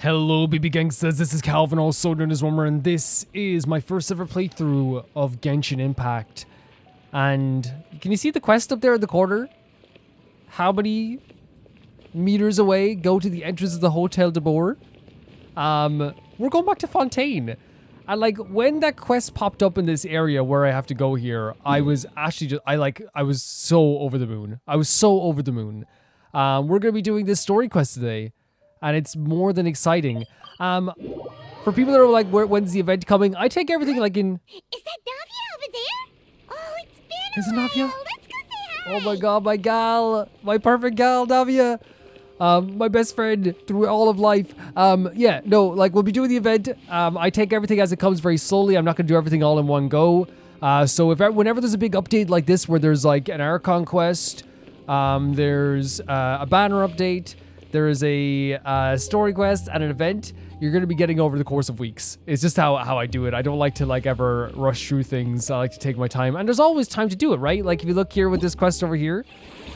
Hello BB Gangsters, this is Calvin, also known as Rummer, and this is my first ever playthrough of Genshin Impact. And can you see the quest up there in the corner? How many meters away? Go to the entrance of the Hotel de Boer. We're going back to Fontaine. And like when that quest popped up in this area where I have to go here, I was actually just, I was so over the moon. I was so over the moon. We're going to be doing this story quest today. And it's more than exciting. For people that are like, when's the event coming? I take everything like in... Is that Navia over there? Oh, it's been Is it a while. Navia? Let's go say hi. Oh my god, my gal. My perfect gal, Navia. My best friend through all of life. Yeah, no, like we'll be doing the event. I take everything as it comes very slowly. I'm not going to do everything all in one go. So whenever there's a big update like this where there's like an Archon quest, there's a banner update, there is a story quest and an event, you're going to be getting over the course of weeks. It's just how I do it. I don't like to like ever rush through things. I like to take my time. And there's always time to do it, right? Like if you look here with this quest over here,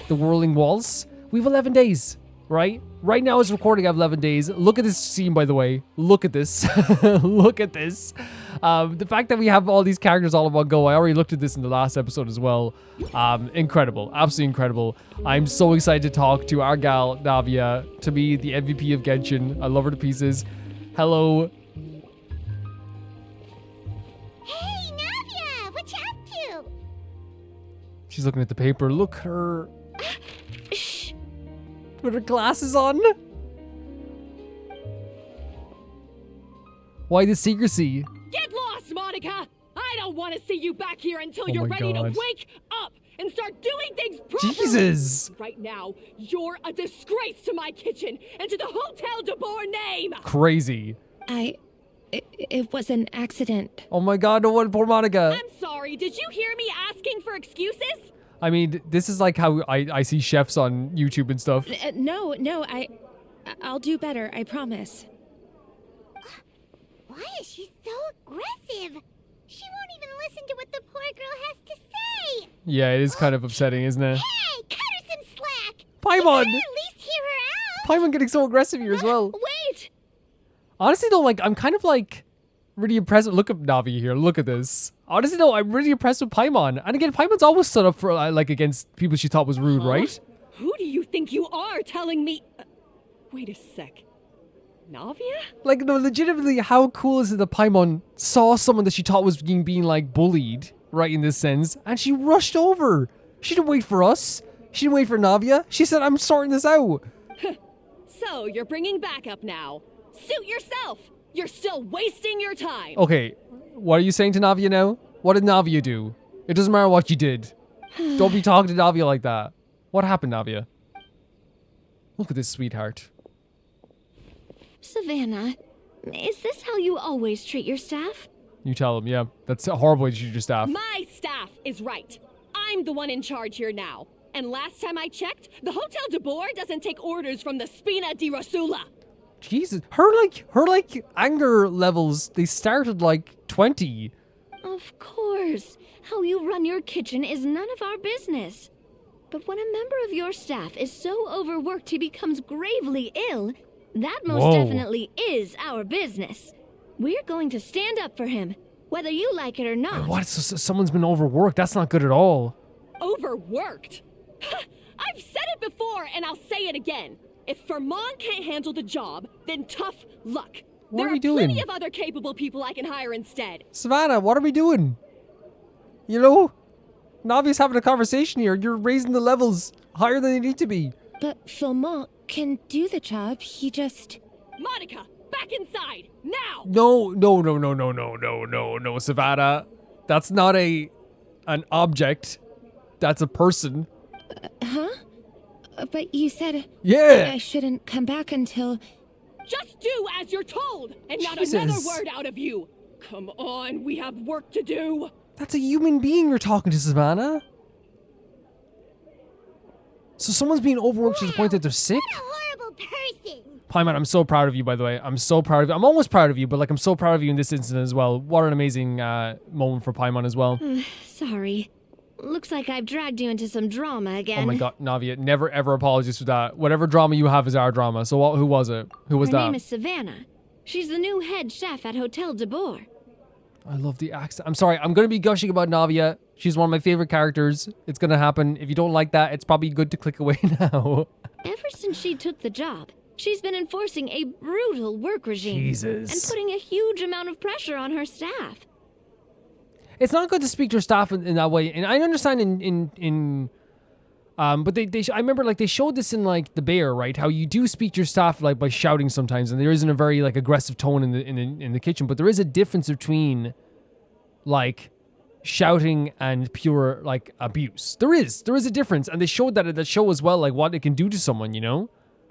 the Whirling Waltz, we have 11 days, right? Right now as recording, I have 11 days. Look at this scene, by the way. Look at this. Look at this. The fact that we have all these characters all in one go, I already looked at this in the last episode as well. Incredible. Absolutely incredible. I'm so excited to talk to our gal, Navia, to be the MVP of Genshin. I love her to pieces. Hello. Hey, Navia, what you up to? She's looking at the paper. Look, her... Shh. with her glasses on. Why the secrecy? Get lost, Monica! I don't want to see you back here until Oh you're my ready God. to wake up and start doing things properly! Jesus! Right now, you're a disgrace to my kitchen and to the Hotel de Boer name! Crazy. It was an accident. Oh my god, no one, poor Monica. I'm sorry, did you hear me asking for excuses? I mean, this is like how I see chefs on YouTube and stuff. No, I'll do better, I promise. Why is she so aggressive? She won't even listen to what the poor girl has to say. Yeah, it is kind of upsetting, isn't it? Hey, cut her some slack. Paimon! You gotta at least hear her out. Paimon getting so aggressive here as well. Wait! Honestly though, like, I'm kind of like really impressed. Look at Navi here. Look at this. Honestly though, I'm really impressed with Paimon. And again, Paimon's always stood up for, like, against people she thought was rude, Huh? right? Who do you think you are telling me... wait a sec. Navia? Like, no, legitimately, how cool is it that Paimon saw someone that she thought was being like, bullied, right, in this sense, and she rushed over. She didn't wait for us. She didn't wait for Navia. She said, I'm sorting this out. So, you're bringing backup now. Suit yourself! You're still wasting your time! Okay, what are you saying to Navia now? What did Navia do? It doesn't matter what you did. Don't be talking to Navia like that. What happened, Navia? Look at this sweetheart. Savannah, is this how you always treat your staff? You tell him, yeah. That's a horrible way to treat your staff. My staff is right. I'm the one in charge here now. And last time I checked, the Hotel de Boer doesn't take orders from the Spina di Rosula. Jesus. Her anger levels, they started like 20. Of course. How you run your kitchen is none of our business. But when a member of your staff is so overworked he becomes gravely ill, that most Whoa. definitely is our business. We're going to stand up for him, whether you like it or not. What? Someone's been overworked. That's not good at all. Overworked? I've said it before and I'll say it again. If Fermon can't handle the job, then tough luck. What there are we plenty doing? of other capable people I can hire instead. Savannah, what are we doing? You know? Navi's having a conversation here. You're raising the levels higher than they need to be. But Philmont can do the job, he just... Monica, back inside, now! No, Savannah. That's not an object. That's a person. But you said Yeah. I shouldn't come back until... Just do as you're told, and not Jesus. another word out of you. Come on, we have work to do. That's a human being you're talking to, Savannah. So someone's being overworked to the point that they're sick? What a horrible person. Paimon, I'm so proud of you, by the way. I'm so proud of you. I'm almost proud of you, but like I'm so proud of you in this incident as well. What an amazing moment for Paimon as well. Sorry. Looks like I've dragged you into some drama again. Oh my god, Navia, never ever apologize for that. Whatever drama you have is our drama. So who was it? Who was Her that? name is Savannah. She's the new head chef at Hotel de Boer. I love the accent. I'm sorry, I'm going to be gushing about Navia. She's one of my favorite characters. It's going to happen. If you don't like that, it's probably good to click away now. Ever since she took the job, she's been enforcing a brutal work regime. Jesus. And putting a huge amount of pressure on her staff. It's not good to speak to your staff in that way. And I understand but I remember like they showed this in like The Bear, right? How you do speak to your staff like by shouting sometimes, and there isn't a very like aggressive tone in the kitchen, but there is a difference between like shouting and pure like abuse. There is a difference, and they showed that at that show as well, like what it can do to someone, you know?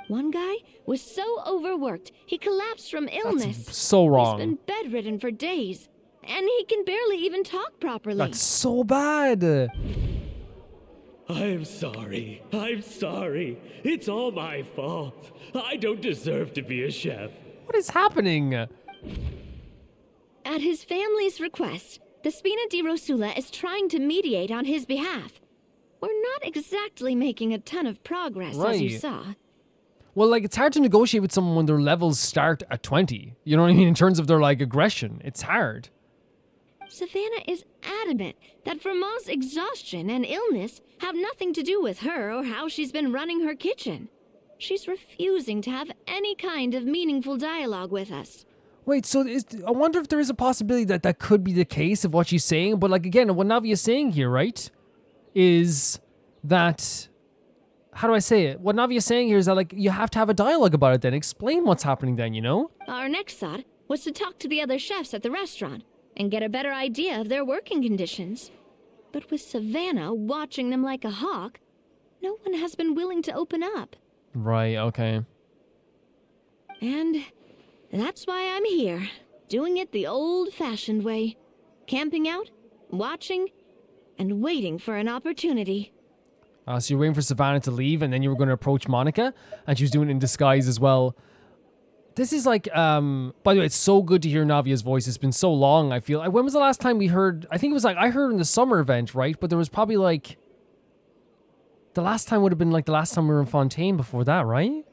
One guy was so overworked, he collapsed from illness. That's so wrong. He's been bedridden for days, and he can barely even talk properly. That's so bad. I'm sorry. I'm sorry. It's all my fault. I don't deserve to be a chef. What is happening? At his family's request, the Spina di Rosula is trying to mediate on his behalf. We're not exactly making a ton of progress, as you Right. saw. Well, like, it's hard to negotiate with someone when their levels start at 20. You know what I mean? In terms of their, like, aggression. It's hard. Savannah is adamant that Vermont's exhaustion and illness have nothing to do with her or how she's been running her kitchen. She's refusing to have any kind of meaningful dialogue with us. Wait, so I wonder if there is a possibility that that could be the case of what she's saying. But, like, again, what Navi is saying here, right, is that... How do I say it? What Navi is saying here is that, like, you have to have a dialogue about it then. Explain what's happening then, you know? Our next thought was to talk to the other chefs at the restaurant and get a better idea of their working conditions. But with Savannah watching them like a hawk, no one has been willing to open up. Right, okay. And that's why I'm here, doing it the old-fashioned way. Camping out, watching, and waiting for an opportunity. So you're waiting for Savannah to leave, and then you were going to approach Monica, and she was doing it in disguise as well. This is like, by the way, it's so good to hear Navia's voice. It's been so long, I feel. When was the last time we heard, I think it was like, I heard in the summer event, right? But there was probably like, the last time would have been like the last time we were in Fontaine before that, right?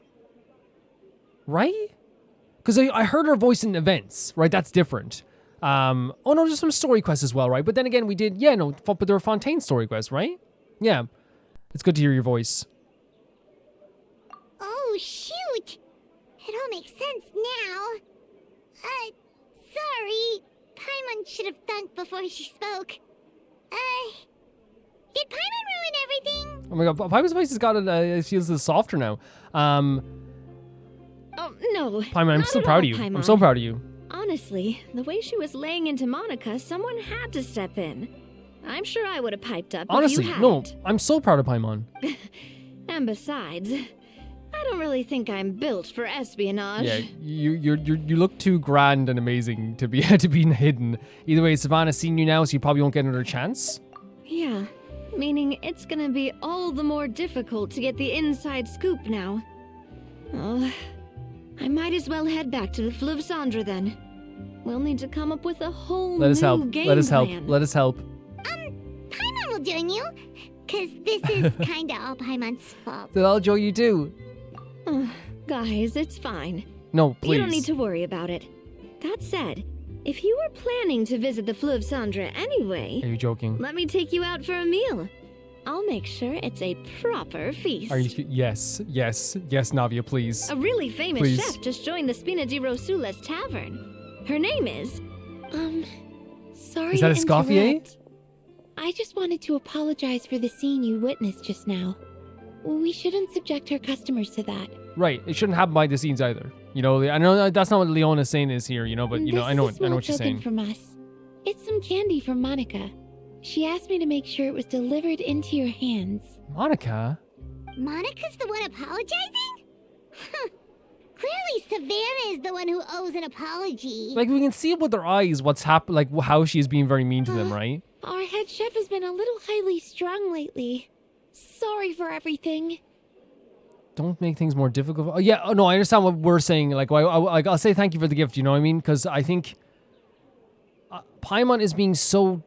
Right? Because I heard her voice in events, right? That's different. Oh no, there's some story quests as well, right? But then again, we did, yeah, no, but there were Fontaine story quests, right? Yeah. It's good to hear your voice. Oh, shoot! It all makes sense now. Sorry. Paimon should have thunk before she spoke. Did Paimon ruin everything? Oh my god, Paimon's voice has gotten, it feels softer now. Oh, no. Paimon, I'm not so at proud all, of you. I'm Paimon. so proud of you. Honestly, the way she was laying into Monica, someone had to step in. I'm sure I would have piped up Honestly, if you no, hadn't. I'm so proud of Paimon. And besides, I don't really think I'm built for espionage. Yeah, you look too grand and amazing to be to be hidden. Either way, Savannah's seen you now, so you probably won't get another chance. Yeah, meaning it's gonna be all the more difficult to get the inside scoop now. Oh, I might as well head back to the Fleuve Cendre then. We'll need to come up with a whole Let us new help. game Let us help. plan. Let us help. Paimon will join you. Cause this is kinda all Paimon's fault. Then I'll join you too. Guys, it's fine. No, please. You don't need to worry about it. That said, if you were planning to visit the Fleuve Cendre anyway, Are you joking? let me take you out for a meal. I'll make sure it's a proper feast. Are you? Yes, Navia, please. A really famous Please. chef just joined the Spina di Rosula's tavern. Her name is... Sorry Is that to Escoffier? interrupt. I just wanted to apologize for the scene you witnessed just now. We shouldn't subject our customers to that. Right, it shouldn't happen behind the scenes either. You know, I know that's not what Leona's saying is here, you know, but you know, I know what she's saying. From us. It's some candy from Monica. She asked me to make sure it was delivered into your hands. Monica? Monica's the one apologizing? Huh. Clearly Savannah is the one who owes an apology. Like we can see with her eyes what's happened, like how she is being very mean to them, right? Our head chef has been a little highly strung lately. Sorry for everything. Don't make things more difficult. Oh, yeah, no, I understand what we're saying. Like, I'll say thank you for the gift. You know what I mean? Because I think Paimon is being so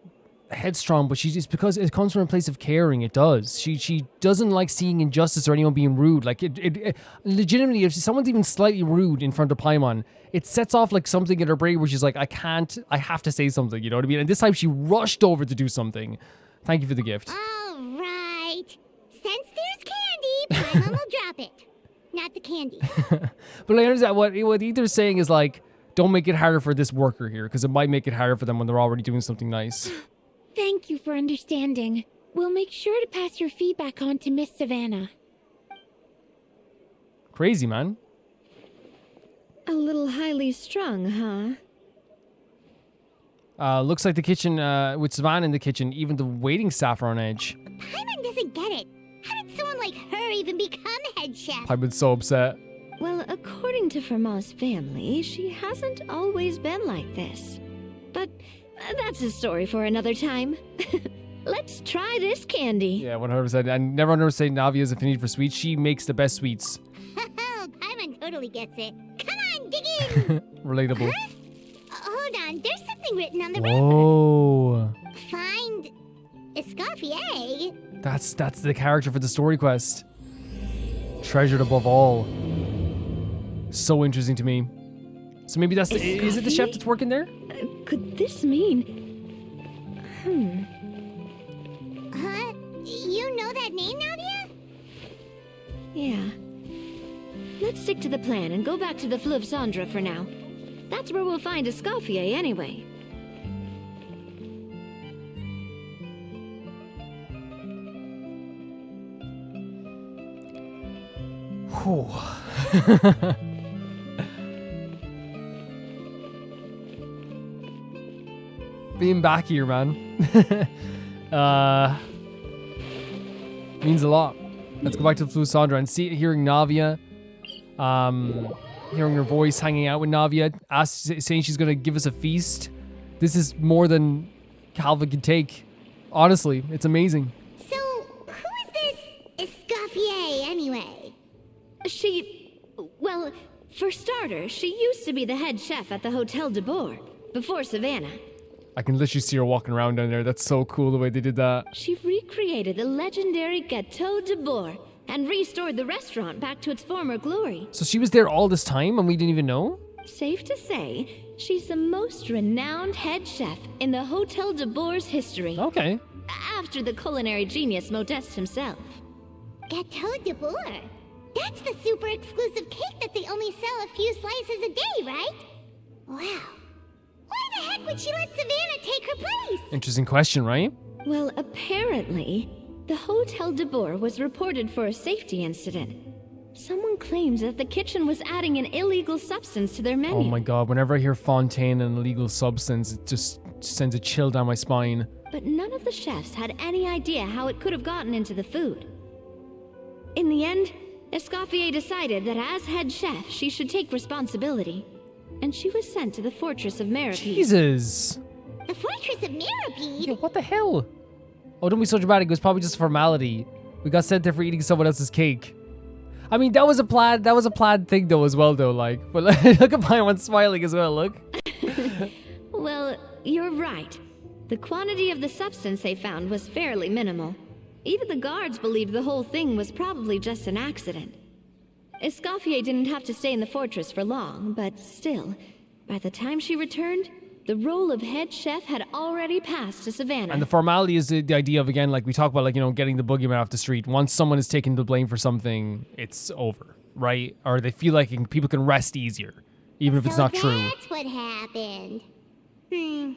headstrong, but it's because it comes from a place of caring. It does. She doesn't like seeing injustice or anyone being rude. Like it legitimately, if someone's even slightly rude in front of Paimon, it sets off like something in her brain where she's like, I have to say something. You know what I mean? And this time she rushed over to do something. Thank you for the gift. All right. Since there's candy, Paimon will drop it. Not the candy. But I understand what Ether's saying is like, don't make it harder for this worker here, because it might make it harder for them when they're already doing something nice. Thank you for understanding. We'll make sure to pass your feedback on to Miss Savannah. Crazy, man. A little highly strung, huh? Looks like the kitchen, with Savannah in the kitchen, even the waiting staff are on edge. Paimon doesn't get it. How did someone like her even become head chef? I've been so upset. Well, according to Fermat's family, she hasn't always been like this. But that's a story for another time. Let's try this candy. Yeah, 100%. I never understand Navia's affinity for sweets. She makes the best sweets. Paimon totally gets it. Come on, dig in. Relatable. Huh? Hold on, there's something written on the wrapper. Oh. Find Escoffier. That's the character for the story quest. Treasured above all. So interesting to me. So maybe that's is it the chef that's working there? Could this mean... Huh? You know that name, Nadia? Yeah. Let's stick to the plan and go back to the Fleuve Cendre for now. That's where we'll find Escoffier anyway. Whew. Being back here, man. Means a lot. Let's go back to the Fleuve Cendre and hearing Navia. Hearing her voice, hanging out with Navia, saying she's gonna give us a feast. This is more than Calvin can take. Honestly, it's amazing. So, who is this Escoffier anyway? Well, for starters, she used to be the head chef at the Hotel de Boer, before Savannah. I can literally see her walking around down there. That's so cool the way they did that. She recreated the legendary Gâteau de Boer and restored the restaurant back to its former glory. So she was there all this time and we didn't even know? Safe to say, she's the most renowned head chef in the Hotel de Boer's history. Okay. After the culinary genius Modeste himself. Gâteau de Boer. That's the super exclusive cake that they only sell a few slices a day, right? Wow. Why the heck would she let Savannah take her place? Interesting question, right? Well, apparently, the Hotel de Boer was reported for a safety incident. Someone claims that the kitchen was adding an illegal substance to their menu. Oh my god, whenever I hear Fontaine and illegal substance, it just sends a chill down my spine. But none of the chefs had any idea how it could have gotten into the food. In the end, Escoffier decided that as head chef, she should take responsibility. And she was sent to the Fortress of Meripede. Jesus! The Fortress of Meripede? Yeah, what the hell? Oh, don't be so dramatic. It was probably just a formality. We got sent there for eating someone else's cake. I mean, that was a planned thing though as well though, like. But look at my one smiling as well, look. Well, you're right. The quantity of the substance they found was fairly minimal. Even the guards believed the whole thing was probably just an accident. Escoffier didn't have to stay in the fortress for long, but still, by the time she returned, the role of head chef had already passed to Savannah. And the formality is the idea of, again, like we talk about, like, you know, getting the boogeyman off the street. Once someone is taking the blame for something, it's over, right? Or they feel like people can rest easier, even if it's not true. That's what happened. Paimon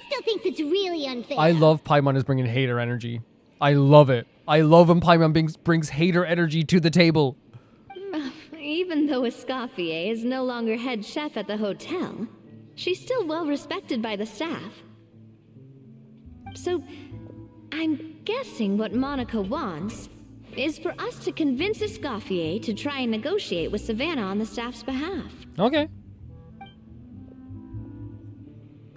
still thinks it's really unfair. I love Paimon is bringing hater energy. I love it. I love when Paimon brings hater energy to the table. Even though Escoffier is no longer head chef at the hotel, she's still well respected by the staff. So, I'm guessing what Monica wants is for us to convince Escoffier to try and negotiate with Savannah on the staff's behalf. Okay.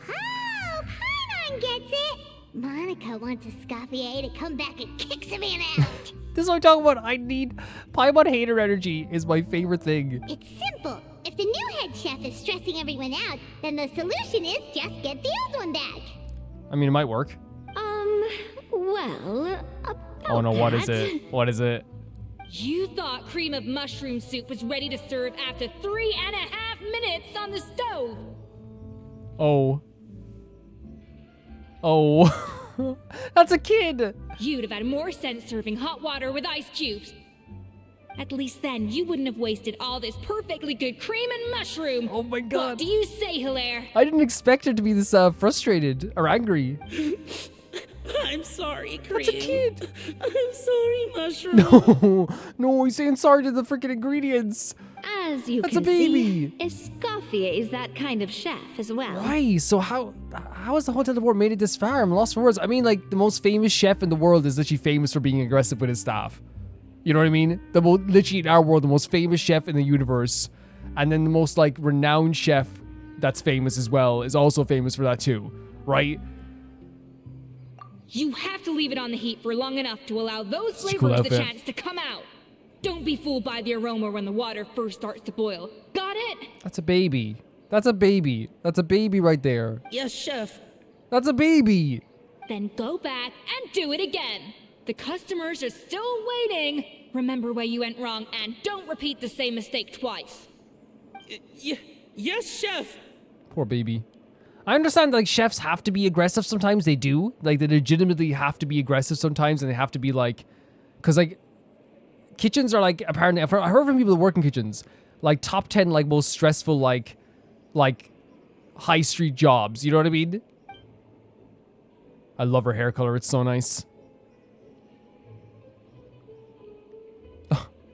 Oh, Paimon gets it. Monica wants Escoffier to come back and kick Savannah out. This is what I'm talking about. I need Paimon hater energy is my favorite thing. It's simple. If the new head chef is stressing everyone out, then the solution is just get the old one back. I mean, it might work. Well, about Oh no, what is that. it? What is it? You thought cream of mushroom soup was ready to serve after 3.5 minutes on the stove. Oh. Oh. That's a kid. You'd have had more sense serving hot water with ice cubes. At least then you wouldn't have wasted all this perfectly good cream and mushroom. Oh my What god. do you say, Hilaire? I didn't expect her to be this frustrated or angry. I'm sorry, Cream. That's a kid. I'm sorry, Mushroom. No, no, he's saying sorry to the freaking ingredients. As you That's can a baby. see, Escoffier is that kind of chef as well. Right, so how has the Hotel de Board made it this far? I'm lost for words. I mean, like, the most famous chef in the world is literally famous for being aggressive with his staff. You know what I mean? Literally in our world, the most famous chef in the universe. And then the most, like, renowned chef that's famous as well is also famous for that too, right? You have to leave it on the heat for long enough to allow those It's a cool flavors the outfit. chance to come out. Don't be fooled by the aroma when the water first starts to boil. Got it? That's a baby. That's a baby. That's a baby right there. Yes, Chef. That's a baby. Then go back and do it again. The customers are still waiting. Remember where you went wrong and don't repeat the same mistake twice. Yes, Chef. Poor baby. I understand like chefs have to be aggressive sometimes. They do. Like they legitimately have to be aggressive sometimes, and they have to be like, because like kitchens are like apparently I heard from people that work in kitchens, like top 10 like most stressful like high street jobs. You know what I mean? I love her hair color. It's so nice.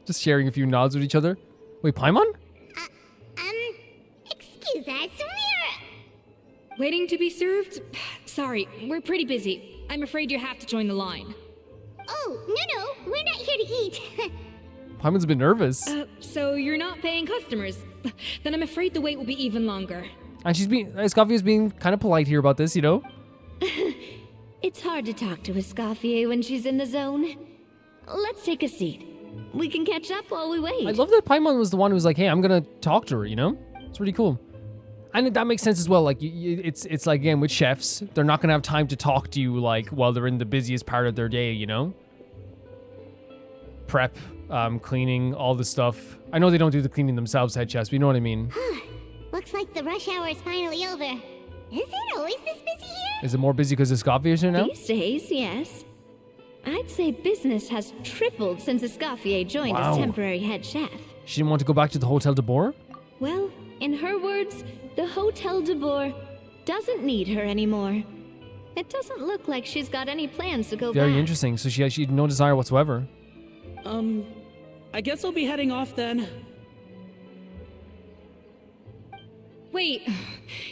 Just sharing a few nods with each other. Wait, Paimon? Excuse us, Waiting to be served? Sorry, we're pretty busy. I'm afraid you have to join the line. Oh, no, we're not here to eat. Paimon's a bit nervous. So you're not paying customers? Then I'm afraid the wait will be even longer. And Escoffier's being kind of polite here about this, you know? It's hard to talk to Escoffier when she's in the zone. Let's take a seat. We can catch up while we wait. I love that Paimon was the one who was like, hey, I'm gonna talk to her, you know? It's really cool. And that makes sense as well. Like, it's like, again, with chefs, they're not gonna have time to talk to you, like, while they're in the busiest part of their day, you know? Prep, cleaning, all the stuff. I know they don't do the cleaning themselves, head chefs, but you know what I mean. Looks like the rush hour is finally over. Is it always this busy here? Is it more busy because Escoffier's here now? These days, yes. I'd say business has tripled since Escoffier joined Wow. as temporary head chef. She didn't want to go back to the Hotel de Boer? Well, in her words, the Hotel de Boer doesn't need her anymore. It doesn't look like she's got any plans to go Very back. interesting. So she had no desire whatsoever. I guess I'll be heading off then. Wait,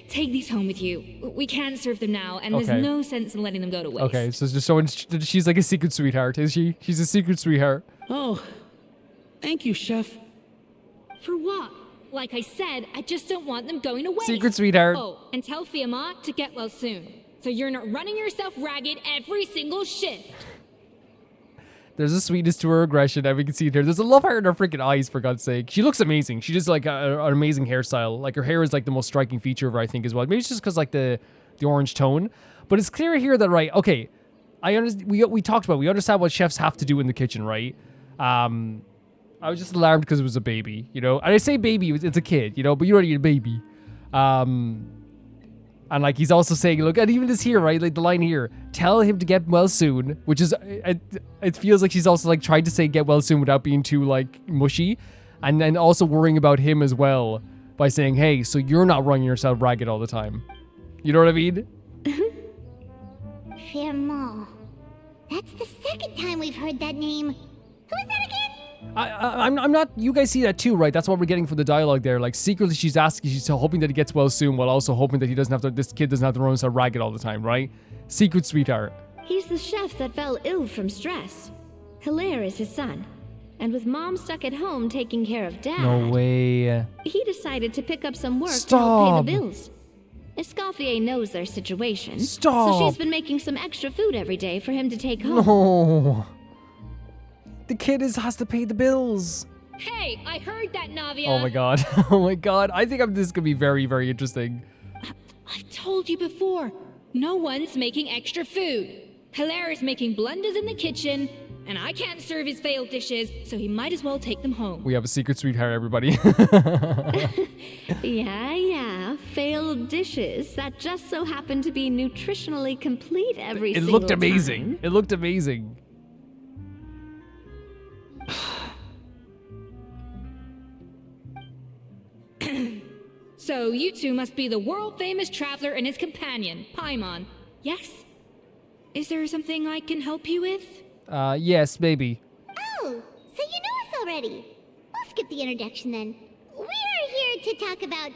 take these home with you. We can't serve them now, and Okay. there's no sense in letting them go to waste. Okay, so just showing she's like a secret sweetheart, is she? She's a secret sweetheart. Oh, thank you, Chef. For what? Like I said, I just don't want them going to waste. Secret sweetheart. Oh, and tell Fiamma to get well soon, so you're not running yourself ragged every single shift. There's a sweetness to her aggression, and we can see it here. There's a love heart in her freaking eyes, for God's sake. She looks amazing. She just like an amazing hairstyle. Like her hair is like the most striking feature of her, I think, as well. Maybe it's just because like the orange tone, but it's clear here that okay, I understand. We talked about. We understand what chefs have to do in the kitchen, right? I was just alarmed because it was a baby, you know. And I say baby, it's a kid, you know, but you're already a baby. And like he's also saying, look, and even this here, right? Like the line here, tell him to get well soon, which is, it feels like she's also like trying to say get well soon without being too like mushy, and then also worrying about him as well by saying, hey, so you're not running yourself ragged all the time. You know what I mean? Fiamma. That's the second time we've heard that name. Who is that again? I'm not. You guys see that too, right? That's what we're getting from the dialogue there. Like secretly, she's hoping that he gets well soon, while also hoping that this kid doesn't have to run himself ragged all the time, right? Secret sweetheart. He's the chef that fell ill from stress. Hilaire is his son. And with Mom stuck at home taking care of Dad, No way. he decided to pick up some work to help Stop. pay the bills. Escoffier knows their situation. Stop. So she's been making some extra food every day for him to take home. No. The kid has to pay the bills. Hey, I heard that, Navia. Oh my god. Oh my god. I think this could be very, very interesting. I've told you before. No one's making extra food. Hilaire is making blunders in the kitchen, and I can't serve his failed dishes, so he might as well take them home. We have a secret sweetheart, everybody. Yeah. Failed dishes that just so happen to be nutritionally complete every It single looked amazing. time. It looked amazing. So you two must be the world-famous traveler and his companion, Paimon. Yes? Is there something I can help you with? Yes, maybe. Oh, so you know us already. We'll skip the introduction then. We're here to talk about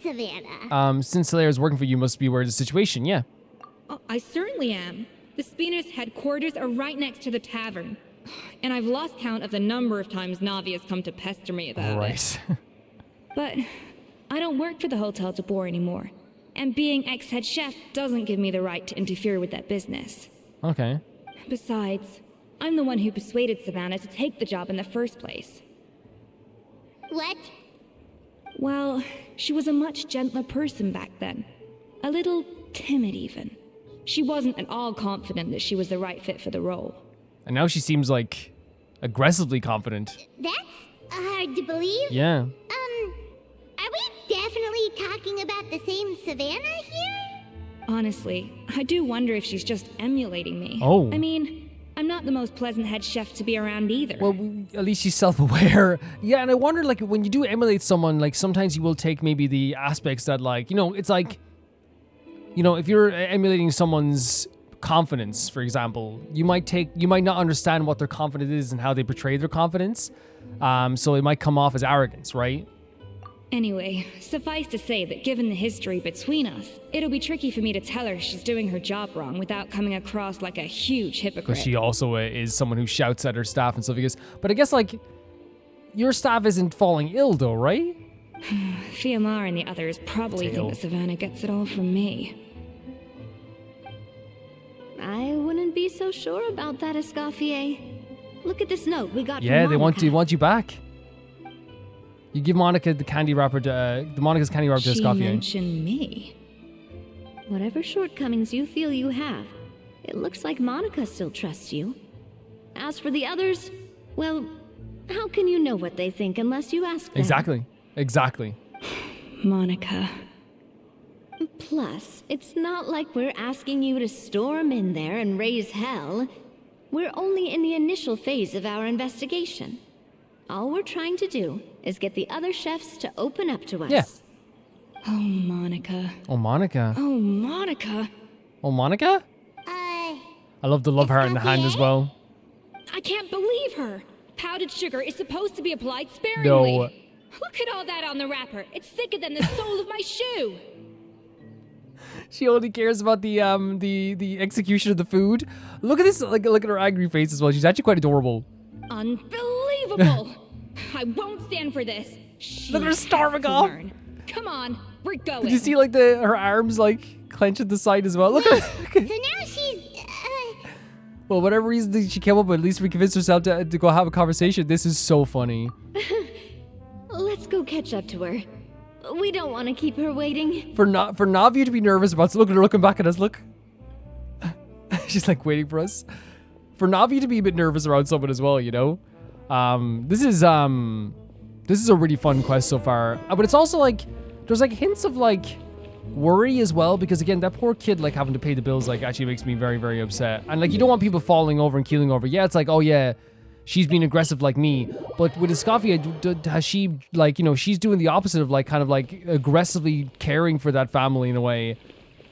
Savannah. Since Hilaire is working for you, you must be aware of the situation, yeah. Oh, I certainly am. The Spina's headquarters are right next to the tavern. And I've lost count of the number of times Navi has come to pester me about it. Right. But I don't work for the Hotel de Boer anymore. And being ex-head chef doesn't give me the right to interfere with that business. Okay. Besides, I'm the one who persuaded Savannah to take the job in the first place. What? Well, she was a much gentler person back then. A little timid even. She wasn't at all confident that she was the right fit for the role. And now she seems like aggressively confident. That's hard to believe. Yeah. Are we definitely talking about the same Savannah here? Honestly, I do wonder if she's just emulating me. Oh. I mean, I'm not the most pleasant head chef to be around either. Well, at least she's self-aware. Yeah, and I wonder, like, when you do emulate someone, like, sometimes you will take maybe the aspects that, like, you know, it's like, you know, if you're emulating someone's confidence, for example, you might not understand what their confidence is and how they portray their confidence. So it might come off as arrogance, right? Anyway, suffice to say that given the history between us, it'll be tricky for me to tell her she's doing her job wrong without coming across like a huge hypocrite. Because she also is someone who shouts at her staff and stuff. Because, but I guess, like, your staff isn't falling ill, though, right? Fiamar and the others probably Tail. think that Savannah gets it all from me. I wouldn't be so sure about that, Escoffier. Look at this note we got Yeah, from they Monica. want you back. You give Monica the candy wrapper to Monica's candy wrapper to She Escoffier. mentioned me. Whatever shortcomings you feel you have, it looks like Monica still trusts you. As for the others, well, how can you know what they think unless you ask them? Exactly. Monica. Plus, it's not like we're asking you to storm in there and raise hell. We're only in the initial phase of our investigation. All we're trying to do is get the other chefs to open up to us. Yeah. Oh, Monica. Oh, Monica. Oh, Monica. Oh, Monica? I love the love heart in the hand as well. I can't believe her. Powdered sugar is supposed to be applied sparingly. No. Look at all that on the wrapper. It's thicker than the sole of my shoe. She only cares about the execution of the food. Look at this. Look at her angry face as well. She's actually quite adorable. Unbelievable. I won't stand for this. Look at her She starving has to off. learn. Come on, we're going. Did you see like her arms like clench at the side as well? Look at her. So now she's, Well, whatever reason she came up with, at least we convinced herself to go have a conversation. This is so funny. Let's go catch up to her. We don't want to keep her waiting. For Navi to be nervous about, so look at her looking back at us. Look, she's like waiting for us. For Navi to be a bit nervous around someone as well, you know. This is a really fun quest so far. But it's also like there's like hints of like worry as well, because again, that poor kid like having to pay the bills like actually makes me very, very upset. And like you don't want people falling over and keeling over. Yeah, it's like, oh yeah, she's being aggressive like me. But with Escoffier, has she like, you know, she's doing the opposite of like kind of like aggressively caring for that family in a way.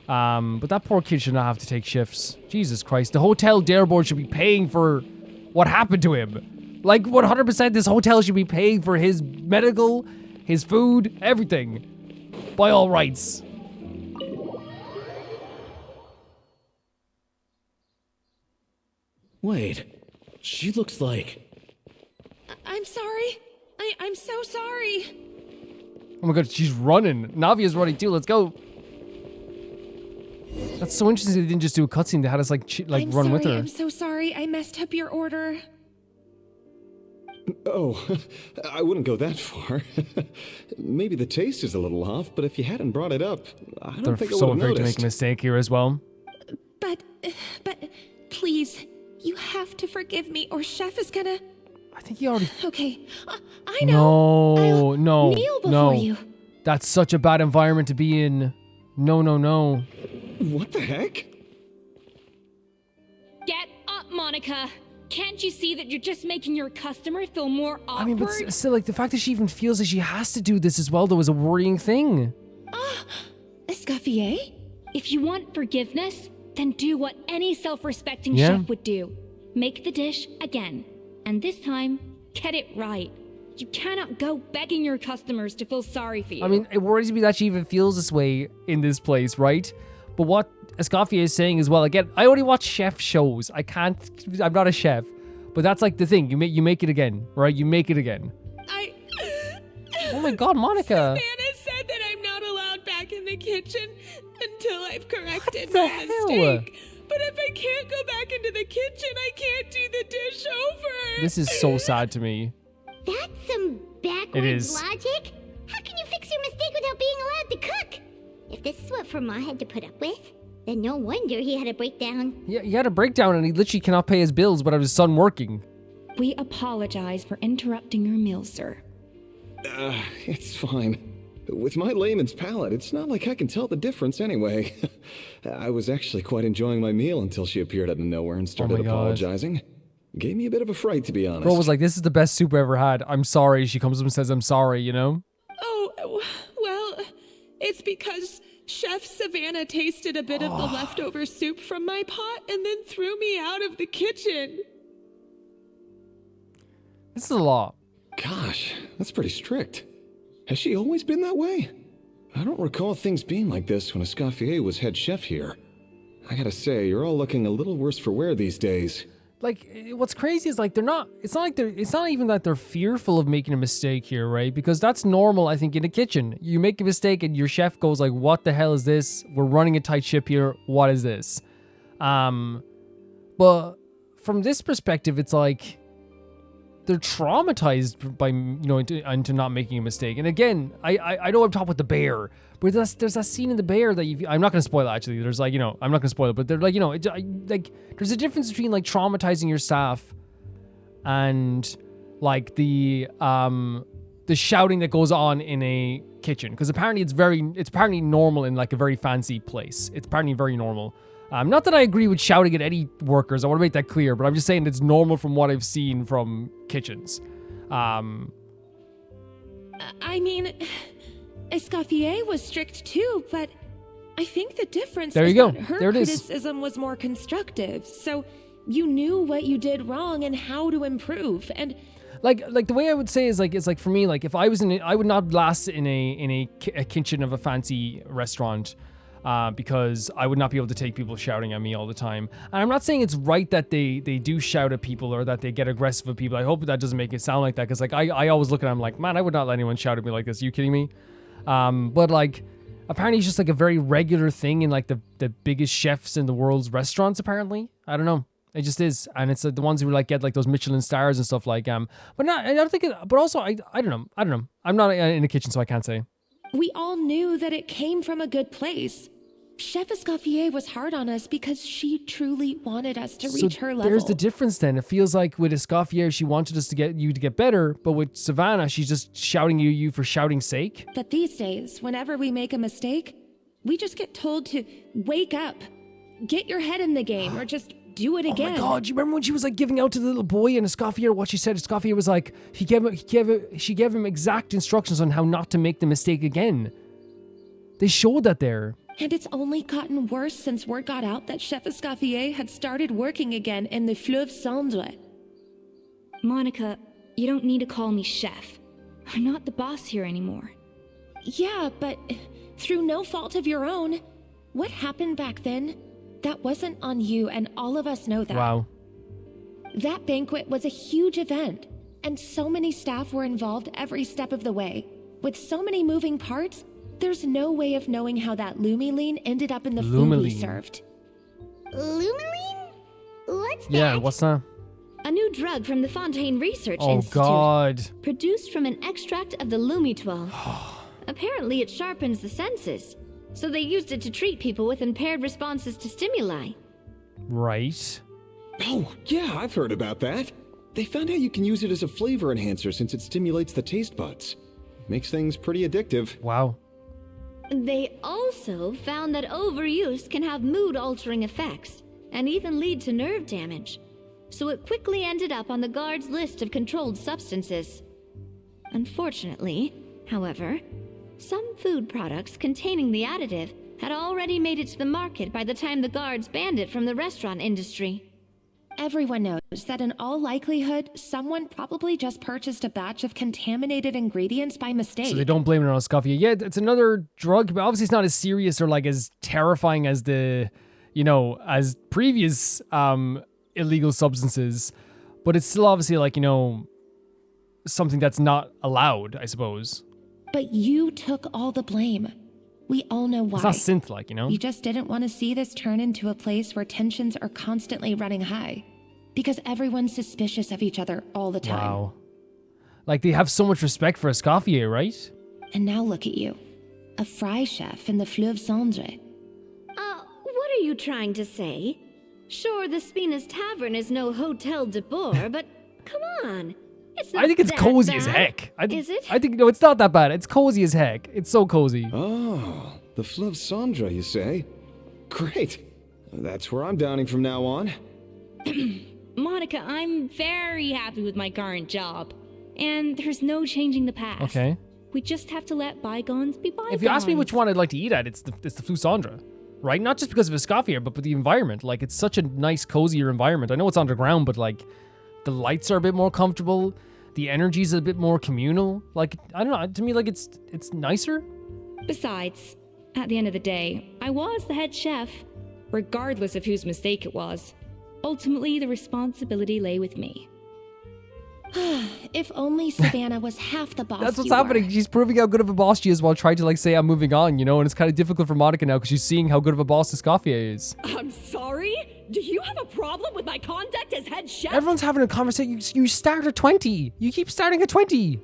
But that poor kid should not have to take shifts. Jesus Christ. The hotel dare board should be paying for what happened to him. Like 100% this hotel should be paying for his medical, his food, everything. By all rights. Wait, she looks like... I'm sorry. I'm so sorry. Oh my god, she's running. Navia's running too. Let's go. That's so interesting they didn't just do a cutscene. They had us like run with her. I'm so sorry. I messed up your order. Oh, I wouldn't go that far. Maybe the taste is a little off, but if you hadn't brought it up, I don't They're think I so would have afraid to make noticed. a mistake here as well. But please, you have to forgive me or Chef is gonna... I think he already... Okay, I know. No, no, kneel before no. you. That's such a bad environment to be in. No, no, no. What the heck? Get up, Monica. Can't you see that you're just making your customer feel more awkward? I mean, but still, like, the fact that she even feels like she has to do this as well, though, is a worrying thing. Escoffier? If you want forgiveness, then do what any self-respecting Yeah. chef would do. Make the dish again. And this time, get it right. You cannot go begging your customers to feel sorry for you. I mean, it worries me that she even feels this way in this place, right? But what Escoffier is saying as well, again, I only watch chef shows. I'm not a chef. But that's like the thing, you make it again, right? You make it again. Oh my god, Monica. Savannah said that I'm not allowed back in the kitchen until I've corrected the my hell? mistake. But if I can't go back into the kitchen, I can't do the dish over. This is so sad to me. That's some It backwards is. logic. How can you fix your mistake without being allowed to cook? If this is what Fermat had to put up with, then no wonder he had a breakdown. Yeah, he had a breakdown and he literally cannot pay his bills without his son working. We apologize for interrupting your meal, sir. It's fine. With my layman's palate, it's not like I can tell the difference anyway. I was actually quite enjoying my meal until she appeared out of nowhere and started God. apologizing. Gave me a bit of a fright, to be honest. Bro was like, this is the best soup I ever had. I'm sorry. She comes up and says, I'm sorry, you know? Oh, well, it's because Chef Savannah tasted a bit of the leftover soup from my pot and then threw me out of the kitchen. This is a lot. Gosh, that's pretty strict. Has she always been that way? I don't recall things being like this when Escoffier was head chef here. I gotta say, you're all looking a little worse for wear these days. Like, what's crazy is, like, it's not even that they're fearful of making a mistake here, right? Because that's normal, I think, in a kitchen. You make a mistake and your chef goes like, what the hell is this? We're running a tight ship here. What is this? But from this perspective, it's like, they're traumatized by, into not making a mistake. And again, I know I'm talking about the bear, but there's that scene in the bear that I'm not going to spoil it, actually. There's like, I'm not going to spoil it, but they're like, there's a difference between like traumatizing your staff and like the shouting that goes on in a kitchen. Because apparently it's apparently normal in like a very fancy place. It's apparently very normal. Not that I agree with shouting at any workers. I want to make that clear, but I'm just saying it's normal from what I've seen from kitchens. I mean, Escoffier was strict too, but I think the difference There is you go. that her There it is. criticism was more constructive. So you knew what you did wrong and how to improve. And Like the way I would say is like for me, like if I was I would not last in a kitchen of a fancy restaurant. Because I would not be able to take people shouting at me all the time. And I'm not saying it's right that they do shout at people or that they get aggressive at people. I hope that doesn't make it sound like that, because like I always look at them like, man, I would not let anyone shout at me like this. Are you kidding me? But like apparently it's just like a very regular thing in like the biggest chefs in the world's restaurants. Apparently, I don't know. It just is, and it's the ones who like get like those Michelin stars and stuff like But not, I don't think. But also, I don't know. I'm not in the kitchen, so I can't say. we all knew that it came from a good place. Chef Escoffier was hard on us because she truly wanted us to reach her level. There's the difference then. It feels like with Escoffier, she wanted us to get better, but with Savannah, she's just shouting you for shouting's sake. But these days, whenever we make a mistake, we just get told to wake up, get your head in the game, or just do it again. Oh my god, do you remember when she was like giving out to the little boy and Escoffier, what she said? Escoffier was like, she gave him exact instructions on how not to make the mistake again. They showed that there. And it's only gotten worse since word got out that Chef Escoffier had started working again in the Fleuve Cendre. Monica, you don't need to call me chef. I'm not the boss here anymore. Yeah, but through no fault of your own, what happened back then, that wasn't on you, and all of us know that. Wow. That banquet was a huge event, and so many staff were involved every step of the way. With so many moving parts, there's no way of knowing how that lumiline ended up in the food we Lumiline. served. Lumiline? What's that? Yeah, what's that? A new drug from the Fontaine Research Oh Institute. God. Produced from an extract of the Lumitwell. Apparently it sharpens the senses, so they used it to treat people with impaired responses to stimuli. Right. Oh, yeah, I've heard about that. They found out you can use it as a flavor enhancer since it stimulates the taste buds. Makes things pretty addictive. Wow. They also found that overuse can have mood-altering effects, and even lead to nerve damage. So it quickly ended up on the guard's list of controlled substances. Unfortunately, however, some food products containing the additive had already made it to the market by the time the guards banned it from the restaurant industry. Everyone knows that in all likelihood, someone probably just purchased a batch of contaminated ingredients by mistake. So they don't blame it on Escoffier. Yeah, it's another drug, but obviously it's not as serious or like as terrifying as the, as previous illegal substances. But it's still obviously like, something that's not allowed, I suppose. But you took all the blame. We all know why. It's not synth-like, You just didn't want to see this turn into a place where tensions are constantly running high. Because everyone's suspicious of each other all the time. Wow. Like, they have so much respect for Escoffier, right? And now look at you. A fry chef in the Fleuve Cendre. What are you trying to say? Sure, the Spina's Tavern is no Hotel de Boer, but come on. It's not I think it's that cozy bad. as heck. Is it? I think, no, it's not that bad. It's cozy as heck. It's so cozy. Oh, the Fleuve Cendre, you say? Great. That's where I'm dining from now on. Monica, I'm very happy with my current job. And there's no changing the past. Okay. We just have to let bygones be bygones. If you ask me which one I'd like to eat at, it's the Fleuve Cendre. Right? Not just because of Escoffier, but the environment. Like, it's such a nice, cozier environment. I know it's underground, but like, the lights are a bit more comfortable. The energy's a bit more communal. Like, I don't know. To me, like, it's nicer. Besides, at the end of the day, I was the head chef, regardless of whose mistake it was. Ultimately, the responsibility lay with me. If only Savannah was half the boss. That's what's you happening. were. She's proving how good of a boss she is while trying to, like, say I'm moving on, and it's kind of difficult for Monica now because she's seeing how good of a boss Escoffier is. I'm sorry? Do you have a problem with my conduct as head chef? Everyone's having a conversation. You start at 20. You keep starting at 20.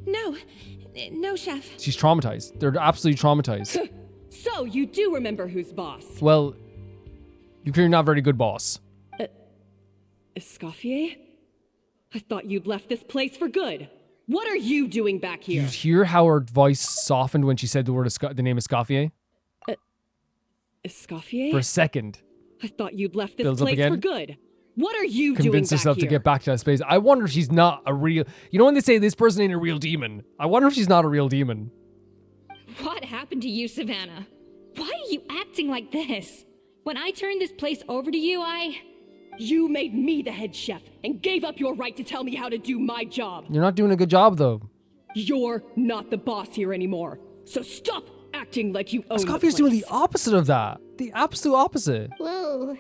No, chef. She's traumatized. They're absolutely traumatized. So, you do remember who's boss? Well, you're clearly not a very good boss. Escoffier? I thought you'd left this place for good. What are you doing back Did you here? hear how her voice softened when she said the name Escoffier? Escoffier? For a second. I thought you'd left this Builds up place again. for good. What are you doing Convince back herself here? to get back to that space. I wonder if she's not a real... when they say this person ain't a real demon? I wonder if she's not a real demon. What happened to you, Savannah? Why are you acting like this? When I turned this place over to you, You made me the head chef and gave up your right to tell me how to do my job. You're not doing a good job, though. You're not the boss here anymore. So stop acting like you own the Escoffier's doing the place. opposite of that. The absolute opposite. Whoa.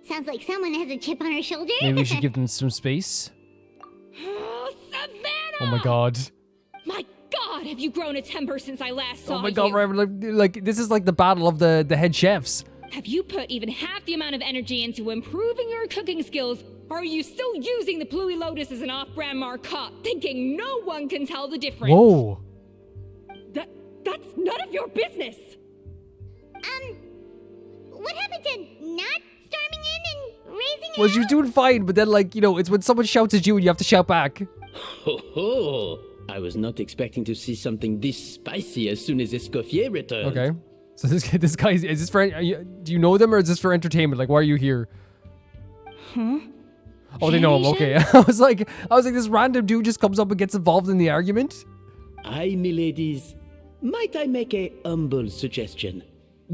Sounds like someone has a chip on her shoulder. Maybe we should give them some space. Oh, Savannah! Oh my god. My God, have you grown a temper since I last saw Oh my you? god, like this is like the battle of the head chefs. Have you put even half the amount of energy into improving your cooking skills, or are you still using the Pluie Lotus as an off-brand markup, thinking no one can tell the difference? Whoa. That's none of your business. What happened to not storming in and raising Well, it she was doing fine, but then it's when someone shouts at you and you have to shout back. Ho ho! I was not expecting to see something this spicy as soon as Escoffier returned. Okay. So this guy is this for? Do you know them or is this for entertainment? Like, why are you here? Huh? Oh, they know him. Okay. I was like, this random dude just comes up and gets involved in the argument. Aye, miladies. Might I make a humble suggestion?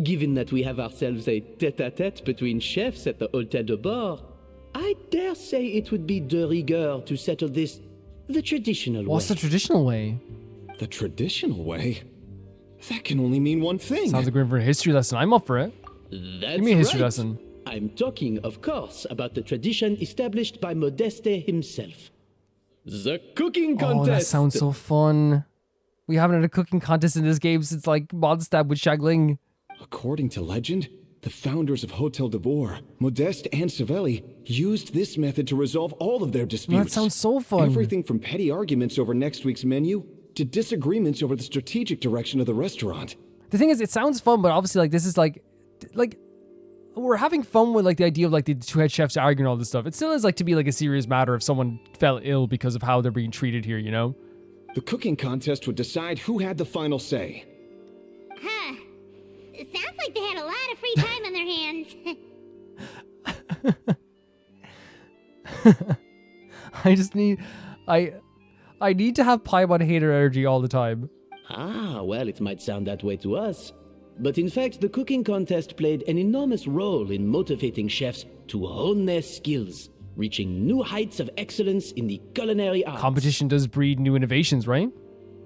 Given that we have ourselves a tete-a-tete between chefs at the Hôtel de Bord, I dare say it would be de rigueur to settle this the traditional way. What's the traditional way? The traditional way? That can only mean one thing. Sounds like we're in for a history lesson. I'm up for it. That's Give me a history right. lesson. I'm talking, of course, about the tradition established by Modeste himself. The cooking contest! Oh, that sounds so fun. We haven't had a cooking contest in this game since like Mondstadt with Shagling. According to legend, The founders of Hotel de Boer, Modeste and Savelli, used this method to resolve all of their disputes. That sounds so fun. Everything from petty arguments over next week's menu to disagreements over the strategic direction of the restaurant. The thing is, it sounds fun, but obviously, like, this is like we're having fun with like the idea of like the two head chefs arguing all this stuff. It still is like to be like a serious matter if someone fell ill because of how they're being treated here, you know? The cooking contest would decide who had the final say. Huh. It sounds like they had a lot of free time on their hands. I just need, I need to have Paimon hater energy all the time. Ah, well, it might sound that way to us. But in fact, the cooking contest played an enormous role in motivating chefs to hone their skills, reaching new heights of excellence in the culinary arts. Competition does breed new innovations, right?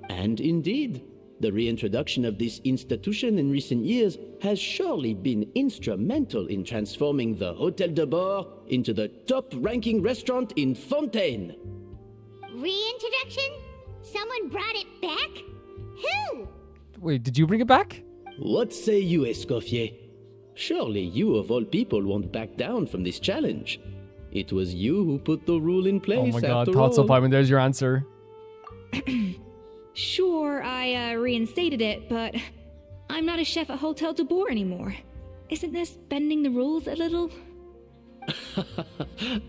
And indeed, the reintroduction of this institution in recent years has surely been instrumental in transforming the Hotel de Boer into the top-ranking restaurant in Fontaine. Reintroduction? Someone brought it back? Who? Wait, did you bring it back? What say you, Escoffier? Surely you of all people won't back down from this challenge. It was you who put the rule in place, Oh my god, after thought so, all. Paimon. There's your answer. Sure, I reinstated it, but I'm not a chef at Hotel de Boer anymore. Isn't this bending the rules a little?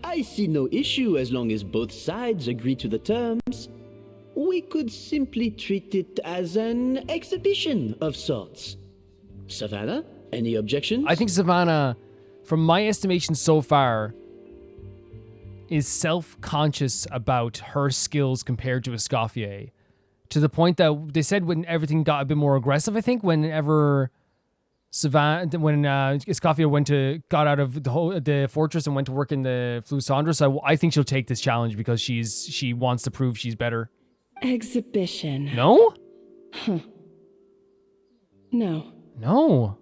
I see no issue as long as both sides agree to the terms. We could simply treat it as an exhibition of sorts. Savannah, any objections? I think Savannah, from my estimation so far, is self-conscious about her skills compared to Escoffier. To the point that they said when everything got a bit more aggressive, I think, when Escoffier got out of the fortress and went to work in the Flusandra, so I think she'll take this challenge because she wants to prove she's better. Exhibition. No? Huh. No. No.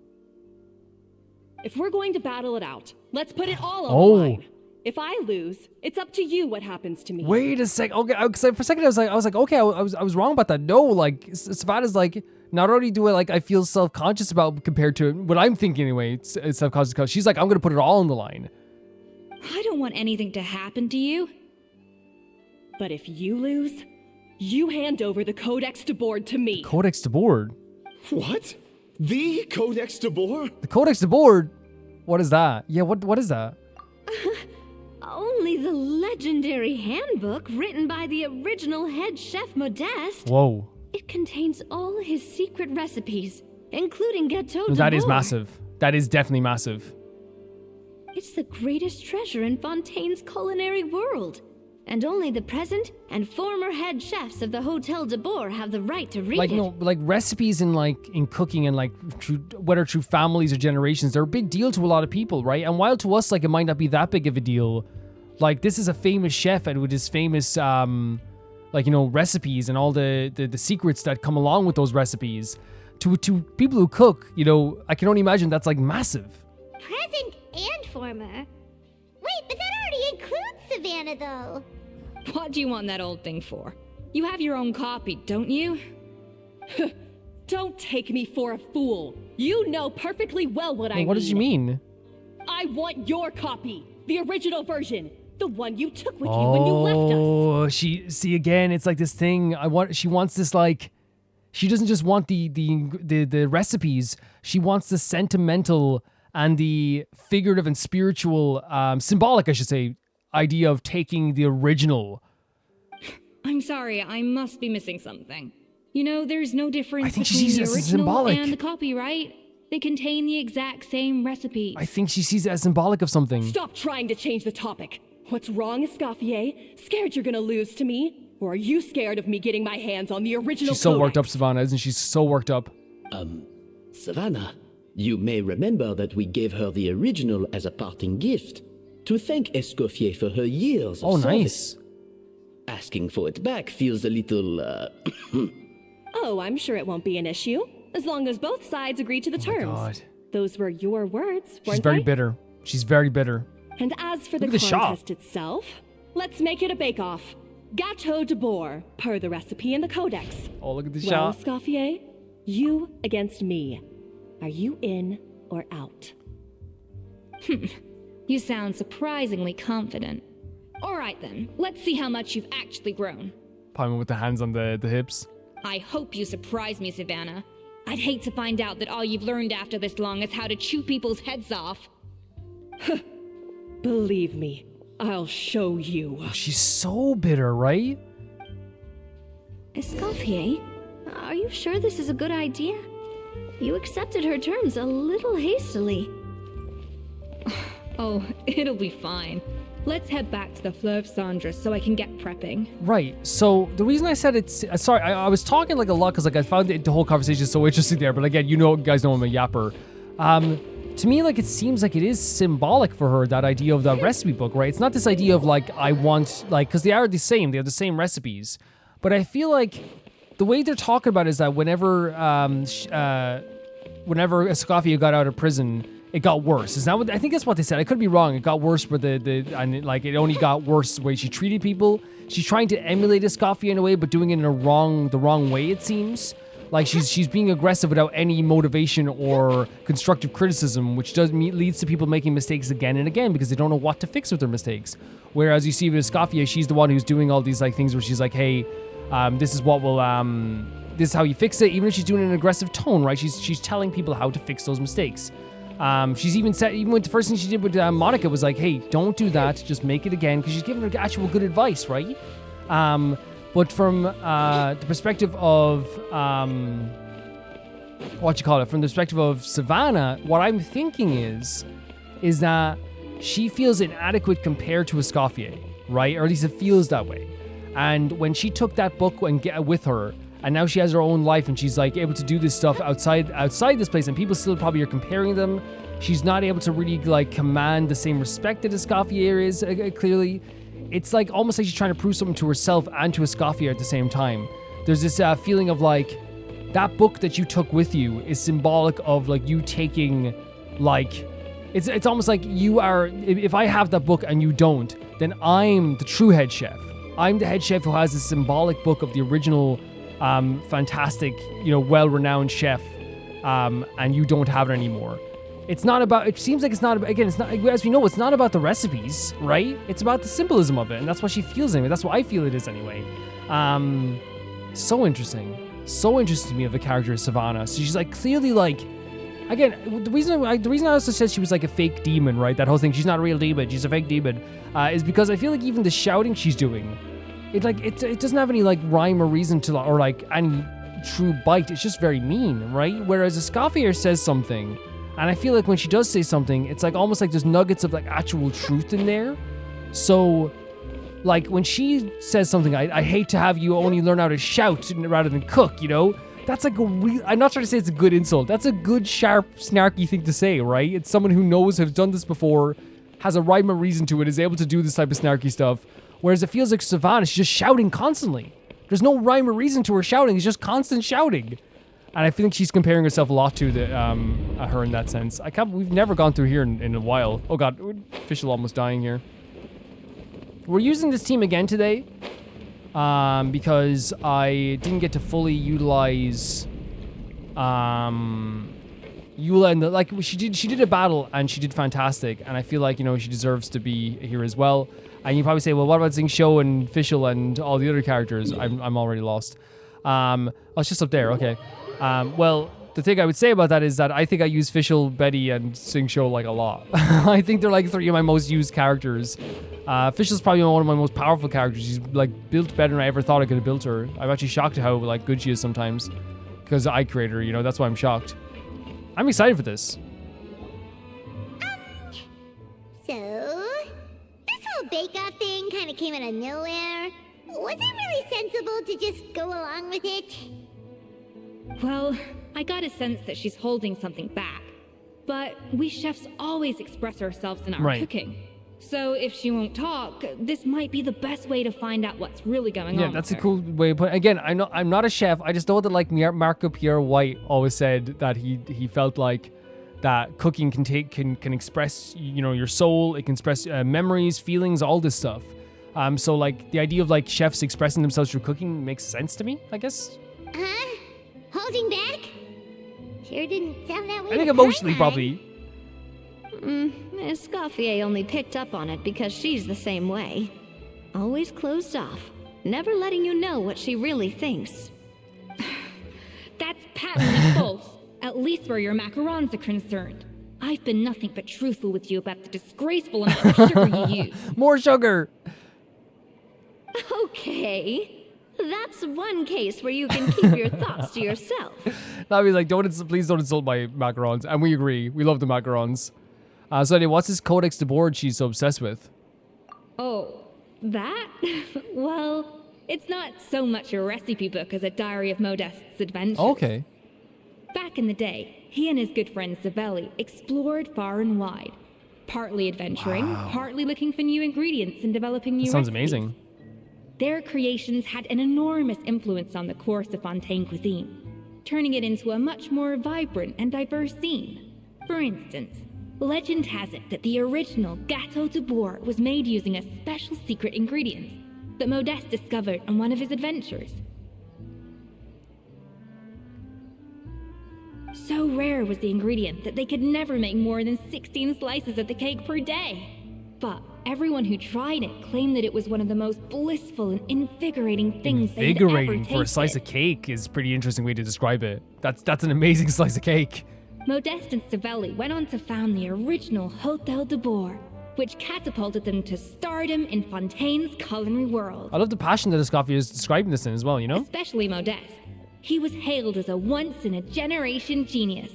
If we're going to battle it out, let's put it all on Oh. the line. If I lose, it's up to you what happens to me. Wait a sec. Okay, because for a second I was like, okay, I was wrong about that. No, like Savannah's like, not only do I feel self-conscious about compared to what I'm thinking anyway. It's self-conscious because she's like, I'm gonna put it all on the line. I don't want anything to happen to you. But if you lose, you hand over the Codex de Boer to me. Codex de Boer. What? The Codex de Boer? The Codex de Boer. What is that? Yeah, what is that? Only the legendary handbook written by the original head chef Modeste. Whoa. It contains all his secret recipes, including Gâteau de That is Boer. massive. That is definitely massive. It's the greatest treasure in Fontaine's culinary world. And only the present and former head chefs of the Hotel de Boer have the right to read it. Like recipes in cooking and whether through families or generations, they're a big deal to a lot of people, right? And while to us, it might not be that big of a deal, this is a famous chef and with his famous, recipes and all the secrets that come along with those recipes. To people who cook, I can only imagine that's massive. Present and former. Wait, but that already includes Savannah, though. What do you want that old thing for? You have your own copy, don't you? Don't take me for a fool. You know perfectly well what I mean. What does she mean? I want your copy. The original version. The one you took with you when you left us. Oh, see again, it's like this thing. She wants this she doesn't just want the recipes. She wants the sentimental and the figurative and spiritual, symbolic, I should say, idea of taking the original. I'm sorry, I must be missing something. There's no difference I think she between sees the it as original symbolic. and the copy, right? They contain the exact same recipes. I think she sees it as symbolic of something. Stop trying to change the topic. What's wrong, Escoffier? Scared you're gonna lose to me? Or are you scared of me getting my hands on the original She's so worked up, Codex? Savannah, isn't she? So worked up. Savannah, you may remember that we gave her the original as a parting gift to thank Escoffier for her years of Oh, service. nice. Asking for it back feels a little, Oh, I'm sure it won't be an issue, as long as both sides agree to the terms. God. Those were your words, weren't She's very they? bitter. She's very bitter. And as for the Look at the shop. contest itself, let's make it a bake-off. Gâteau de Boer, per the recipe in the Codex. Oh, look at the Well, shop. Escoffier, you against me. Are you in or out? You sound surprisingly confident. Alright then, let's see how much you've actually grown. Palming with the hands on the hips. I hope you surprise me, Savannah. I'd hate to find out that all you've learned after this long is how to chew people's heads off. Believe me, I'll show you. She's so bitter, right? Escoffier, are you sure this is a good idea? You accepted her terms a little hastily. Oh, it'll be fine. Let's head back to the Fleuve Cendres so I can get prepping. Right. So the reason I said it's sorry, I was talking like a lot because like I found the whole conversation so interesting there. But again, you guys know I'm a yapper. To me, like it seems like it is symbolic for her, that idea of the recipe book, right? It's not this idea of like I want like, because they are the same, they have the same recipes. But I feel like the way they're talking about it is that whenever Escoffier got out of prison, it got worse. Is that what I think? That's what they said. I could be wrong. It got worse with and like it only got worse the way she treated people. She's trying to emulate Escoffier in a way, but doing it in the wrong way. It seems like she's being aggressive without any motivation or constructive criticism, which leads to people making mistakes again and again because they don't know what to fix with their mistakes. Whereas you see with Escoffier, she's the one who's doing all these like things where she's like, hey, this is what will this is how you fix it. Even if she's doing it in an aggressive tone, right? She's telling people how to fix those mistakes. She's even said, even with the first thing she did with Monica was like, hey, don't do that, just make it again, because she's giving her actual good advice, right? But from the perspective of, from the perspective of Savannah, what I'm thinking is that she feels inadequate compared to Escoffier, right? Or at least it feels that way. And when she took that book and get with her, and now she has her own life and she's like able to do this stuff outside this place, and people still probably are comparing them. She's not able to really like command the same respect that Escoffier is, clearly. It's like almost like she's trying to prove something to herself and to Escoffier at the same time. There's this feeling of like, that book that you took with you is symbolic of like you taking like, it's almost like you are, if I have that book and you don't, then I'm the true head chef. I'm the head chef who has this symbolic book of the original fantastic, well-renowned chef, and you don't have it anymore. It's not about, it seems like it's not, again, it's not, as we know, it's not about the recipes, right? It's about the symbolism of it, and that's what she feels anyway. That's what I feel it is anyway. So interesting. So interesting to me of the character of Savannah. So she's like, clearly like, again, the reason I also said she was like a fake demon, right? That whole thing, she's not a real demon, she's a fake demon, is because I feel like even the shouting she's doing, it doesn't have any like rhyme or reason to, or like any true bite. It's just very mean, right? Whereas Escoffier says something, and I feel like when she does say something, it's like almost like there's nuggets of like actual truth in there. So like when she says something, I hate to have you only learn how to shout rather than cook, that's like I'm not trying to say it's a good insult. That's a good, sharp, snarky thing to say, right? It's someone who knows, has done this before, has a rhyme or reason to it, is able to do this type of snarky stuff. Whereas it feels like Savannah, she's just shouting constantly. There's no rhyme or reason to her shouting. It's just constant shouting. And I think she's comparing herself a lot to her in that sense. We've never gone through here in a while. Oh god, Official almost dying here. We're using this team again today. Because I didn't get to fully utilize Eula, and she did a battle and she did fantastic, and I feel like she deserves to be here as well. And you probably say, well, what about Xing Shou and Official and all the other characters? I'm already lost. Oh, it's just up there. Okay. Well, the thing I would say about that is that I think I use Official, Betty, and Xing Shou like a lot. I think they're like 3 of my most used characters. Official's probably one of my most powerful characters. She's like built better than I ever thought I could have built her. I'm actually shocked at how like good she is sometimes, because I created her. That's why I'm shocked. I'm excited for this. So this whole bake-off thing kind of came out of nowhere. Was it really sensible to just go along with it? Well, I got a sense that she's holding something back. But we chefs always express ourselves in our cooking. So if she won't talk, this might be the best way to find out what's really going on. Yeah, that's a cool way of putting it. Again, I know I'm not a chef. I just know that like Marco Pierre White always said that he felt like that cooking can express your soul. It can express memories, feelings, all this stuff. So like the idea of like chefs expressing themselves through cooking makes sense to me, I guess. Huh? Holding back? Sure didn't sound that way. I think emotionally, probably. Escoffier only picked up on it because she's the same way. Always closed off, never letting you know what she really thinks. That's patently false, at least where your macarons are concerned. I've been nothing but truthful with you about the disgraceful amount of sugar you use. More sugar. Okay, that's one case where you can keep your thoughts to yourself. Navi's like, please don't insult my macarons. And we agree. We love the macarons. So anyway, what's this Codex de board she's so obsessed with? Oh, that? Well, it's not so much a recipe book as a diary of Modest's adventures. Okay. Back in the day, he and his good friend Savelli explored far and wide, partly adventuring, partly looking for new ingredients and developing new Sounds recipes. amazing. Their creations had an enormous influence on the course of Fontaine cuisine, turning it into a much more vibrant and diverse scene. For instance, legend has it that the original Gâteau de Bourg was made using a special secret ingredient that Modeste discovered on one of his adventures. So rare was the ingredient that they could never make more than 16 slices of the cake per day. But everyone who tried it claimed that it was one of the most blissful and invigorating things they'd ever Invigorating for a slice of cake is a pretty interesting way to describe it. That's an amazing slice of cake. Modeste and Savelli went on to found the original Hôtel de Bourg, which catapulted them to stardom in Fontaine's culinary world. I love the passion that Escoffier is describing this in as well, you know? Especially Modeste. He was hailed as a once-in-a-generation genius.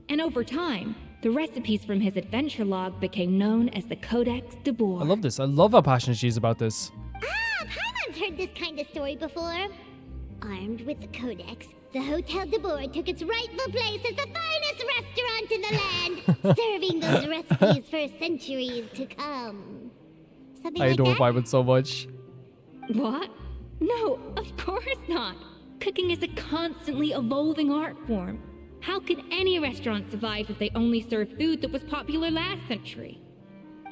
And over time, the recipes from his adventure log became known as the Codex de Bourg. I love this. I love how passionate she is about this. Paimon's heard this kind of story before. Armed with the Codex, the Hôtel de Bourg took its rightful place as the finest restaurant in the land, serving those recipes for centuries to come. Something I like adore that? Paimon so much. What? No, of course not. Cooking is a constantly evolving art form. How could any restaurant survive if they only served food that was popular last century?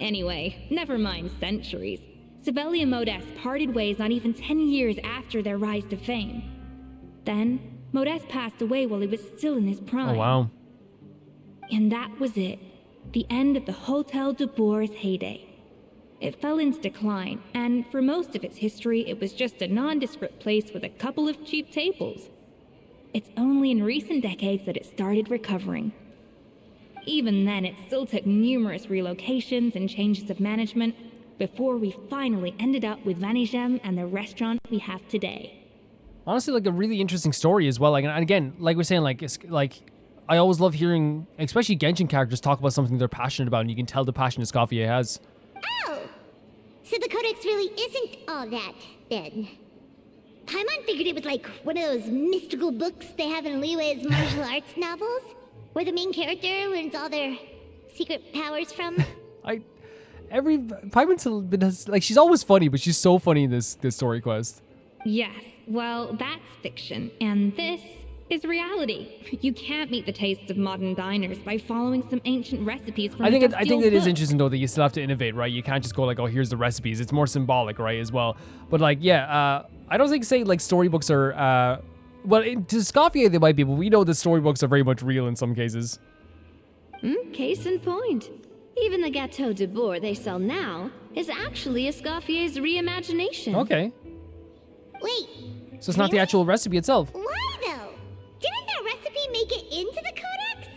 Anyway, never mind centuries. Savelli and Modeste parted ways not even 10 years after their rise to fame. Then, Modeste passed away while he was still in his prime. Oh, wow. And that was it. The end of the Hôtel de Bourg's heyday. It fell into decline, and for most of its history, it was just a nondescript place with a couple of cheap tables. It's only in recent decades that it started recovering. Even then, it still took numerous relocations and changes of management before we finally ended up with Vanigem and the restaurant we have today. Honestly, like a really interesting story as well. Like, and again, like we're saying, like I always love hearing, especially Genshin characters talk about something they're passionate about, and you can tell the passion Escoffier has. Oh! So the Codex really isn't all that, then. Paimon figured it was like one of those mystical books they have in Liue's martial arts novels, where the main character learns all their secret powers from. Paimon's like, she's always funny, but she's so funny in this story quest. Yes, well, that's fiction, and this is reality. You can't meet the tastes of modern diners by following some ancient recipes from I think a it is interesting though that you still have to innovate, right? You can't just go like, oh, here's the recipes. It's more symbolic, right, as well. But like, yeah, I don't think like storybooks are well, to Escoffier they might be, but we know that storybooks are very much real in some cases. Case in point. Even the Gâteau de Bourg they sell now is actually Escoffier's reimagination. Okay. Wait, So it's not the actual recipe itself. why though? Didn't that recipe make it into the Codex?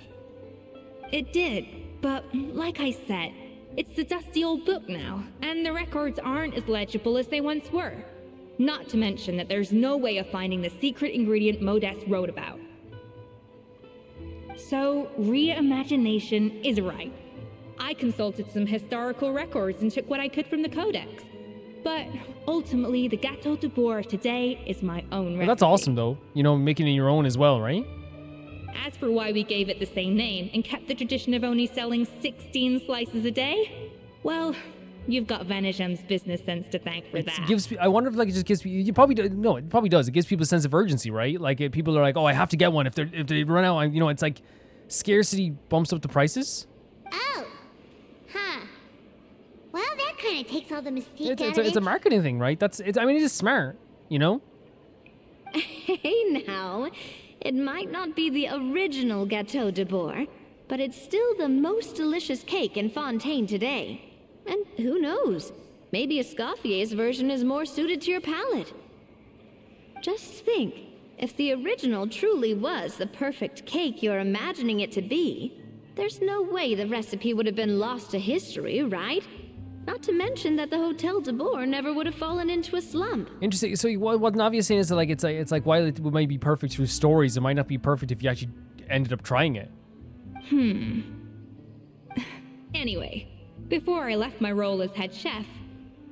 It did, but like I said, it's a dusty old book now, and the records aren't as legible as they once were. Not to mention that there's no way of finding the secret ingredient Modeste wrote about. So, reimagination is right. I consulted some historical records and took what I could from the Codex. But ultimately, the Gâteau de Bourg of today is my own recipe. Well, that's awesome though. You know, making it your own as well, right? As for why we gave it the same name and kept the tradition of only selling 16 slices a day, well, you've got Vanigem's business sense to thank for that. I wonder if like it just gives people. You probably do, no, it probably does. It gives people a sense of urgency, right? Like people are like, oh, I have to get one. If they run out, you know, it's like scarcity bumps up the prices. Oh. Huh. Well, that kind of takes all the mystique out of it. It's a marketing thing, right? I mean, it is smart, you know. Hey now, it might not be the original Gâteau de Bourg, but it's still the most delicious cake in Fontaine today. And who knows? Maybe Escoffier's version is more suited to your palate. Just think, if the original truly was the perfect cake you're imagining it to be, there's no way the recipe would have been lost to history, right? Not to mention that the Hotel de Boer never would have fallen into a slump. Interesting. So what Navia's saying is that like it's like while it might be perfect through stories, it might not be perfect if you actually ended up trying it. Anyway, before I left my role as head chef,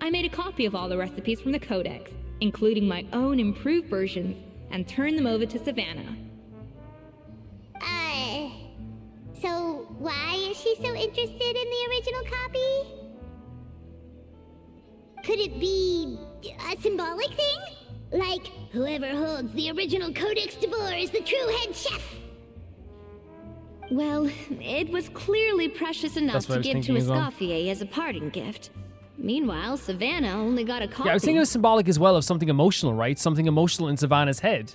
I made a copy of all the recipes from the Codex, including my own improved versions, and turned them over to Savannah. So why is she so interested in the original copy? Could it be a symbolic thing? Like, whoever holds the original Codex de Boer is the true head chef? Well, it was clearly precious enough to give to Escoffier as a parting gift. Meanwhile, Savannah only got a copy. Yeah, I was thinking it was symbolic as well of something emotional, right? Something emotional in Savannah's head.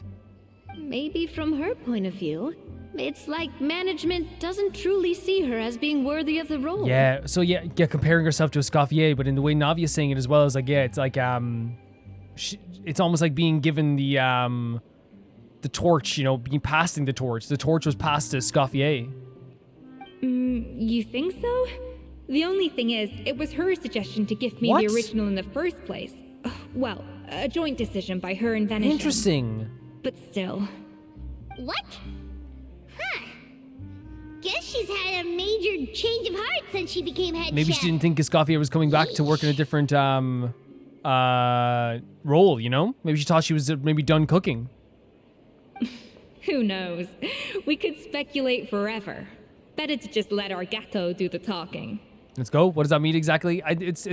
Maybe from her point of view, it's like management doesn't truly see her as being worthy of the role. Yeah, so yeah, comparing herself to Escoffier, but in the way Navia's saying it as well, is like, yeah, it's like, it's almost like being given the torch, you know, being passing the torch. The torch was passed to Escoffier. You think so? The only thing is, it was her suggestion to give me the original in the first place. Well, a joint decision by her and Venetian. Interesting. But still. What? Huh. Guess she's had a major change of heart since she became head chef. Maybe she didn't think Escoffier was coming back to work in a different role, you know? Maybe she thought she was maybe done cooking. Who knows? We could speculate forever. Better to just let our gâteau do the talking. Let's go. What does that mean exactly? It's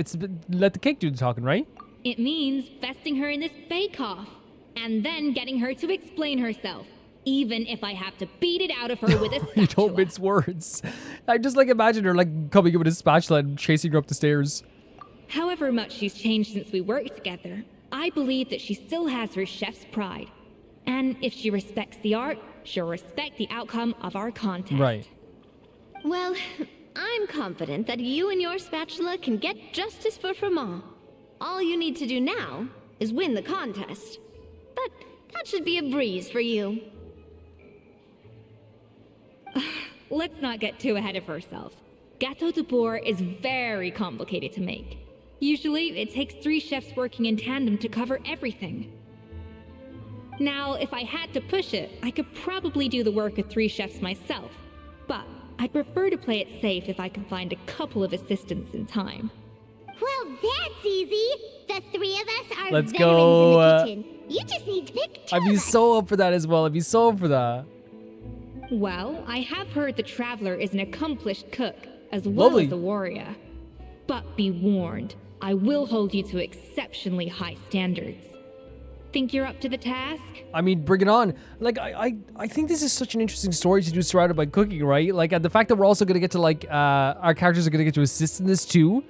let the cake do the talking, right? It means besting her in this bake-off, and then getting her to explain herself, even if I have to beat it out of her with a spatula. You don't mince words. I just like imagine her like coming in with a spatula and chasing her up the stairs. However much she's changed since we worked together, I believe that she still has her chef's pride. And if she respects the art, she'll respect the outcome of our contest. Right. Well, I'm confident that you and your spatula can get justice for Fremont. All you need to do now is win the contest. But that should be a breeze for you. Let's not get too ahead of ourselves. Gâteau de Boer is very complicated to make. Usually, it takes 3 chefs working in tandem to cover everything. Now, if I had to push it, I could probably do the work of 3 chefs myself. But I'd prefer to play it safe if I can find a couple of assistants in time. Well, that's easy. The 3 of us are Let's veterans go, in the kitchen. You just need to pick 2 I'd be so up for that as well. I'd be so up for that. Well, I have heard the Traveler is an accomplished cook, as well as a warrior. But be warned, I will hold you to exceptionally high standards. Think you're up to the task? I mean, bring it on. Like, I think this is such an interesting story to do surrounded by cooking, right? Like, the fact that we're also going to get to, like, our characters are going to get to assist in this, too.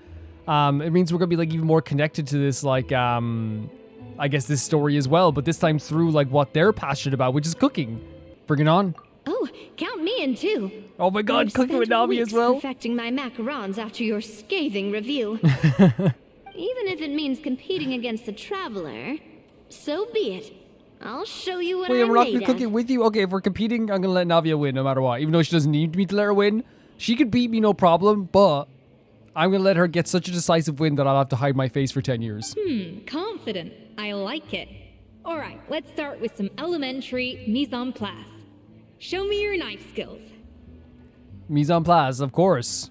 It means we're going to be, like, even more connected to this, like, I guess this story as well. But this time through, like, what they're passionate about, which is cooking. Bring it on. Oh, count me in, too. Oh, my God, cooking with Navi as well. Perfecting my macarons after your scathing review. Even if it means competing against the Traveler... So be it. I'll show you what I'm we're not made gonna cook of. it with you? Okay, if we're competing, I'm gonna let Navia win no matter what. Even though she doesn't need me to let her win. She could beat me, no problem, but I'm gonna let her get such a decisive win that I'll have to hide my face for 10 years. Confident. I like it. Alright, let's start with some elementary mise en place. Show me your knife skills. Mise en place, of course.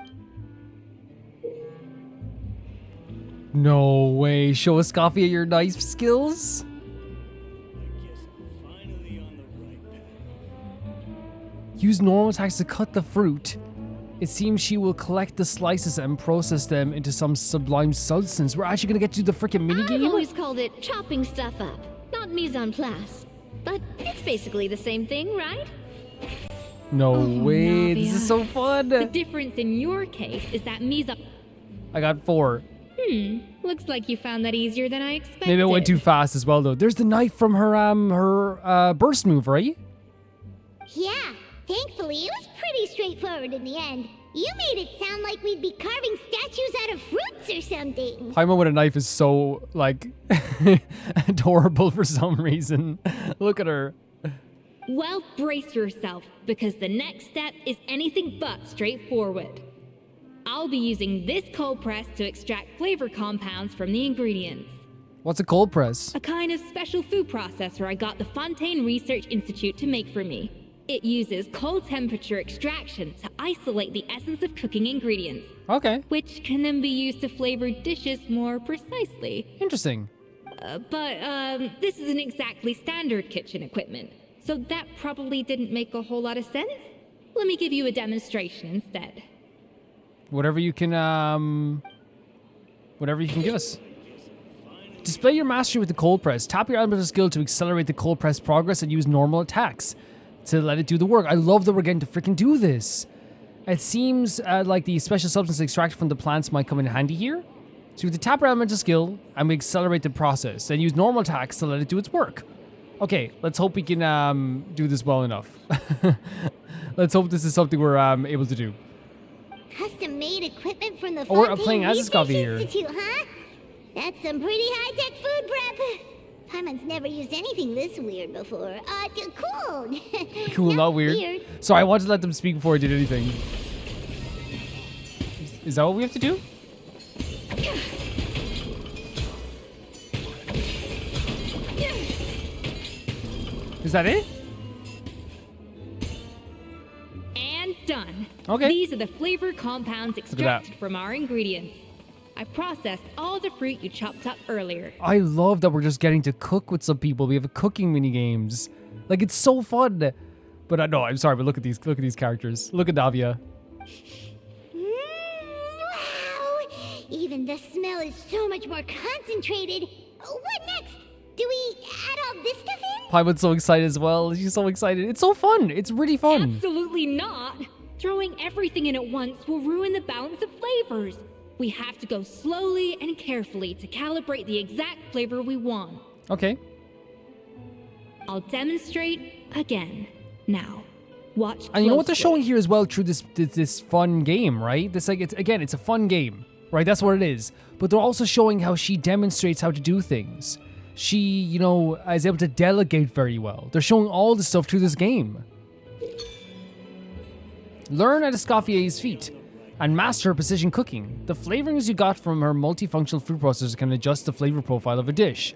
No way. Show Escoffier your knife skills? Use normal attacks to cut the fruit. It seems she will collect the slices and process them into some sublime substance. We're actually gonna get to do the freaking minigame? I've always called it chopping stuff up, not mise en place. But it's basically the same thing, right? No way. This Navia. is so fun. The difference in your case is that mise en... I got 4. Looks like you found that easier than I expected. Maybe it went too fast as well, though. There's the knife from her burst move, right? Yeah, Thankfully, it was pretty straightforward in the end. You made it sound like we'd be carving statues out of fruits or something. Paimon with a knife is so, like, adorable for some reason. Look at her. Well, brace yourself, because the next step is anything but straightforward. I'll be using this cold press to extract flavor compounds from the ingredients. What's a cold press? A kind of special food processor I got the Fontaine Research Institute to make for me. It uses cold temperature extraction to isolate the essence of cooking ingredients. Okay. Which can then be used to flavor dishes more precisely. Interesting. But this isn't exactly standard kitchen equipment, so that probably didn't make a whole lot of sense. Let me give you a demonstration instead. Whatever you can give us. Display your mastery with the cold press. Tap your elemental skill to accelerate the cold press progress and use normal attacks to let it do the work. I love that we're getting to freaking do this. It seems like the special substance extracted from the plants might come in handy here. So we have to tap our elemental skill and we accelerate the process, then use normal attacks to let it do its work. Okay, let's hope we can do this well enough. Let's hope this is something we're able to do. Custom-made equipment from the We're Fontaine playing as Research Escoffier. Institute, huh? That's some pretty high-tech food prep. Paimon's never used anything this weird before. Cool. Cool, not weird. Sorry, I wanted to let them speak before I did anything. Is that what we have to do? Is that it? And done. Okay. These are the flavor compounds extracted from our ingredients. I processed all the fruit you chopped up earlier. I love that we're just getting to cook with some people. We have cooking mini games. Like, it's so fun. But no, I'm sorry, but look at these characters. Look at Davia. Wow! Even the smell is so much more concentrated. What next? Do we add all this stuff in? Paimon's so excited as well. She's so excited. It's so fun. It's really fun. Absolutely not. Throwing everything in at once will ruin the balance of flavors. We have to go slowly and carefully to calibrate the exact flavor we want. Okay. I'll demonstrate again. Now, watch closely. And you know what they're showing here as well through this fun game, right? It's a fun game, right? That's what it is. But they're also showing how she demonstrates how to do things. She, you know, is able to delegate very well. They're showing all this stuff through this game. Learn at Escoffier's feet and master precision cooking. The flavorings you got from her multifunctional food processor can adjust the flavor profile of a dish.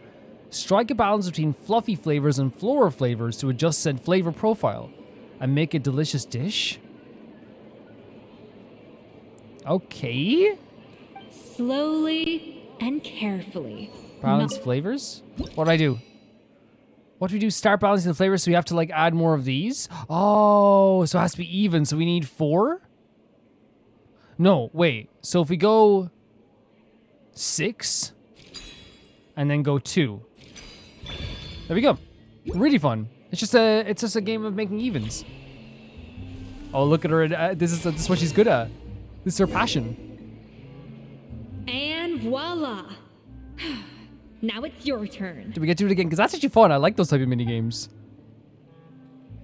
Strike a balance between fluffy flavors and floral flavors to adjust said flavor profile and make a delicious dish. Okay. Slowly and carefully. Balance flavors? What do I do? What do we do? Start balancing the flavors, so we have to like add more of these? Oh, so it has to be even, so we need 4? No, wait. So if we go 6 and then go 2. There we go. Really fun. It's just a game of making evens. Oh, look at her. This is what she's good at. This is her passion. And voila. Now it's your turn. Do we get to do it again? Because that's actually fun. I like those type of mini games.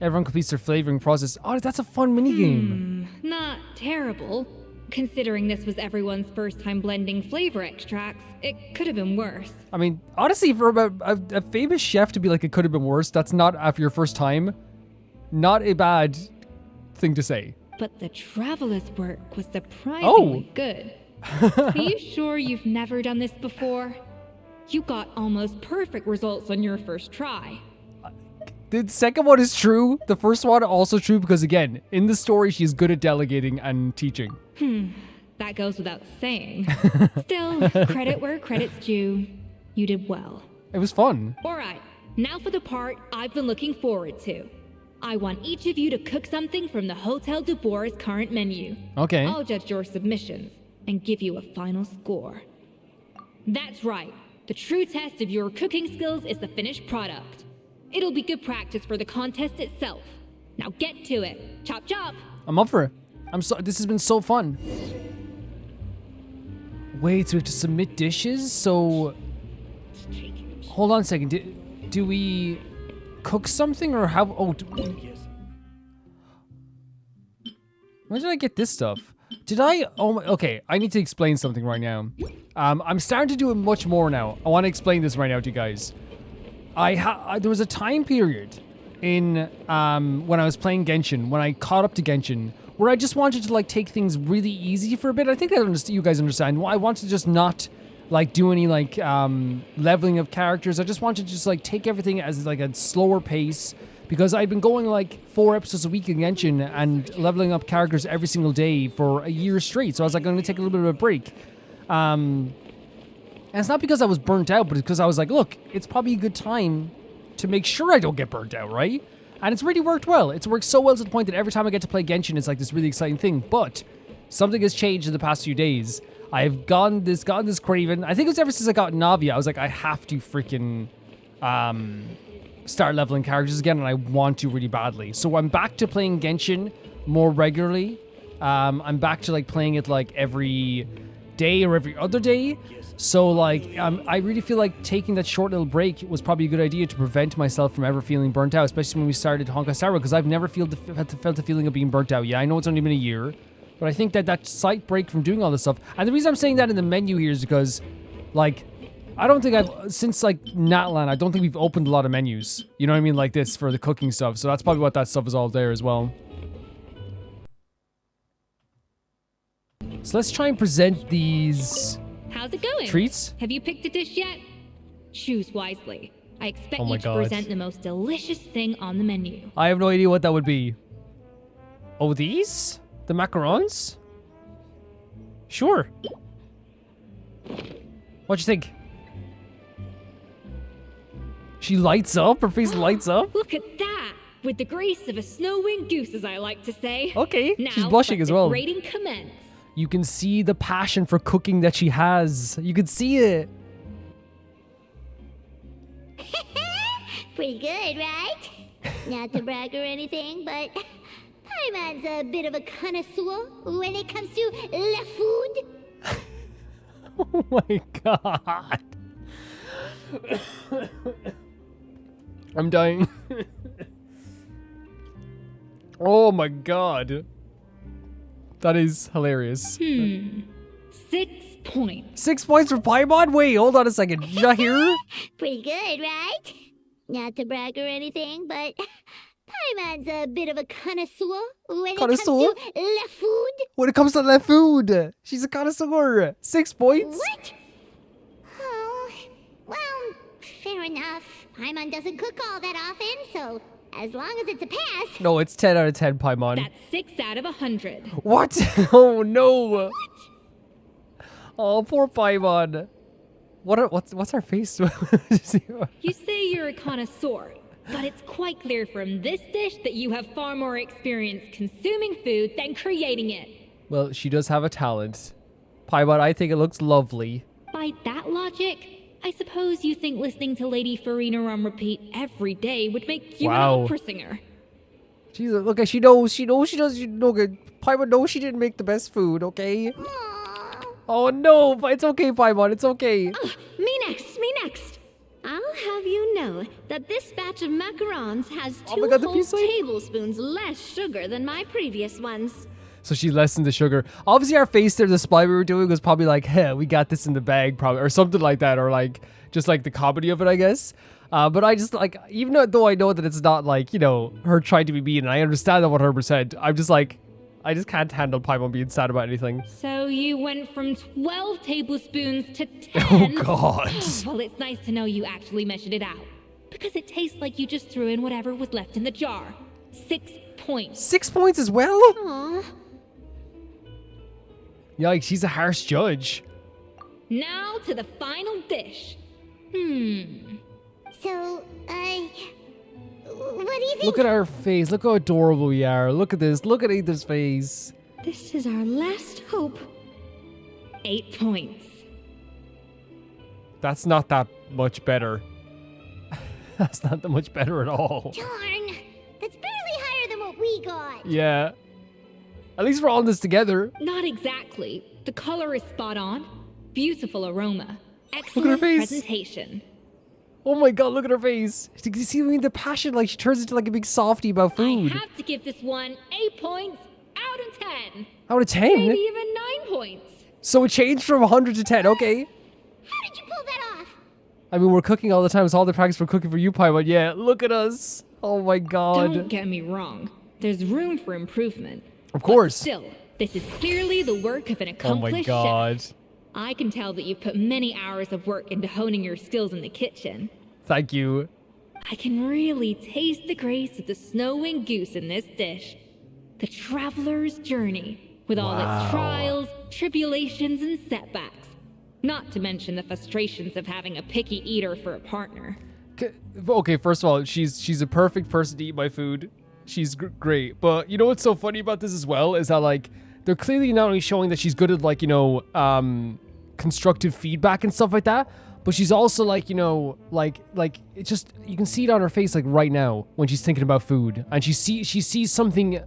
Everyone completes their flavoring process. Oh, that's a fun mini game. Not terrible. Considering this was everyone's first time blending flavor extracts, it could have been worse. I mean, honestly, for a famous chef to be like, it could have been worse, that's not after your first time. Not a bad thing to say. But the traveler's work was surprisingly good. Are you sure you've never done this before? You got almost perfect results on your first try. The second one is true. The first one also true because, again, in the story, she's good at delegating and teaching. That goes without saying. Still, credit where credit's due. You did well. It was fun. All right, now for the part I've been looking forward to. I want each of you to cook something from the Hotel de Boer's current menu. Okay. I'll judge your submissions and give you a final score. That's right. The true test of your cooking skills is the finished product. It'll be good practice for the contest itself. Now get to it. Chop chop. I'm up for it. This has been so fun. Wait, so we have to submit dishes? So hold on a second. Do we cook something or have Where did I get this stuff? Did I? Oh my, okay, I need to explain something right now. I'm starting to do it much more now. I want to explain this right now to you guys. There was a time period in when I was playing Genshin, when I caught up to Genshin, where I just wanted to like take things really easy for a bit. I think you guys understand. I wanted to just not like do any like leveling of characters. I just wanted to just like take everything as like a slower pace, because I'd been going like 4 episodes a week in Genshin and leveling up characters every single day for a year straight. So I was like, I'm going to take a little bit of a break. And it's not because I was burnt out, but it's because I was like, look, it's probably a good time to make sure I don't get burnt out, right? And it's really worked well. It's worked so well to the point that every time I get to play Genshin, it's like this really exciting thing. But something has changed in the past few days. I've gotten this craven. I think it was ever since I got Navia. I was like, I have to freaking start leveling characters again, and I want to really badly. So I'm back to playing Genshin more regularly. I'm back to like playing it like every day or every other day. So like I really feel like taking that short little break was probably a good idea to prevent myself from ever feeling burnt out, especially when we started Honkai Star Rail, because I've never felt the feeling of being burnt out. Yeah, I know it's only been a year, but I think that slight break from doing all this stuff, and the reason I'm saying that in the menu here is because like I don't think since like Natlan, I don't think we've opened a lot of menus. You know what I mean? Like this for the cooking stuff. So that's probably what that stuff is all there as well. So let's try and present these How's it going? treats. Have you picked a dish yet? Choose wisely. I expect Oh my you to God. present the most delicious thing on the menu. I have no idea what that would be. Oh, these? The macarons? Sure. What'd you think? She lights up? Her face lights up? Look at that! With the grace of a snow-winged goose, as I like to say. Okay, Now, she's blushing let as the well. grating commence. You can see the passion for cooking that she has. You can see it. Pretty good, right? Not to brag or anything, but Paimon's a bit of a connoisseur when it comes to la food. Oh my god. I'm dying. Oh my god. That is hilarious. 6 points. 6 points for Paimon? Wait, hold on a second. Did you not hear her? Pretty good, right? Not to brag or anything, but Paimon's a bit of a connoisseur when it comes Connoisseur? to la food. When it comes to that food, she's a connoisseur. 6 points? What? Oh, well, fair enough. Paimon doesn't cook all that often, so as long as it's a pass. No, it's 10 out of 10, Paimon. That's 6 out of 100. What? Oh no. Oh, poor Paimon. What's her face? You say you're a connoisseur, but it's quite clear from this dish that you have far more experience consuming food than creating it. Well, she does have a talent. Paimon, I think it looks lovely. By that logic, I suppose you think listening to Lady Farina on repeat every day would make you Wow. an opera singer. Jesus, look, she knows she does, look, Paimon knows she didn't make the best food, okay? Oh no, but it's okay, Paimon, it's okay. Oh, me next. I'll have you know that this batch of macarons has Oh 2 my God, the whole piece of- tablespoons less sugar than my previous ones. So she lessened the sugar. Obviously, our face there, the display we were doing was probably like, hey, we got this in the bag, probably, or something like that, or like, just like the comedy of it, I guess. But I just like, even though I know that it's not like, you know, her trying to be mean, and I understand that 100%, I'm just like, I just can't handle Paimon being sad about anything. So you went from 12 tablespoons to 10. Oh God. Well, it's nice to know you actually measured it out. Because it tastes like you just threw in whatever was left in the jar. 6 points. 6 points as well? Aw, Yikes, she's a harsh judge. Now to the final dish. so, what do you think? Look at our face. Look how adorable we are. Look at this. Look at Aether's face. This is our last hope. 8 points. That's not that much better. That's not that much better at all. Darn, that's barely higher than what we got. Yeah. At least we're all in this together. Not exactly. The color is spot on. Beautiful aroma. Look at her Excellent face. presentation. Oh my god, look at her face. You can see the passion, like she turns into like a big softie about I food. have to give this one 8 points out out of 10. Out of 10? Maybe even 9 points. So it changed from 100 to 10. Okay. How did you pull that off? I mean, we're cooking all the time. It's all the practice for cooking for you, Paimon. Yeah, look at us. Oh my god. Don't get me wrong. There's room for improvement. Of course. But still, this is clearly the work of an accomplished Oh my god. chef. I can tell that you've put many hours of work into honing your skills in the kitchen. Thank you. I can really taste the grace of the snow-winged goose in this dish. The traveler's journey, with all its trials, tribulations, and setbacks. Not to mention the frustrations of having a picky eater for a partner. Okay, first of all, she's a perfect person to eat my food. She's great. But you know what's so funny about this as well is that, like, they're clearly not only showing that she's good at, like, you know, constructive feedback and stuff like that, but she's also, like, you know, like it's just, you can see it on her face, like, right now when she's thinking about food, and she sees something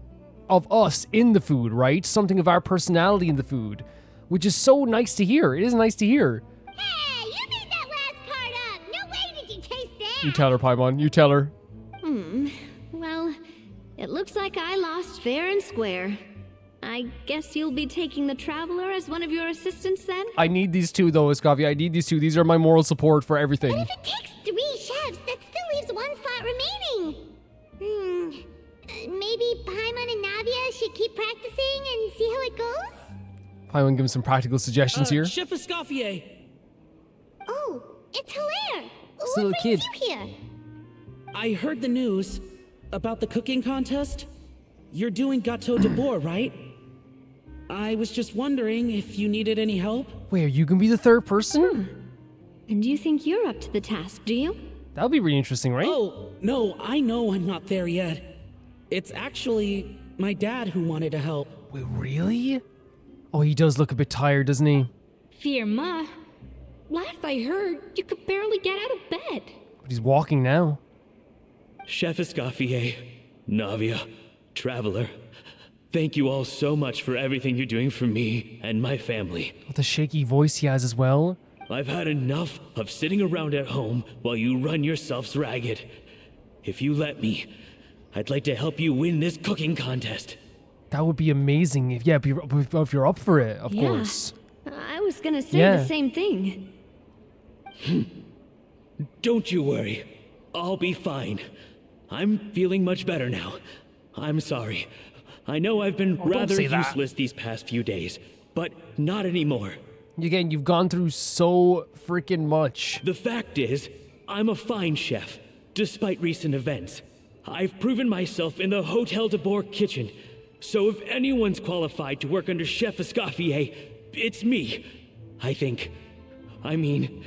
of us in the food, right? Something of our personality in the food, which is so nice to hear. It is nice to hear. Hey, you made that last part up. No way did you taste that. You tell her, Paimon. You tell her. Well, it looks like I lost fair and square. I guess you'll be taking the Traveler as one of your assistants then? I need these two, though, Escoffier. I need these two. These are my moral support for everything. But if it takes 3 chefs, that still leaves 1 slot remaining. Maybe Paimon and Navia should keep practicing and see how it goes? Paimon, give him some practical suggestions here. Chef Escoffier. Oh, it's Hilaire. It's What a little brings kid. you here? I heard the news about the cooking contest. You're doing Gâteau de Bois, right? I was just wondering if you needed any help. Wait, are you gonna be the third person? And you think you're up to the task, do you? That would be really interesting, right? Oh, no, I know I'm not there yet. It's actually my dad who wanted to help. Wait, really? Oh, he does look a bit tired, doesn't he? Firma, last I heard, you could barely get out of bed. But he's walking now. Chef Escoffier, Navia, Traveler, thank you all so much for everything you're doing for me and my family. With the shaky voice he has as well. I've had enough of sitting around at home while you run yourselves ragged. If you let me, I'd like to help you win this cooking contest. That would be amazing if you're up for it, of course. I was gonna say Yeah. the same thing. Don't you worry. I'll be fine. I'm feeling much better now. I'm sorry. I know I've been rather say that. useless these past few days, but not anymore. Again, you've gone through so freaking much. The fact is, I'm a fine chef, despite recent events. I've proven myself in the Hotel de Bois kitchen, so if anyone's qualified to work under Chef Escoffier, it's me. I think. I mean,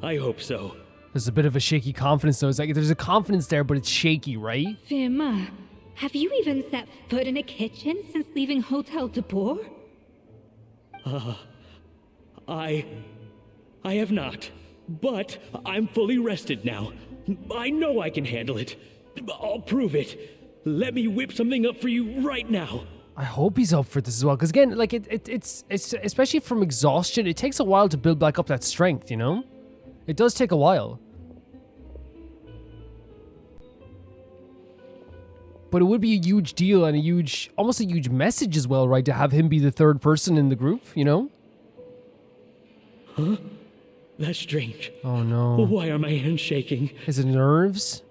I hope so. There's a bit of a shaky confidence, though. It's like there's a confidence there, but it's shaky, right? Firma, have you even set foot in a kitchen since leaving Hotel de Bois? I have not, but I'm fully rested now. I know I can handle it. I'll prove it. Let me whip something up for you right now. I hope he's up for this as well, because again, like it's especially from exhaustion, it takes a while to build back up that strength, you know? It does take a while. But it would be a huge deal and almost a huge message as well, right? To have him be the third person in the group, you know? Huh? That's strange. Oh no. Why are my hands shaking? Is it nerves?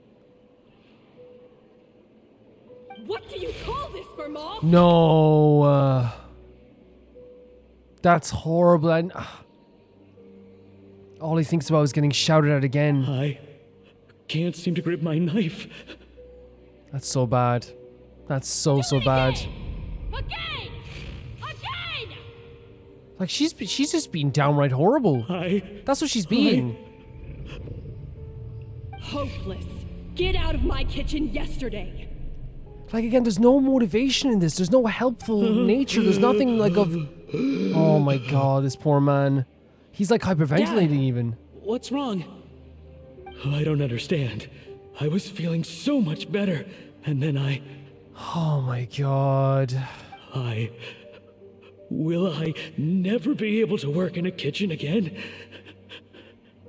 What do you call this, Firma? No. That's horrible. And all he thinks about is getting shouted at again. I can't seem to grip my knife. That's so bad. That's so bad. Again! Again! Like she's just being downright horrible. That's what she's being. Hopeless. Get out of my kitchen yesterday. Like again, there's no motivation in this. There's no helpful nature. There's nothing like of. Oh my god, this poor man. He's like hyperventilating Dad, even. What's wrong? I don't understand. I was feeling so much better, and then Oh my god. Will I never be able to work in a kitchen again?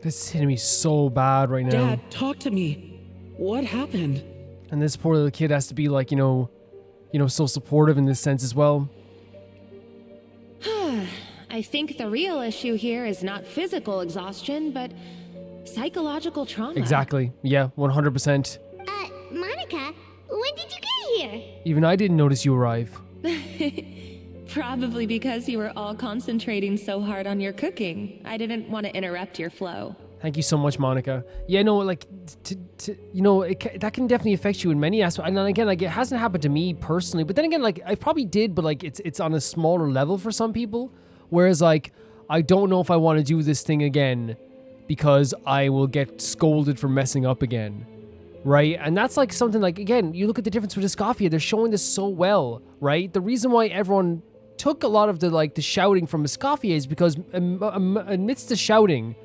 This is hitting me so bad right now. Dad, talk to me. What happened? And this poor little kid has to be like, you know, so supportive in this sense as well. I think the real issue here is not physical exhaustion, but psychological trauma. Exactly. Yeah, 100%. Monica, when did you get here? Even I didn't notice you arrive. Probably because you were all concentrating so hard on your cooking. I didn't want to interrupt your flow. Thank you so much, Monica. Yeah, no, like, that can definitely affect you in many aspects. And then again, like, it hasn't happened to me personally, but then again, like, I probably did, but like, it's on a smaller level for some people. Whereas, like, I don't know if I want to do this thing again because I will get scolded for messing up again, right? And that's like something like, again, you look at the difference with Escoffier, they're showing this so well, right? The reason why everyone took a lot of the shouting from Escoffier is because amidst the shouting,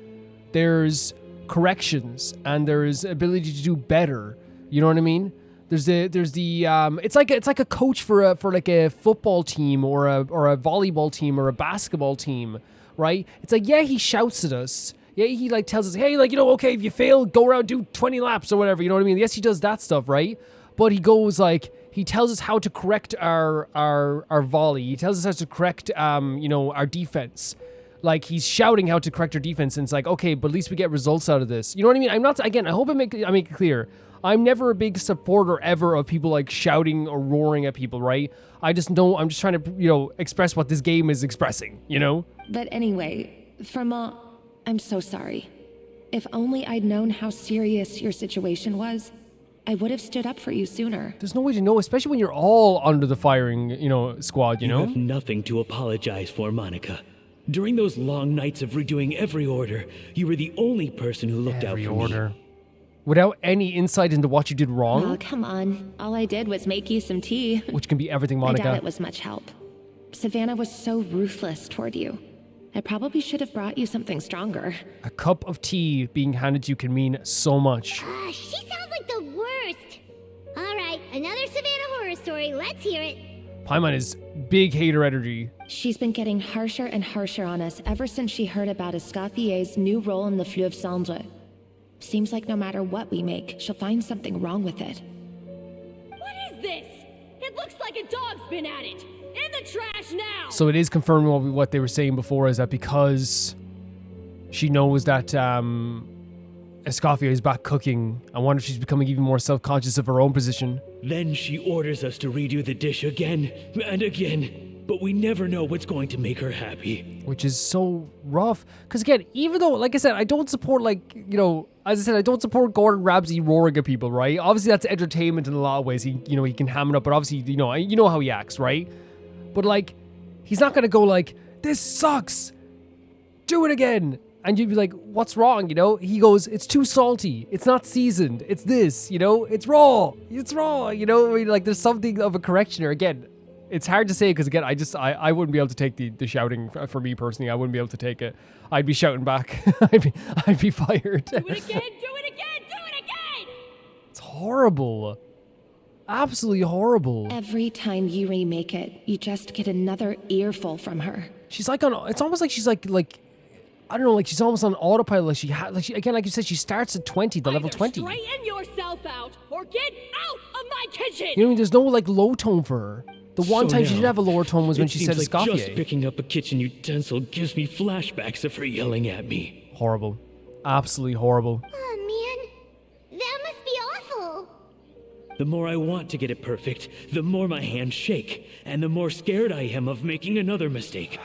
there's corrections and there's ability to do better. You know what I mean? There's the it's like a coach for like a football team or a volleyball team or a basketball team, right? It's like, yeah, he shouts at us. Yeah, he like tells us, hey, like, okay, if you fail, go around, do 20 laps or whatever. You know what I mean? Yes, he does that stuff, right? But he goes like, he tells us how to correct our volley. He tells us how to correct our defense. Like, he's shouting how to correct our defense, and it's like, okay, but at least we get results out of this. You know what I mean? I hope I make it clear. I'm never a big supporter ever of people like shouting or roaring at people, right? I'm just trying to, express what this game is expressing, But anyway, I'm so sorry. If only I'd known how serious your situation was, I would have stood up for you sooner. There's no way to know, especially when you're all under the firing, squad, You have nothing to apologize for, Monica. During those long nights of redoing every order, you were the only person who looked out for me. Without any insight into what you did wrong. Oh, come on. All I did was make you some tea. Which can be everything, Monica. I doubt it was much help. Savannah was so ruthless toward you. I probably should have brought you something stronger. A cup of tea being handed to you can mean so much. She sounds like the worst. All right, another Savannah horror story. Let's hear it. Paimon is big hater energy. She's been getting harsher and harsher on us ever since she heard about Escoffier's new role in the Fleuve Cendre. Seems like no matter what we make, she'll find something wrong with it. What is this? It looks like a dog's been at it. In the trash now! So it is confirming what they were saying before, is that because she knows that Escoffier is back cooking, I wonder if she's becoming even more self-conscious of her own position. Then she orders us to redo the dish again and again. But we never know what's going to make her happy. Which is so rough. Because again, even though, like I said, I don't support, as I said, I don't support Gordon Ramsay roaring at people, right? Obviously, that's entertainment in a lot of ways. He can ham it up, but obviously, you know how he acts, right? But, like, he's not going to go like, this sucks. Do it again. And you'd be like, what's wrong, He goes, it's too salty. It's not seasoned. It's this, It's raw. It's raw, I mean, like, there's something of a correction here. Again, it's hard to say because, again, I wouldn't be able to take the shouting for me personally. I wouldn't be able to take it. I'd be shouting back. I'd be fired. Do it again, do it again, do it again! It's horrible. Absolutely horrible. Every time you remake it, you just get another earful from her. She's like it's almost like she's like I don't know, like she's almost on autopilot. Again, like you said, she starts at 20, the level 20. Straighten yourself out or get out of my kitchen! You know what I mean? There's no like low tone for her. The one time she did have a lower tone was when she said Escoffier. Just picking up a kitchen utensil gives me flashbacks of her yelling at me. Horrible. Absolutely horrible. Oh, man. That must be awful. The more I want to get it perfect, the more my hands shake, and the more scared I am of making another mistake.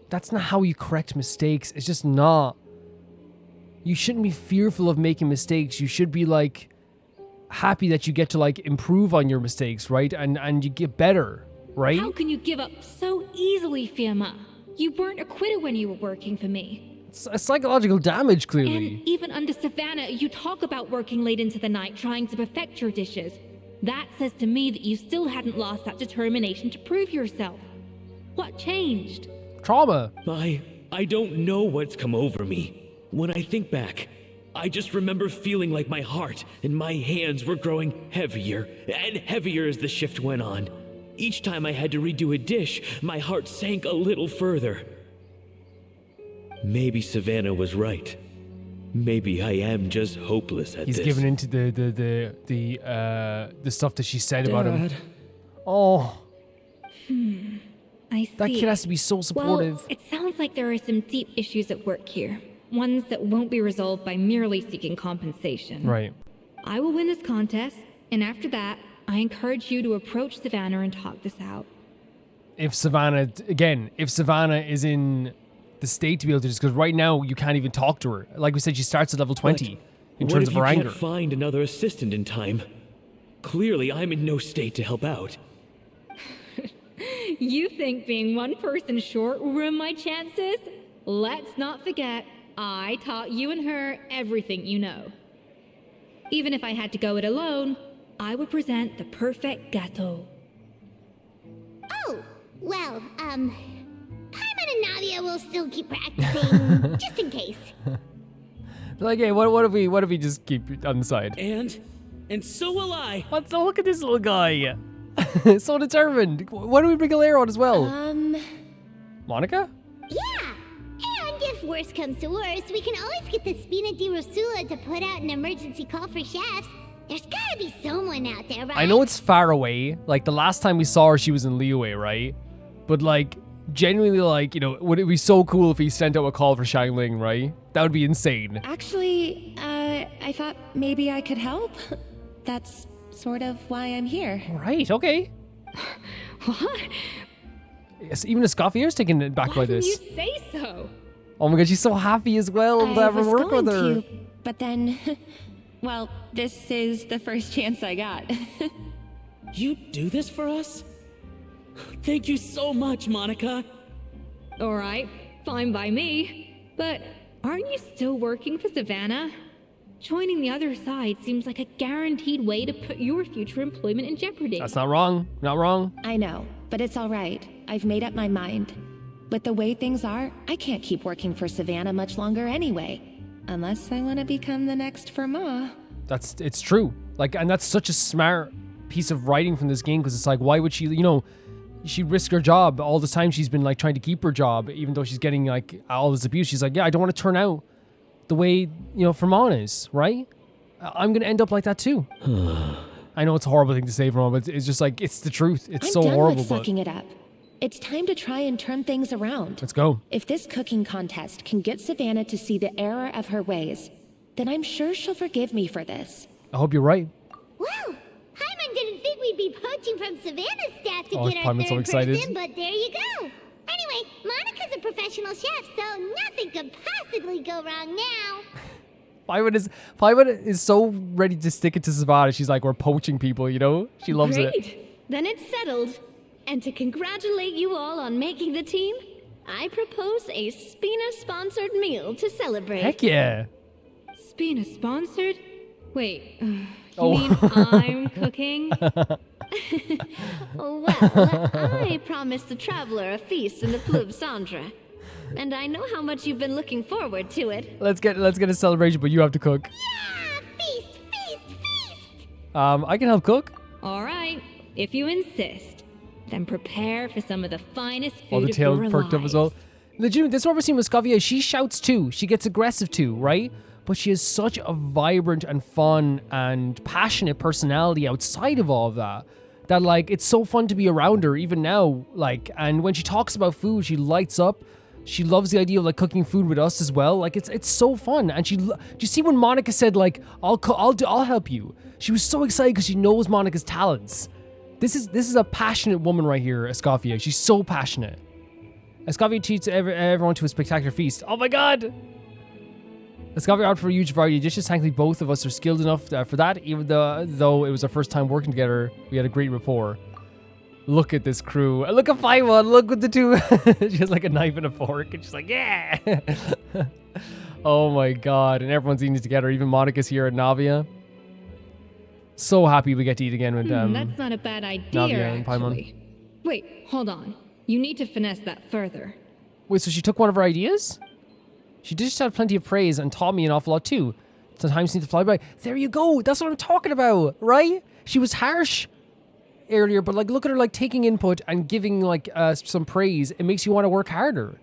That's not how you correct mistakes. It's just not. You shouldn't be fearful of making mistakes. You should be like happy that you get to like improve on your mistakes, right? And you get better, right? How can you give up so easily, Firma? You weren't a quitter when you were working for me. It's a psychological damage, clearly. And even under Savannah, you talk about working late into the night trying to perfect your dishes. That says to me that you still hadn't lost that determination to prove yourself. What changed? Trauma. I don't know what's come over me. When I think back, I just remember feeling like my heart and my hands were growing heavier and heavier as the shift went on. Each time I had to redo a dish, my heart sank a little further. Maybe Savannah was right. Maybe I am just hopeless at He's this. given into the stuff that she said about him. Oh. I see. That kid has to be so supportive. Well, it sounds like there are some deep issues at work here. Ones that won't be resolved by merely seeking compensation. Right. I will win this contest, and after that, I encourage you to approach Savannah and talk this out. If Savannah is in the state to be able to just, because right now you can't even talk to her. Like we said, she starts at level 20 in terms of her anger. What if you can't find another assistant in time? Clearly, I'm in no state to help out. You think being one person short will ruin my chances? Let's not forget, I taught you and her everything you know. Even if I had to go it alone, I would present the perfect gâteau. Oh, well, Paimon and Nadia will still keep practicing, just in case. Like, hey, what if we just keep it on the side? And so will I. Look at this little guy. So determined. Why don't we bring Alera on as well? Monica? Yeah. And if worse comes to worse, we can always get the Spina di Rosula to put out an emergency call for chefs. There's gotta be someone out there, right? I know it's far away. Like, the last time we saw her, she was in Liyue, right? But, like, genuinely, like, you know, would it be so cool if he sent out a call for Xiangling, right? That would be insane. Actually, I thought maybe I could help. That's sort of why I'm here. Right, okay. What? Yes, even Escoffier's taken it back by this. Why didn't you say so? Oh my god, she's so happy as well to I have her was work with going her. to, but then, well, this is the first chance I got. You do this for us? Thank you so much, Monica. All right, fine by me. But aren't you still working for Savannah? Joining the other side seems like a guaranteed way to put your future employment in jeopardy. That's not wrong. Not wrong. I know, but it's all right. I've made up my mind. With the way things are, I can't keep working for Savannah much longer anyway. Unless I want to become the next Fermat. It's true. Like, and that's such a smart piece of writing from this game, because it's like, why would she, she risked her job all this time. She's been like trying to keep her job, even though she's getting like all this abuse. She's like, yeah, I don't want to turn out the way, Fermat is, right? I'm going to end up like that too. I know it's a horrible thing to say, Fermat, but it's just like, it's the truth. It's so horrible. I'm done with sucking it up. It's time to try and turn things around. Let's go. If this cooking contest can get Savannah to see the error of her ways, then I'm sure she'll forgive me for this. I hope you're right. Well, Paimon didn't think we'd be poaching from Savannah's staff to get our Paimon's so third excited. person, but there you go. Anyway, Monica's a professional chef, so nothing could possibly go wrong now. Paimon is so ready to stick it to Savannah. She's like, we're poaching people, She loves Great. it. Then it's settled. And to congratulate you all on making the team, I propose a Spina-sponsored meal to celebrate. Heck yeah. Spina-sponsored? Wait, you Oh. mean I'm cooking? Well, I promised the traveler a feast in the Fleuve Cendre. And I know how much you've been looking forward to it. Let's get a celebration, but you have to cook. Yeah! Feast, feast, feast! I can help cook. All right, if you insist. Then prepare for some of the finest food Oh, the of tail your perked up as well. lives. Legitimately, this is what we're seeing with Escoffier. She shouts too. She gets aggressive too, right? But she has such a vibrant and fun and passionate personality outside of all of that. That, like, it's so fun to be around her, even now. Like, and when she talks about food, she lights up. She loves the idea of, like, cooking food with us as well. Like, it's so fun. And do you see when Monica said, like, I'll help you? She was so excited because she knows Monica's talents. This is a passionate woman right here, Escoffier. She's so passionate. Escoffier treats everyone to a spectacular feast. Oh my god! Escoffier out for a huge variety of dishes. Thankfully, both of us are skilled enough for that. Even though it was our first time working together, we had a great rapport. Look at this crew. Look at Paimon. Look with the two. She has like a knife and a fork, and she's like, yeah. Oh my god! And everyone's eating together. Even Monica's here and Navia. So happy we get to eat again with them. That's not a bad idea, Navia and Paimon. actually. Wait, hold on. You need to finesse that further. Wait, so she took one of her ideas? She did just have plenty of praise and taught me an awful lot too. Sometimes seem to fly by. There you go. That's what I'm talking about, right? She was harsh earlier, but like, look at her like taking input and giving like some praise. It makes you want to work harder.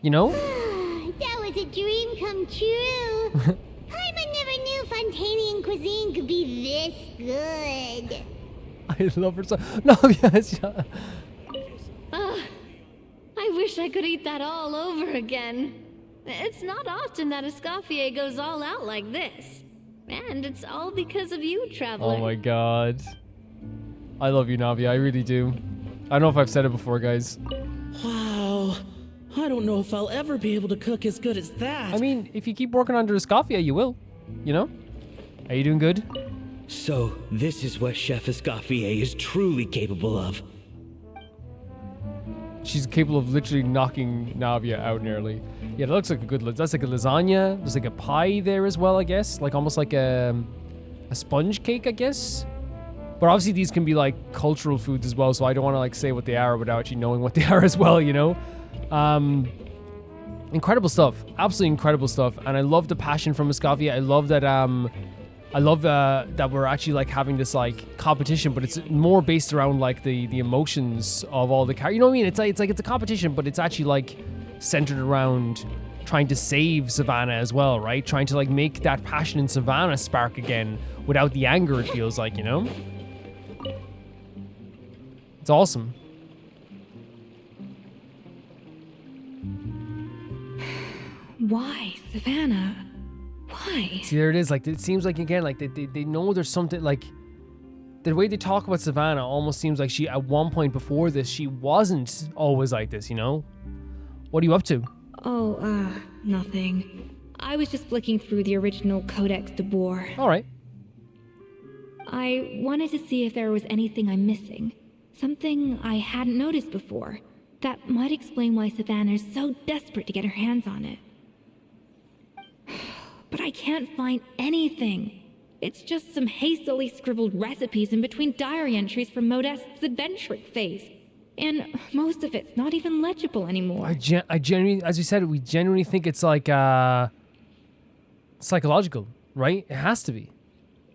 You know? That was a dream come true. I never knew Fontainian cuisine could be this good. I love her so. No, yes. I wish I could eat that all over again. It's not often that Escoffier goes all out like this. And it's all because of you, Traveler. Oh my god. I love you, Navia. I really do. I don't know if I've said it before, guys. Wow. I don't know if I'll ever be able to cook as good as that. I mean, if you keep working under Escoffier, you will. You know? Are you doing good? So, this is what Chef Escoffier is truly capable of. She's capable of literally knocking Navia out nearly. Yeah, that looks like a good... That's like a lasagna. There's like a pie there as well, I guess. Like almost like a sponge cake, I guess. But obviously these can be like cultural foods as well, so I don't want to like say what they are without actually knowing what they are as well, you know? Incredible stuff. Absolutely incredible stuff. And I love the passion from Escoffier. I love that that we're actually like having this like competition, but it's more based around like the emotions of all the characters. You know what I mean? It's like it's a competition, but it's actually like centered around trying to save Savannah as well, right? Trying to like make that passion in Savannah spark again without the anger, it feels like, you know? It's awesome. Why, Savannah? Why? See, there it is. Like, it seems like, again, like they know there's something, like, the way they talk about Savannah almost seems like she, at one point before this, she wasn't always like this, you know? What are you up to? Oh, nothing. I was just flicking through the original Codex de Boer. All right. I wanted to see if there was anything I'm missing. Something I hadn't noticed before. That might explain why Savannah's so desperate to get her hands on it. But I can't find anything. It's just some hastily scribbled recipes in between diary entries from Modeste's adventuring phase. And most of it's not even legible anymore. I genuinely, as you said, we genuinely think it's like psychological, right? It has to be.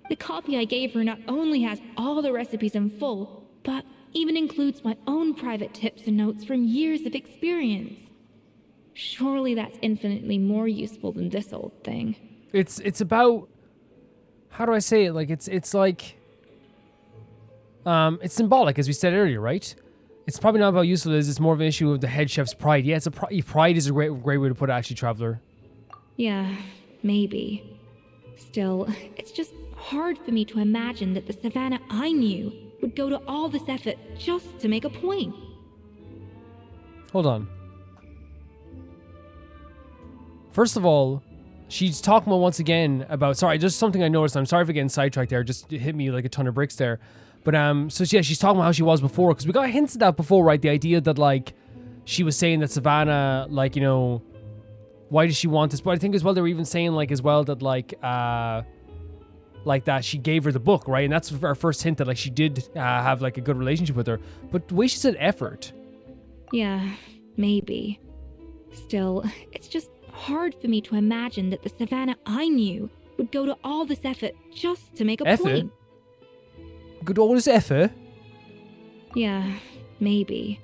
The copy I gave her not only has all the recipes in full, but even includes my own private tips and notes from years of experience. Surely that's infinitely more useful than this old thing. It's about, how do I say it? Like it's like it's symbolic, as we said earlier, right? It's probably not about usefulness. It's more of an issue of the head chef's pride. Yeah, pride is a great way to put it, actually, Traveler. Yeah, maybe. Still, it's just hard for me to imagine that the Savannah I knew would go to all this effort just to make a point. Hold on. First of all, she's talking about once again about, sorry, just something I noticed. I'm sorry for getting sidetracked there. Just it hit me like a ton of bricks there. But so yeah, she's talking about how she was before, because we got hints of that before, right? The idea that like she was saying that Savannah, like, you know, why does she want this? But I think as well they were even saying like as well that like that she gave her the book, right? And that's our first hint that like she did have like a good relationship with her. But the way she said effort. Yeah, maybe. Still, it's just hard for me to imagine that the Savannah I knew would go to all this effort just to make a point. Good all this effort? Yeah, maybe.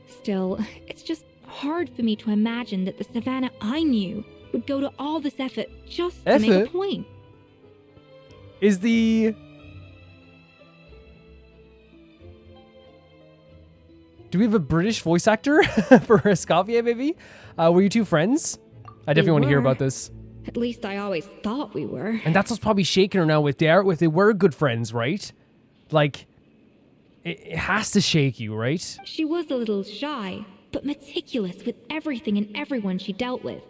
Still, it's just hard for me to imagine that the Savannah I knew would go to all this effort just to make a point. Is the... Do we have a British voice actor for Escoffier, maybe? Were you two friends? I definitely want to hear about this. At least I always thought we were. And that's what's probably shaking her now with they were good friends, right? Like, it has to shake you, right? She was a little shy, but meticulous with everything and everyone she dealt with.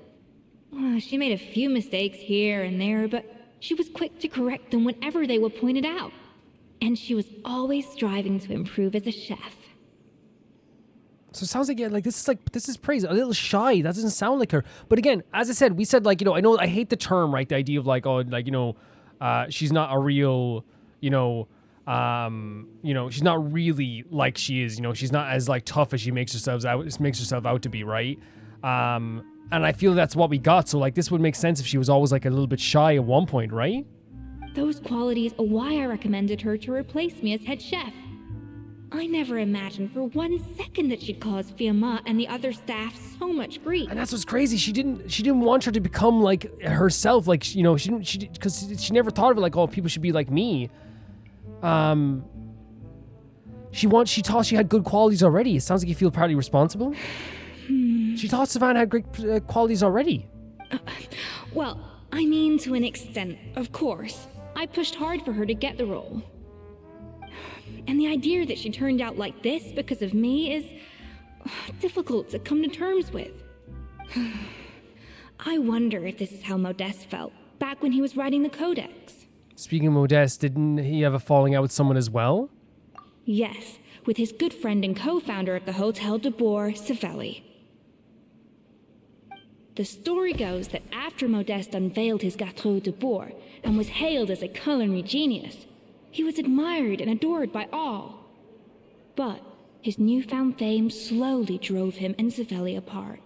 She made a few mistakes here and there, but she was quick to correct them whenever they were pointed out. And she was always striving to improve as a chef. So it sounds like, yeah, like this is praise. A little shy. That doesn't sound like her. But again, as I said, we said like, you know, I hate the term, right? The idea of like, oh, like, you know, she's not a real, she's not really like she is, she's not as like tough as she makes herself out to be, right? And I feel that's what we got. So like this would make sense if she was always like a little bit shy at one point, right? Those qualities are why I recommended her to replace me as head chef. I never imagined for 1 second that she'd cause Fiamma and the other staff so much grief. And that's what's crazy. She didn't want her to become like herself. Like, you know, because she never thought of it like, oh, people should be like me. She thought she had good qualities already. It sounds like you feel partly responsible. She thought Savannah had great qualities already. Well, I mean to an extent, of course. I pushed hard for her to get the role. And the idea that she turned out like this because of me is difficult to come to terms with. I wonder if this is how Modeste felt back when he was writing the Codex. Speaking of Modeste, didn't he have a falling out with someone as well? Yes, with his good friend and co-founder at the Hotel de Boer, Savelli. The story goes that after Modeste unveiled his Gâteau de Boer and was hailed as a culinary genius, he was admired and adored by all. But his newfound fame slowly drove him and Savelli apart.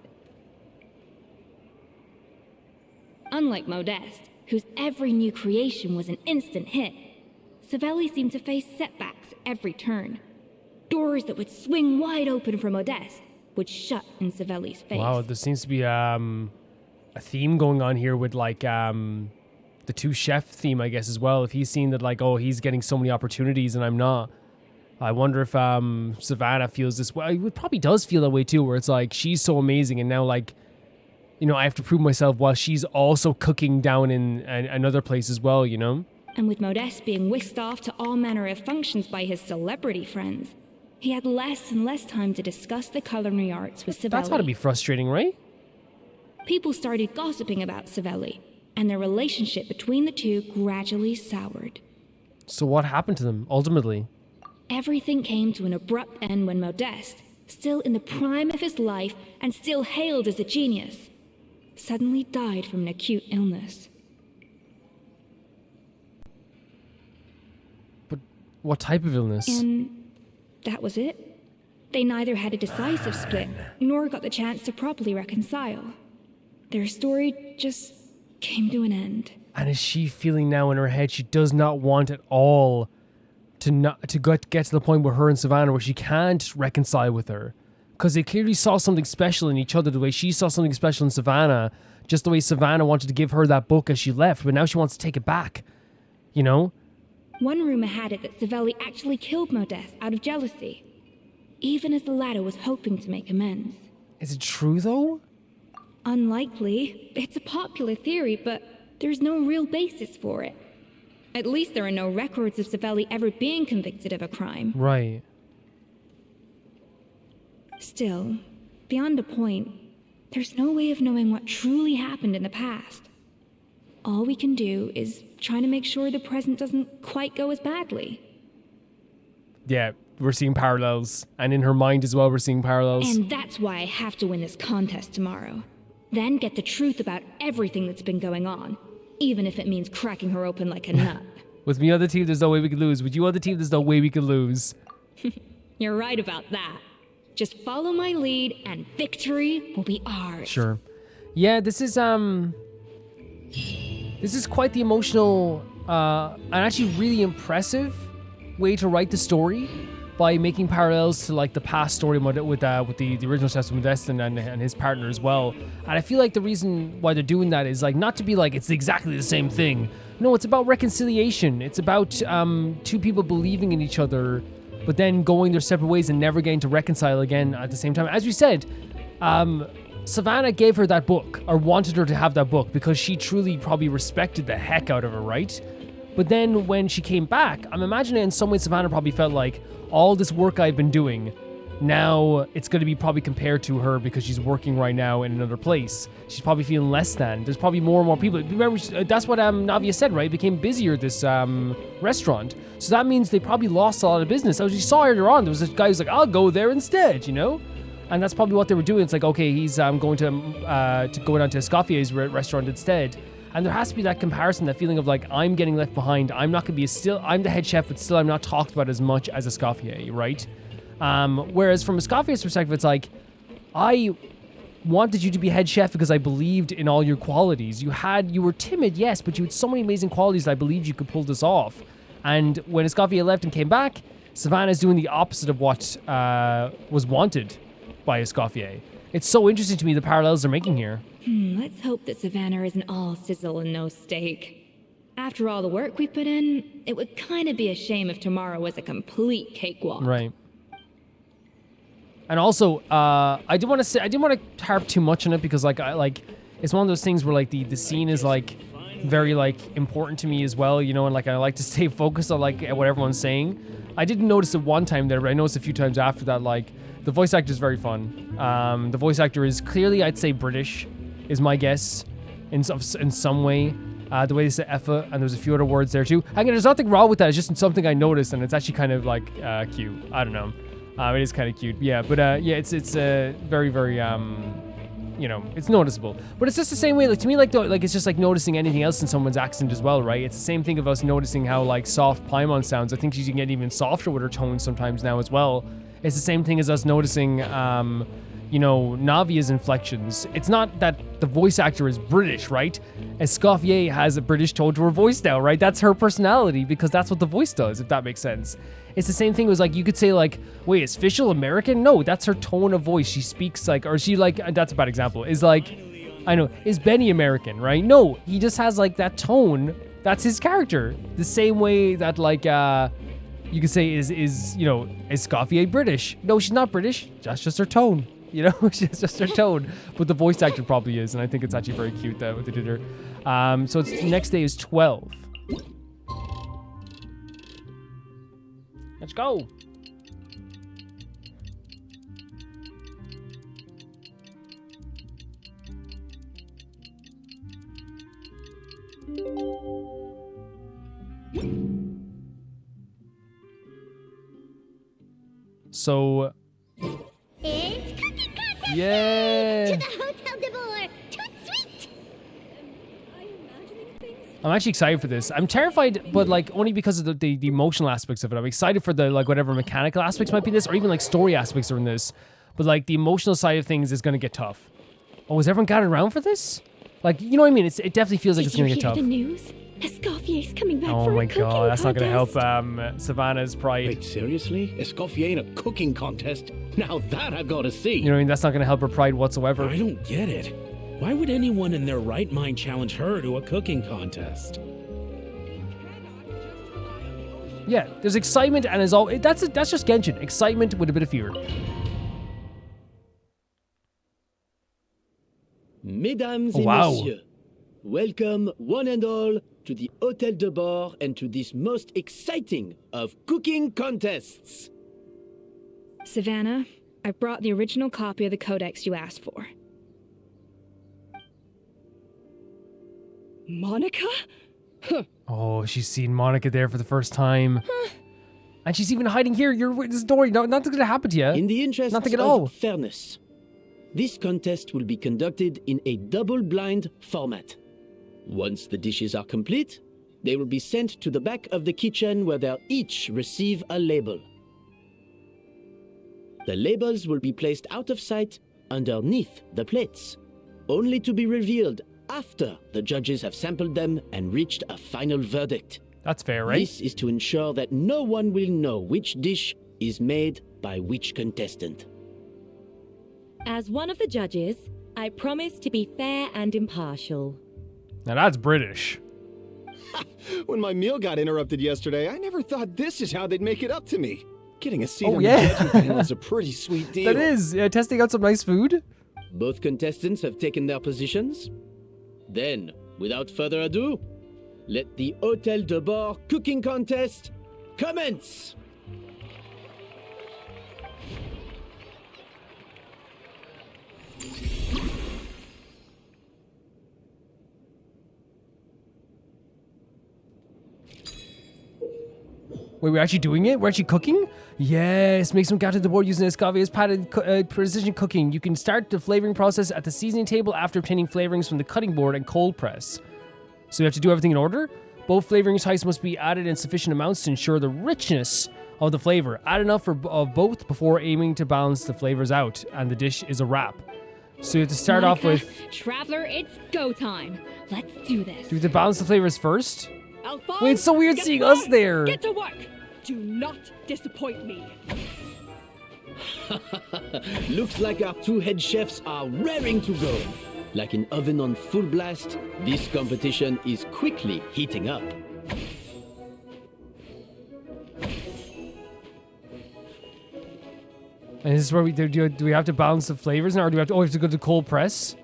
Unlike Modeste, whose every new creation was an instant hit, Savelli seemed to face setbacks every turn. Doors that would swing wide open for Modeste would shut in Savelli's face. Wow, there seems to be a theme going on here with like the two chef theme, I guess, as well. If he's seen that like, oh, he's getting so many opportunities and I'm not. I wonder if Savannah feels this way. It probably does feel that way too, where it's like she's so amazing and now like, you know, I have to prove myself while she's also cooking down in another place as well, you know? And with Modeste being whisked off to all manner of functions by his celebrity friends, he had less and less time to discuss the culinary arts with Savelli. That's got to be frustrating, right? People started gossiping about Savelli, and their relationship between the two gradually soured. So what happened to them, ultimately? Everything came to an abrupt end when Modeste, still in the prime of his life and still hailed as a genius, suddenly died from an acute illness. But what type of illness? And that was it. They neither had a decisive split, nor got the chance to properly reconcile. Their story just came to an end. And is she feeling now in her head she does not want at all to get to the point where her and Savannah where she can't reconcile with her? Because they clearly saw something special in each other, the way she saw something special in Savannah, just the way Savannah wanted to give her that book as she left, but now she wants to take it back, you know? One rumor had it that Savelli actually killed Modeste out of jealousy, even as the latter was hoping to make amends. Is it true, though? Unlikely. It's a popular theory, but there's no real basis for it. At least there are no records of Savelli ever being convicted of a crime. Right. Still, beyond a point, there's no way of knowing what truly happened in the past. All we can do is try to make sure the present doesn't quite go as badly. Yeah, we're seeing parallels. And in her mind as well, we're seeing parallels. And that's why I have to win this contest tomorrow. Then get the truth about everything that's been going on, even if it means cracking her open like a nut. With me on the team, there's no way we could lose. With you on the team, there's no way we could lose. You're right about that. Just follow my lead and victory will be ours. Sure. Yeah, this is quite the emotional and actually really impressive way to write the story by making parallels to like the past story with the original chef Modeste and his partner as well. And I feel like the reason why they're doing that is like not to be like it's exactly the same thing. No, it's about reconciliation. It's about two people believing in each other, but then going their separate ways and never getting to reconcile again at the same time. As we said, Savannah gave her that book, or wanted her to have that book, because she truly probably respected the heck out of her, right? But then when she came back, I'm imagining in some way Savannah probably felt like all this work I've been doing, now it's going to be probably compared to her because she's working right now in another place. She's probably feeling less than. There's probably more and more people. Remember, that's what Navia said, right? It became busier, this restaurant. So that means they probably lost a lot of business. As we saw earlier on, there was this guy who's like, I'll go there instead, you know? And that's probably what they were doing. It's like, okay, he's going to go down to Escoffier's restaurant instead. And there has to be that comparison, that feeling of like, I'm getting left behind. I'm not going to be I'm the head chef, but still I'm not talked about as much as Escoffier, right? Whereas from Escoffier's perspective, it's like, I wanted you to be head chef because I believed in all your qualities. You were timid, yes, but you had so many amazing qualities that I believed you could pull this off. And when Escoffier left and came back, Savannah is doing the opposite of what was wanted by Escoffier. It's so interesting to me the parallels they're making here. Let's hope that Savannah isn't all sizzle and no steak. After all the work we put in, it would kind of be a shame if tomorrow was a complete cakewalk. Right. And also, I didn't want to harp too much on it because it's one of those things where like the scene is like very like important to me as well, you know, and like I like to stay focused on like what everyone's saying. I didn't notice it one time there, but I noticed a few times after that. Like the voice actor is very fun. The voice actor is clearly, I'd say, British, is my guess, in some way. The way they say effa, and there's a few other words there too. Again, there's nothing wrong with that. It's just something I noticed, and it's actually kind of like cute. I don't know. It is kind of cute. Yeah, but yeah, it's very, very you know, it's noticeable. But it's just the same way. Like to me, like it's just like noticing anything else in someone's accent as well, right? It's the same thing of us noticing how like soft Paimon sounds. I think she's getting even softer with her tones sometimes now as well. It's the same thing as us noticing you know, Navia's inflections. It's not that the voice actor is British, right? Escoffier has a British tone to her voice now, right? That's her personality because that's what the voice does, if that makes sense. It's the same thing as like, you could say like, wait, is Fischl American? No, that's her tone of voice. She speaks like, or she like, that's a bad example, is like, I know, is Benny American, right? No, he just has like that tone. That's his character. The same way that like, you could say is you know, Escoffier British? No, she's not British. That's just her tone. You know, it's just her tone. But the voice actor probably is, and I think it's actually very cute that what they did her. So it's next day is 12. Let's go. So it's cooking contest! Yeah! To the Hotel de Boer! Toot sweet! I'm actually excited for this. I'm terrified, but like only because of the emotional aspects of it. I'm excited for the like whatever mechanical aspects might be in this, or even like story aspects are in this. But like the emotional side of things is gonna get tough. Oh, is everyone gathered around for this? Like, you know what I mean? It definitely feels like it's gonna get tough. Did you hear the news? Escoffier's coming back Oh for my a cooking god, that's not gonna help contest. Savannah's pride. Wait, seriously? Escoffier in a cooking contest? Now that I've got to see. You know what I mean? That's not gonna help her pride whatsoever. I don't get it. Why would anyone in their right mind challenge her to a cooking contest? Yeah, there's excitement, and as all that's just Genshin. Excitement with a bit of fear. Mesdames et wow. messieurs, welcome one and all to the Hotel de Boer and to this most exciting of cooking contests. Savannah, I've brought the original copy of the codex you asked for. Monica? Huh. Oh, she's seen Monica there for the first time. And she's even hiding here. You're with this story. No, nothing's gonna happen to you. In the interest Nothing at of all. fairness, this contest will be conducted in a double-blind format. Once the dishes are complete, they will be sent to the back of the kitchen where they'll each receive a label. The labels will be placed out of sight underneath the plates, only to be revealed after the judges have sampled them and reached a final verdict. That's fair, right? This is to ensure that no one will know which dish is made by which contestant. As one of the judges, I promise to be fair and impartial. Now that's British. When my meal got interrupted yesterday, I never thought this is how they'd make it up to me. Getting a seat on the judging panel is a pretty sweet deal. That is. Testing out some nice food. Both contestants have taken their positions. Then, without further ado, let the Hotel de Boer cooking contest commence! Wait, we're actually doing it? We're actually cooking? Yes, make some gâteau de board using Escoffier's patented precision cooking. You can start the flavoring process at the seasoning table after obtaining flavorings from the cutting board and cold press. So you have to do everything in order? Both flavoring types must be added in sufficient amounts to ensure the richness of the flavor. Add enough of both before aiming to balance the flavors out, and the dish is a wrap. So you have to start off with... Traveler, it's go time. Let's do this. Do we have to balance the flavors first? Alphonse, Wait, it's so weird seeing us there. Get to work. Do not disappoint me. Looks like our two head chefs are raring to go. Like an oven on full blast, this competition is quickly heating up. And this is where we do we have to balance the flavors now, or do we have to go to cold press?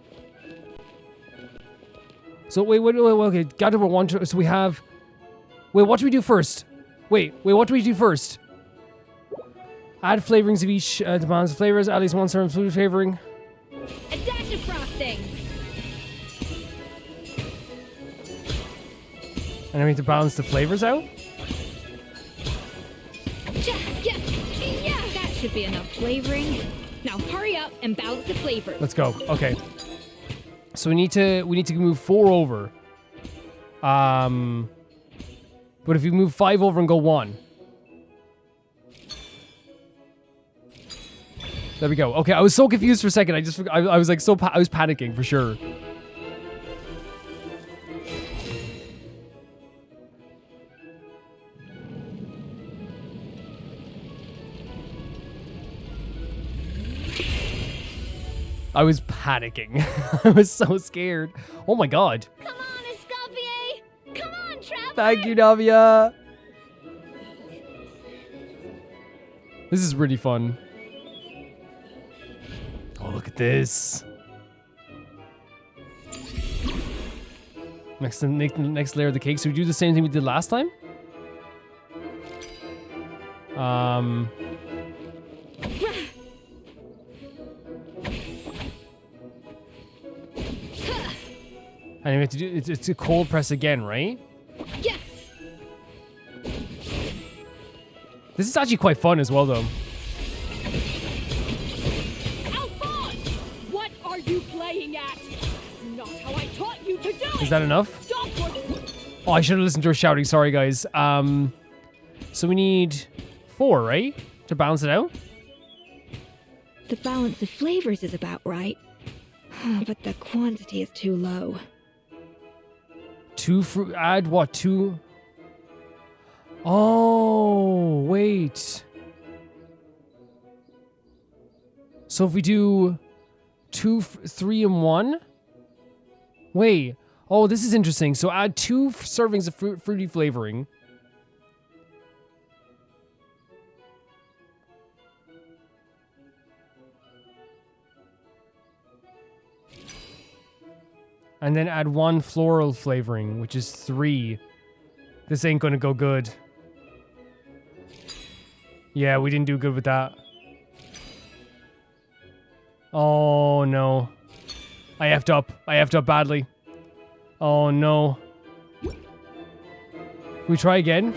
So wait, okay, got to one. So we have. Wait, what do we do first? Wait, what do we do first? Add flavorings of each to balance the flavors. Add at least one serving food flavoring. A dash of frosting. And then we have to balance the flavors out. That should be enough flavoring. Now hurry up and balance the flavors. Let's go. Okay. So we need to move 4 over. But if you move 5 over and go 1. There we go. Okay, I was so confused for a second. I was like I was panicking for sure. I was panicking. I was so scared. Oh my god. Come on, Escoffier! Come on, Traveler! Thank you, Navia. This is really fun. Oh, look at this. Next layer of the cake. So we do the same thing we did last time. And we have to do it's a cold press again, right? Yeah. This is actually quite fun as well, though. Alphonse! What are you playing at? Not how I taught you to do it! Is that enough? Stop Oh, I should have listened to her shouting. Sorry, guys. So we need 4, right? To balance it out? The balance of flavors is about right. But the quantity is too low. 2 fruit. Add what? 2. Oh, wait. So if we do 2, 3, and 1. Wait. Oh, this is interesting. So add 2 servings of fruity flavoring. And then add 1 floral flavoring, which is 3. This ain't gonna go good. Yeah, we didn't do good with that. Oh, no. I effed up. I effed up badly. Oh, no. We try again?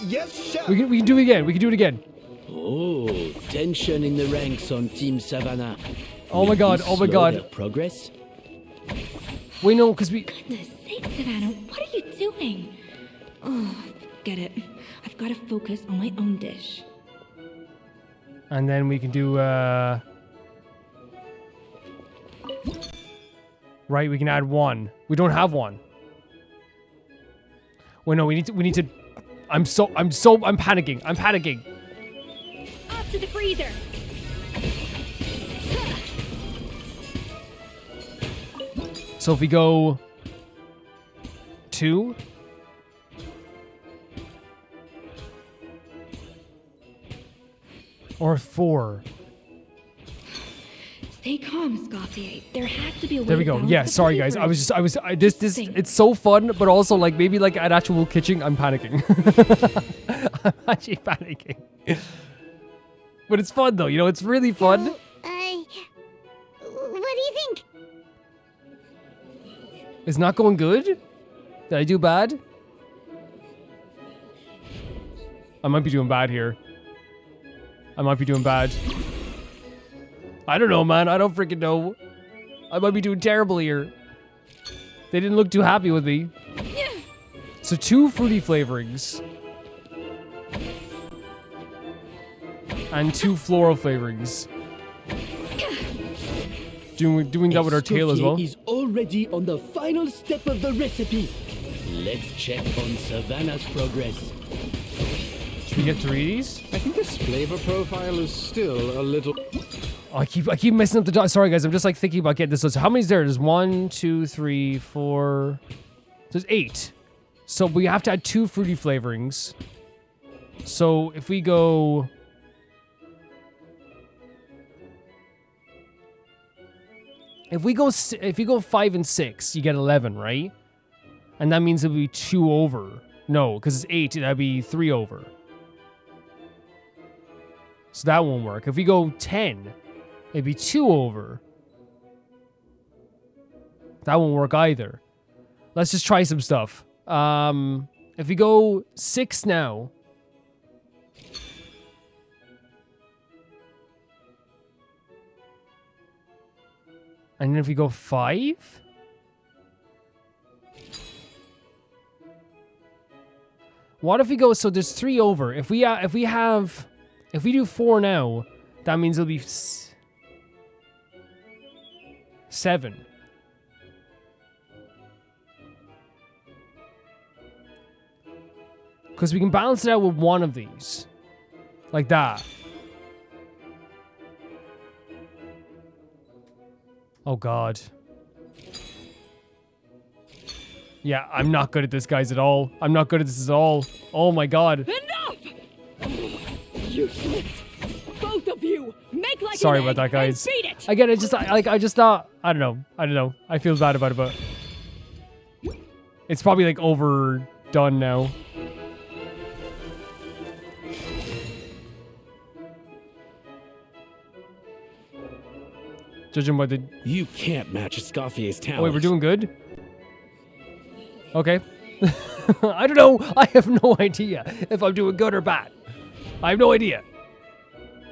Yes, chef! We can do it again. We can do it again. Oh, tension in the ranks on Team Savannah. Oh my god, oh my god. Their progress? Wait, no, because we... Goodness sake, Savannah, what are you doing? Oh, get it. I've got to focus on my own dish. And then we can do, Right, we can add 1. We don't have 1. Wait, no, we need to... I'm panicking. I'm panicking. Off to the freezer. So if we go 2 or 4. Stay calm, Escoffier. There has to be a way. There we to go. balance Yeah, the sorry guys. flavors. This it's so fun, but also like maybe like an actual kitchen, I'm panicking. I'm actually panicking. But it's fun though, you know, it's really fun. So, what do you think? It's not going good? Did I do bad? I might be doing bad here. I might be doing bad. I don't know, man. I don't freaking know. I might be doing terrible here. They didn't look too happy with me. So 2 fruity flavorings. And 2 floral flavorings. Doing that with our tail as well. Escoffier is already on the final step of the recipe. Let's check on Savannah's progress. Should we get 3 of these? I think this flavor profile is still a little... Oh, I keep messing up the dot. Sorry, guys. I'm just like thinking about getting this. So how many is there? There's 1, 2, 3, 4. There's 8. So we have to add 2 fruity flavorings. So if we go... If we go 5 and 6, you get 11, right? And that means it'll be 2 over. No, because it's 8, that'd be 3 over. So that won't work. If we go 10, it'd be 2 over. That won't work either. Let's just try some stuff. If we go 6 now. And then if we go 5. What if we go, so there's 3 over. If we do 4 now, that means it'll be 7. Because we can balance it out with 1 of these. Like that. Oh, God. Yeah, I'm not good at this, guys, at all. I'm not good at this at all. Oh, my God. Enough! Useless. Both of you. Make like Sorry an about that, egg guys. and beat it. Again, I just thought, I don't know. I feel bad about it, but it's probably like overdone now. Judging by the... You can't match Escoffier's talent. Oh, wait, we're doing good? Okay. I don't know. I have no idea if I'm doing good or bad. I have no idea.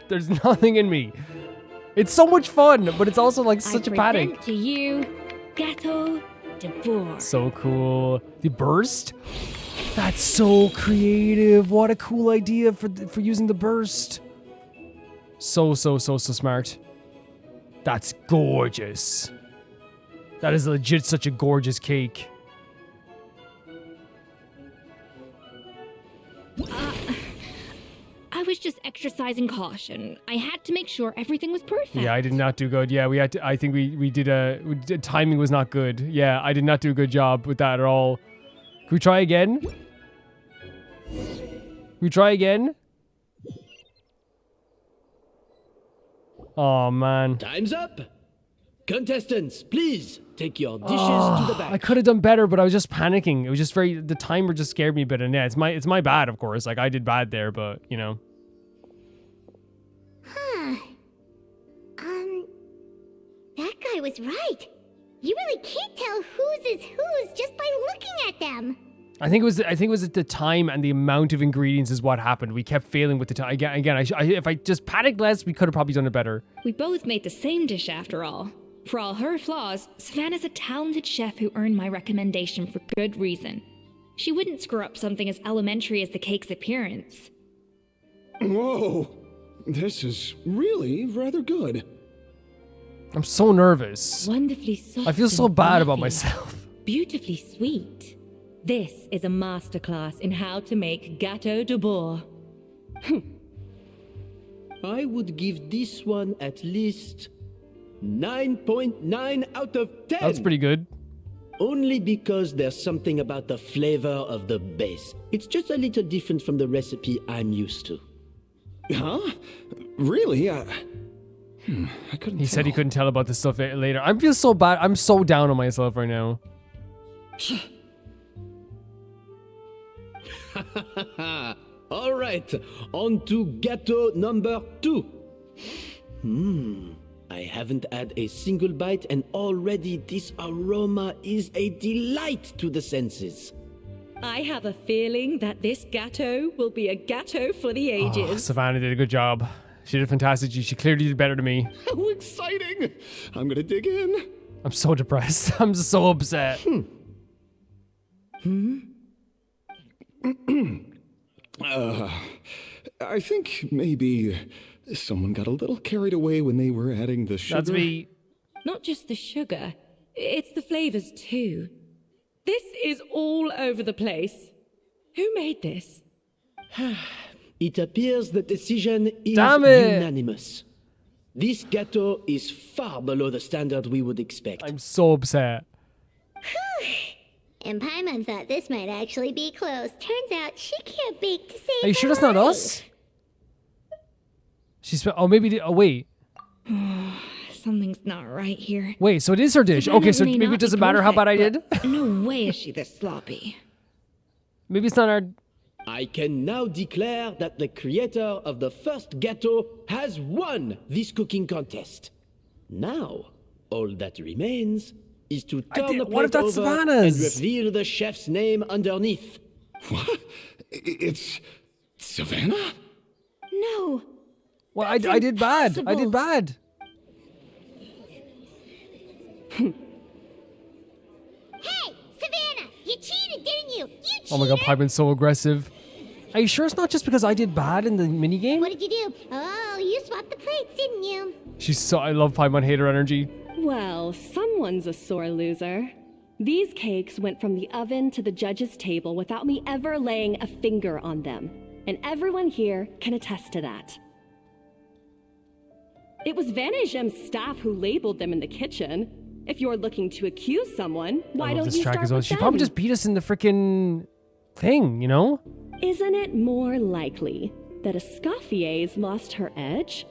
There's nothing in me. It's so much fun, but it's also like such a panic. I present to you, Gâteau de Bourg. So cool. The burst? That's so creative. What a cool idea for using the burst. So smart. That's gorgeous. That is legit such a gorgeous cake. I was just exercising caution. I had to make sure everything was perfect. Yeah, I did not do good. Yeah, we had to, I think we did timing was not good. Yeah, I did not do a good job with that at all. Can we try again? We try again? Oh, man. Time's up! Contestants, please take your dishes to the back. I could have done better, but I was just panicking. It was just the timer just scared me a bit. And yeah, it's my bad, of course. Like, I did bad there, but, you know. Huh. That guy was right. You really can't tell whose is whose just by looking at them. I think it was the time and the amount of ingredients is what happened. We kept failing with the time. Again, if I just panicked less, we could have probably done it better. We both made the same dish after all. For all her flaws, Savannah's a talented chef who earned my recommendation for good reason. She wouldn't screw up something as elementary as the cake's appearance. Whoa, this is really rather good. I'm so nervous. Wonderfully soft. I feel so and bad about fluffy. myself. Beautifully sweet. This is a masterclass in how to make Gâteau de Bourg. I would give this one at least 9.9 out of 10. That's pretty good. Only because there's something about the flavor of the base. It's just a little different from the recipe I'm used to. Huh? Really? I couldn't He tell. said he couldn't tell about this stuff later. I feel so bad. I'm so down on myself right now. All right, on to gâteau number 2. I haven't had a single bite and already this aroma is a delight to the senses. I have a feeling that this gâteau will be a gâteau for the ages. Oh, Savannah did a good job. She did a fantastic job. She clearly did better than me. How exciting! I'm gonna dig in. I'm so depressed. I'm so upset. I think maybe someone got a little carried away when they were adding the sugar. That's me. Not just the sugar, it's the flavors too. This is all over the place. Who made this? It appears the decision is Damn it. unanimous. This gâteau is far below the standard we would expect. I'm so upset. And Paimon thought this might actually be close. Turns out she can't bake to save Are you sure her that's not life. us? Oh, maybe. Oh, wait. Something's not right here. Wait, so it is her dish. Savannah Okay, so may maybe not it doesn't be matter how bad I perfect, did. but no way is she this sloppy. Maybe it's not our. I can now declare that the creator of the first gâteau has won this cooking contest. Now, all that remains is to turn the what if plate that's over and Savannah's? reveal the chef's name underneath. What? It's Savannah? No. Well, I did bad. I did bad. Hey, Savannah, you cheated, didn't you? You cheated. Oh my god, Paimon's so aggressive. Are you sure it's not just because I did bad in the minigame? What did you do? Oh, you swapped the plates, didn't you? I love Paimon hater energy. Well, someone's a sore loser. These cakes went from the oven to the judge's table without me ever laying a finger on them. And everyone here can attest to that. It was Vanejem's staff who labeled them in the kitchen. If you're looking to accuse someone, why don't you start with She them? probably just beat us in the freaking thing, you know? Isn't it more likely that Escoffier's lost her edge?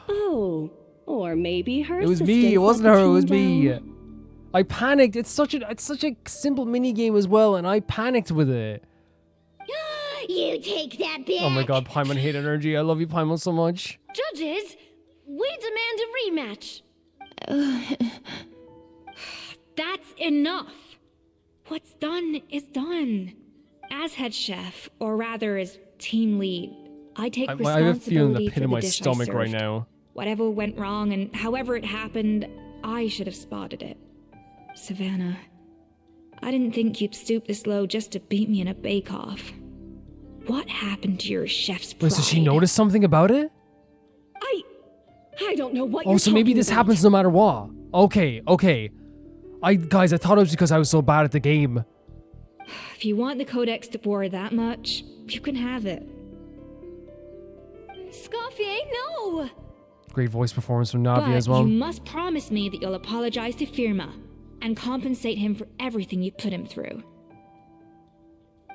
Oh, or maybe her It was assistants me. It let wasn't the her. It team was me. down? I panicked. It's such a simple mini game as well, and I panicked with it. You take that back. Oh my god, Paimon hate energy. I love you, Paimon, so much. Judges, we demand a rematch. That's enough. What's done is done. As head chef, or rather as team lead, I take I have a feeling responsibility the pit for of the my dish stomach I right served. now. Whatever went wrong and however it happened, I should have spotted it. Savannah, I didn't think you'd stoop this low just to beat me in a bake-off. What happened to your chef's pride? Wait, so she noticed something about it? I don't know what Oh, you're so maybe talking this about. happens no matter what. Okay. Guys, I thought it was because I was so bad at the game. If you want the Codex to bore that much, you can have it. Escoffier, no! Great voice performance from Navi But as well. you must promise me that you'll apologize to Firma and compensate him for everything you put him through.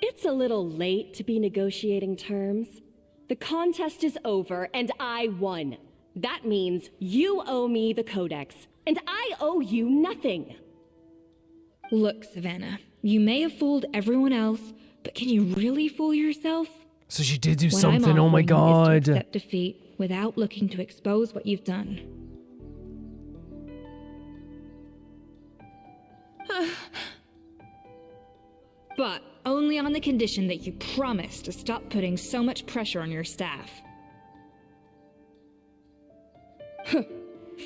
It's a little late to be negotiating terms. The contest is over and I won. That means you owe me the Codex, and I owe you nothing. Look, Savannah, you may have fooled everyone else, but can you really fool yourself? So she did do What something. I'm Oh my offering is god. to accept defeat without looking to expose what you've done. But only on the condition that you promise to stop putting so much pressure on your staff.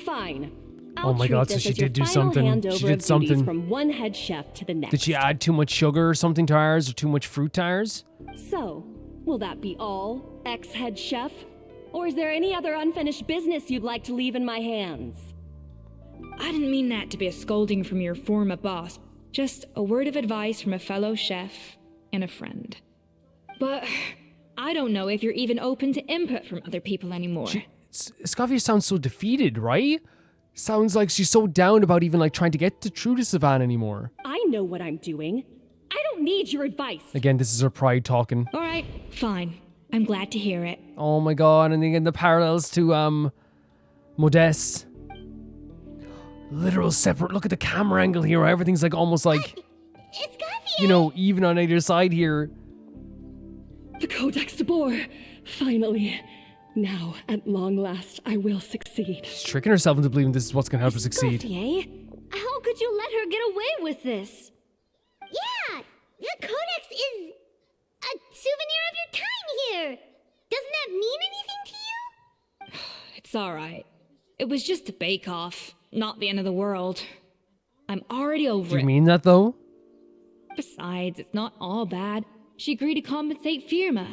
Fine. Oh my god, so she did do something. She did something. From one head chef to the next. Did she add too much sugar or something to ours, or too much fruit to ours? So, will that be all, ex-head chef? Or is there any other unfinished business you'd like to leave in my hands? I didn't mean that to be a scolding from your former boss. Just a word of advice from a fellow chef and a friend. But I don't know if you're even open to input from other people anymore. Escoffier sounds so defeated, right? Sounds like she's so down about even like trying to get to true to Savannah anymore. I know what I'm doing. I don't need your advice. Again, this is her pride talking. All right, fine. I'm glad to hear it. Oh my god, and again the parallels to Modeste. Literal separate look at the camera angle here. Everything's like almost like you know, even on either side here. The Codex de Boer. Finally. Now, at long last, I will succeed. She's tricking herself into believing this is what's gonna help her succeed. Escoffier, how could you let her get away with this? Yeah, the Codex is a souvenir of your time here. Doesn't that mean anything to you? It's all right. It was just a bake-off, not the end of the world. I'm already over Do it. you mean that though? Besides, it's not all bad. She agreed to compensate Firma.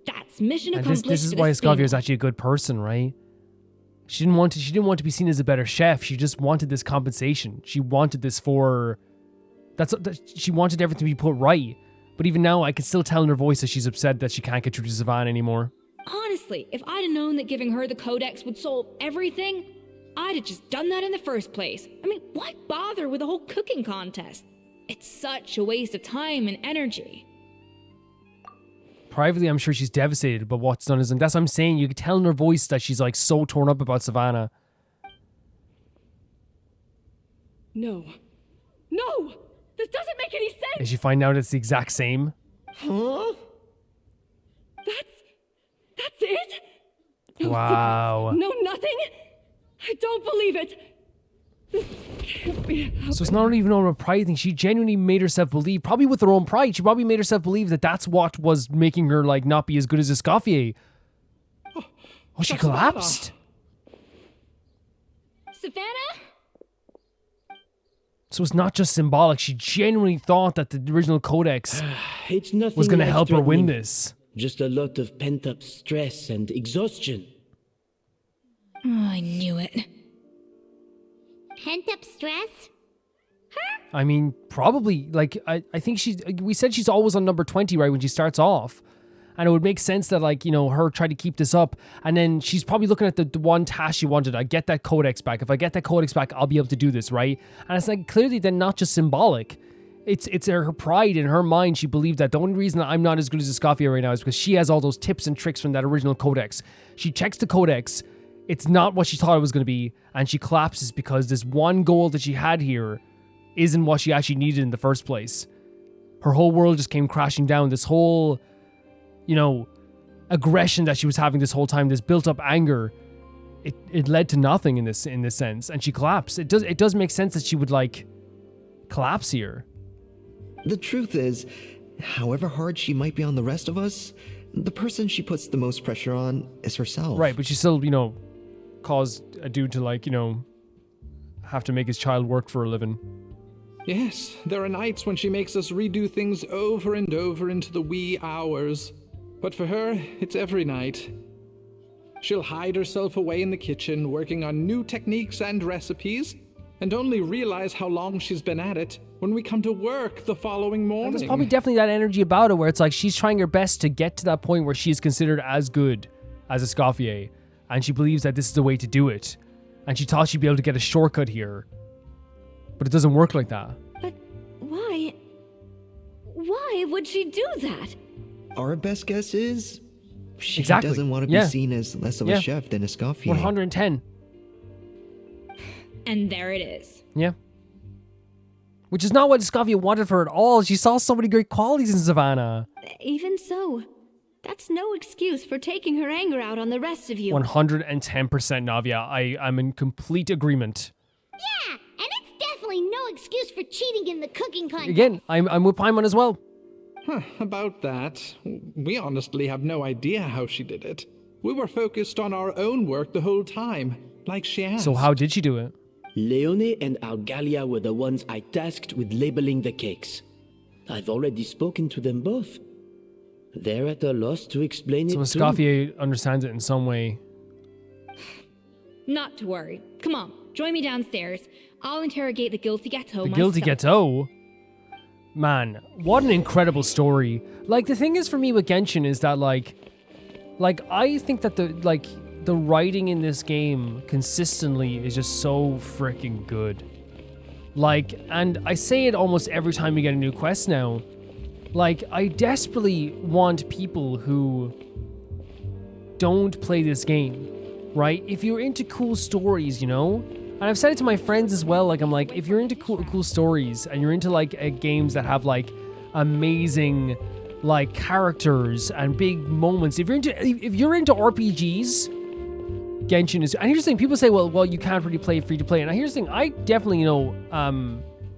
That's mission And accomplished. this is for why this Escoffier thing. is actually a good person, right? She didn't want to be seen as a better chef. She just wanted this compensation. She wanted this for she wanted everything to be put right. But even now, I can still tell in her voice that she's upset that she can't get through to Savannah anymore. Honestly, if I'd have known that giving her the codex would solve everything, I'd have just done that in the first place. I mean, why bother with the whole cooking contest? It's such a waste of time and energy. Privately, I'm sure she's devastated, but what's done isn't. That's what I'm saying. You can tell in her voice that she's like so torn up about Savannah. No. No! This doesn't make any sense! And she find out it's the exact same. Huh? That's it? No Wow. sickness, no nothing? I don't believe it. This can't be happening. So it's not even on a pride thing. She genuinely made herself believe, probably with her own pride, she probably made herself believe that that's what was making her like not be as good as Escoffier. Oh, she collapsed. Savannah? So it's not just symbolic. She genuinely thought that the original codex It's nothing was going to help her win life-threatening. this. Just a lot of pent-up stress and exhaustion. Oh, I knew it. Pent up stress? I mean, probably. Like, I think we said she's always on number 20, right, when she starts off. And it would make sense that, like, you know, her try to keep this up. And then she's probably looking at the one task she wanted. I get that codex back. If I get that codex back, I'll be able to do this, right? And it's like, clearly then not just symbolic. It's her pride in her mind. She believed that the only reason that I'm not as good as Escoffier right now is because she has all those tips and tricks from that original codex. She checks the codex. It's not what she thought it was going to be. And she collapses because this one goal that she had here isn't what she actually needed in the first place. Her whole world just came crashing down. This whole, you know, aggression that she was having this whole time, this built up anger, it led to nothing in this sense. And she collapsed. It does make sense that she would like collapse here. The truth is, however hard she might be on the rest of us, the person she puts the most pressure on is herself. Right, but she still, you know, caused a dude to like, you know, have to make his child work for a living. Yes, there are nights when she makes us redo things over and over into the wee hours. But for her, it's every night. She'll hide herself away in the kitchen, working on new techniques and recipes, and only realize how long she's been at it when we come to work the following morning. There's probably definitely that energy about her where it's like she's trying her best to get to that point where she is considered as good as Escoffier, and she believes that this is the way to do it. And she thought she'd be able to get a shortcut here. But it doesn't work like that. But why? Why would she do that? Our best guess is she Exactly. doesn't want to be seen as less of a chef than Escoffier. 110. And there it is. Yeah. Which is not what Escoffier wanted for her at all. She saw so many great qualities in Savannah. Even so, that's no excuse for taking her anger out on the rest of you. 110% Navia. I'm in complete agreement. Yeah, and it's definitely no excuse for cheating in the cooking contest. Again, I'm with Paimon as well. About that, we honestly have no idea how she did it. We were focused on our own work the whole time, like she asked. So how did she do it? Leone and Algalia were the ones I tasked with labeling the cakes. I've already spoken to them both. They're at a loss to explain So it too. Escoffier understands it in some way. Not to worry. Come on, join me downstairs. I'll interrogate the guilty ghetto The myself. Guilty Ghetto? Man, what an incredible story. Like, the thing is for me with Genshin is that, like I think that the writing in this game consistently is just so freaking good. Like, and I say it almost every time we get a new quest now. Like, I desperately want people who don't play this game, right? If you're into cool stories, you know? And I've said it to my friends as well, like, I'm like, if you're into cool stories and you're into, like, games that have, like, amazing, like, characters and big moments, if you're into RPGs, Genshin is... And here's the thing, people say, well, you can't really play free-to-play. And here's the thing, I definitely, you know,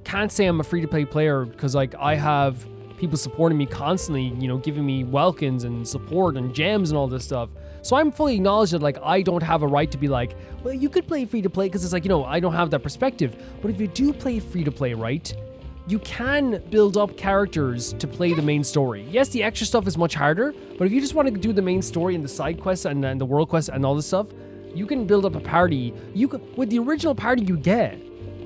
can't say I'm a free-to-play player because, like, I have people supporting me constantly, you know, giving me welkins and support and gems and all this stuff. So I'm fully acknowledged that, like, I don't have a right to be like, well, you could play free-to-play because it's like, you know, I don't have that perspective. But if you do play free-to-play, right, you can build up characters to play the main story. Yes, the extra stuff is much harder, but if you just want to do the main story and the side quests and the world quests and all this stuff, you can build up a party. You can, with the original party you get,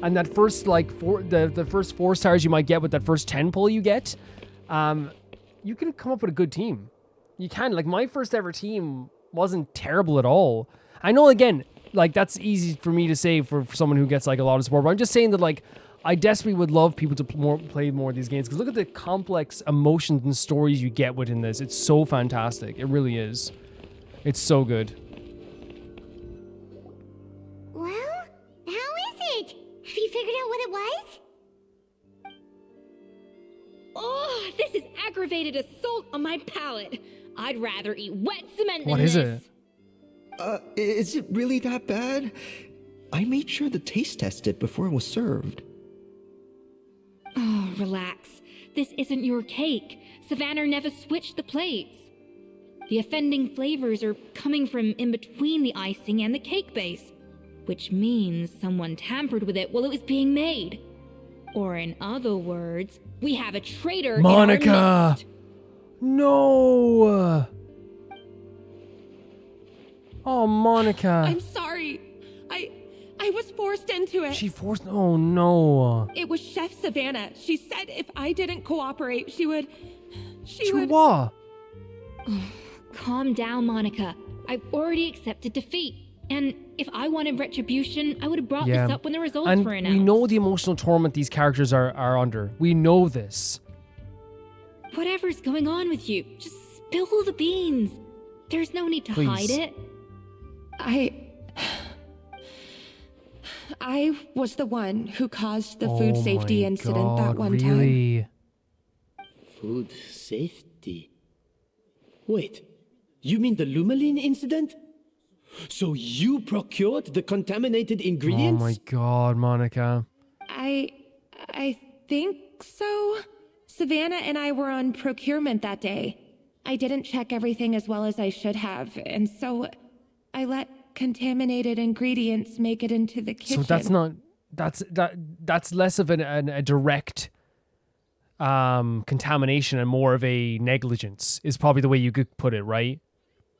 and that first, like, the first 4 stars you might get with that first 10 pull you get, you can come up with a good team. You can. Like, my first ever team wasn't terrible at all. I know, again, like, that's easy for me to say for someone who gets, like, a lot of support, but I'm just saying that, like, I desperately would love people to play more of these games, because look at the complex emotions and stories you get within this. It's so fantastic. It really is. It's so good. Well, how is it? Have you figured out what it was? Oh, this is aggravated assault on my palate. I'd rather eat wet cement than What is this. it? Is it really that bad? I made sure to taste test it before it was served. Oh, relax. This isn't your cake. Savannah never switched the plates. The offending flavors are coming from in between the icing and the cake base, which means someone tampered with it while it was being made. Or in other words, we have a traitor Monica! in our midst. No! Oh, Monica. I'm sorry. I was forced into it. She forced... Oh, no. It was Chef Savannah. She said if I didn't cooperate, she would... What? Calm down, Monica. I've already accepted defeat. And if I wanted retribution, I would have brought this up when the results were announced. We know the emotional torment these characters are under. We know this. Whatever's going on with you, just spill the beans. There's no need to hide it. I was the one who caused the food safety incident that one really? time. Food safety? Wait, you mean the Lumaline incident? So you procured the contaminated ingredients? Oh my god, Monica. I think so. Savannah and I were on procurement that day. I didn't check everything as well as I should have, and so I let contaminated ingredients make it into the kitchen. So that's not... That's less of a direct contamination and more of a negligence is probably the way you could put it, right?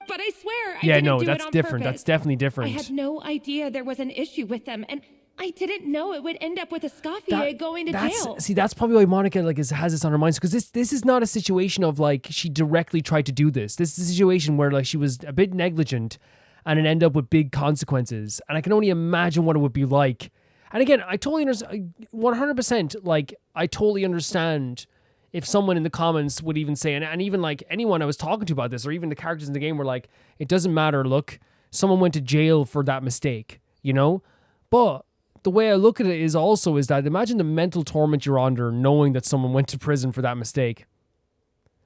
But I swear, I didn't do that's it on different. purpose. That's definitely different. I had no idea there was an issue with them, and I didn't know it would end up with Escoffier going to jail. See, that's probably why Monica has this on her mind, because this is not a situation of like she directly tried to do this. This is a situation where like she was a bit negligent, and it ended up with big consequences. And I can only imagine what it would be like. And again, I totally understand, 100%. Like I totally understand if someone in the comments would even say, and even like anyone I was talking to about this, or even the characters in the game were like, it doesn't matter. Look, someone went to jail for that mistake, you know. But the way I look at it is that imagine the mental torment you're under knowing that someone went to prison for that mistake.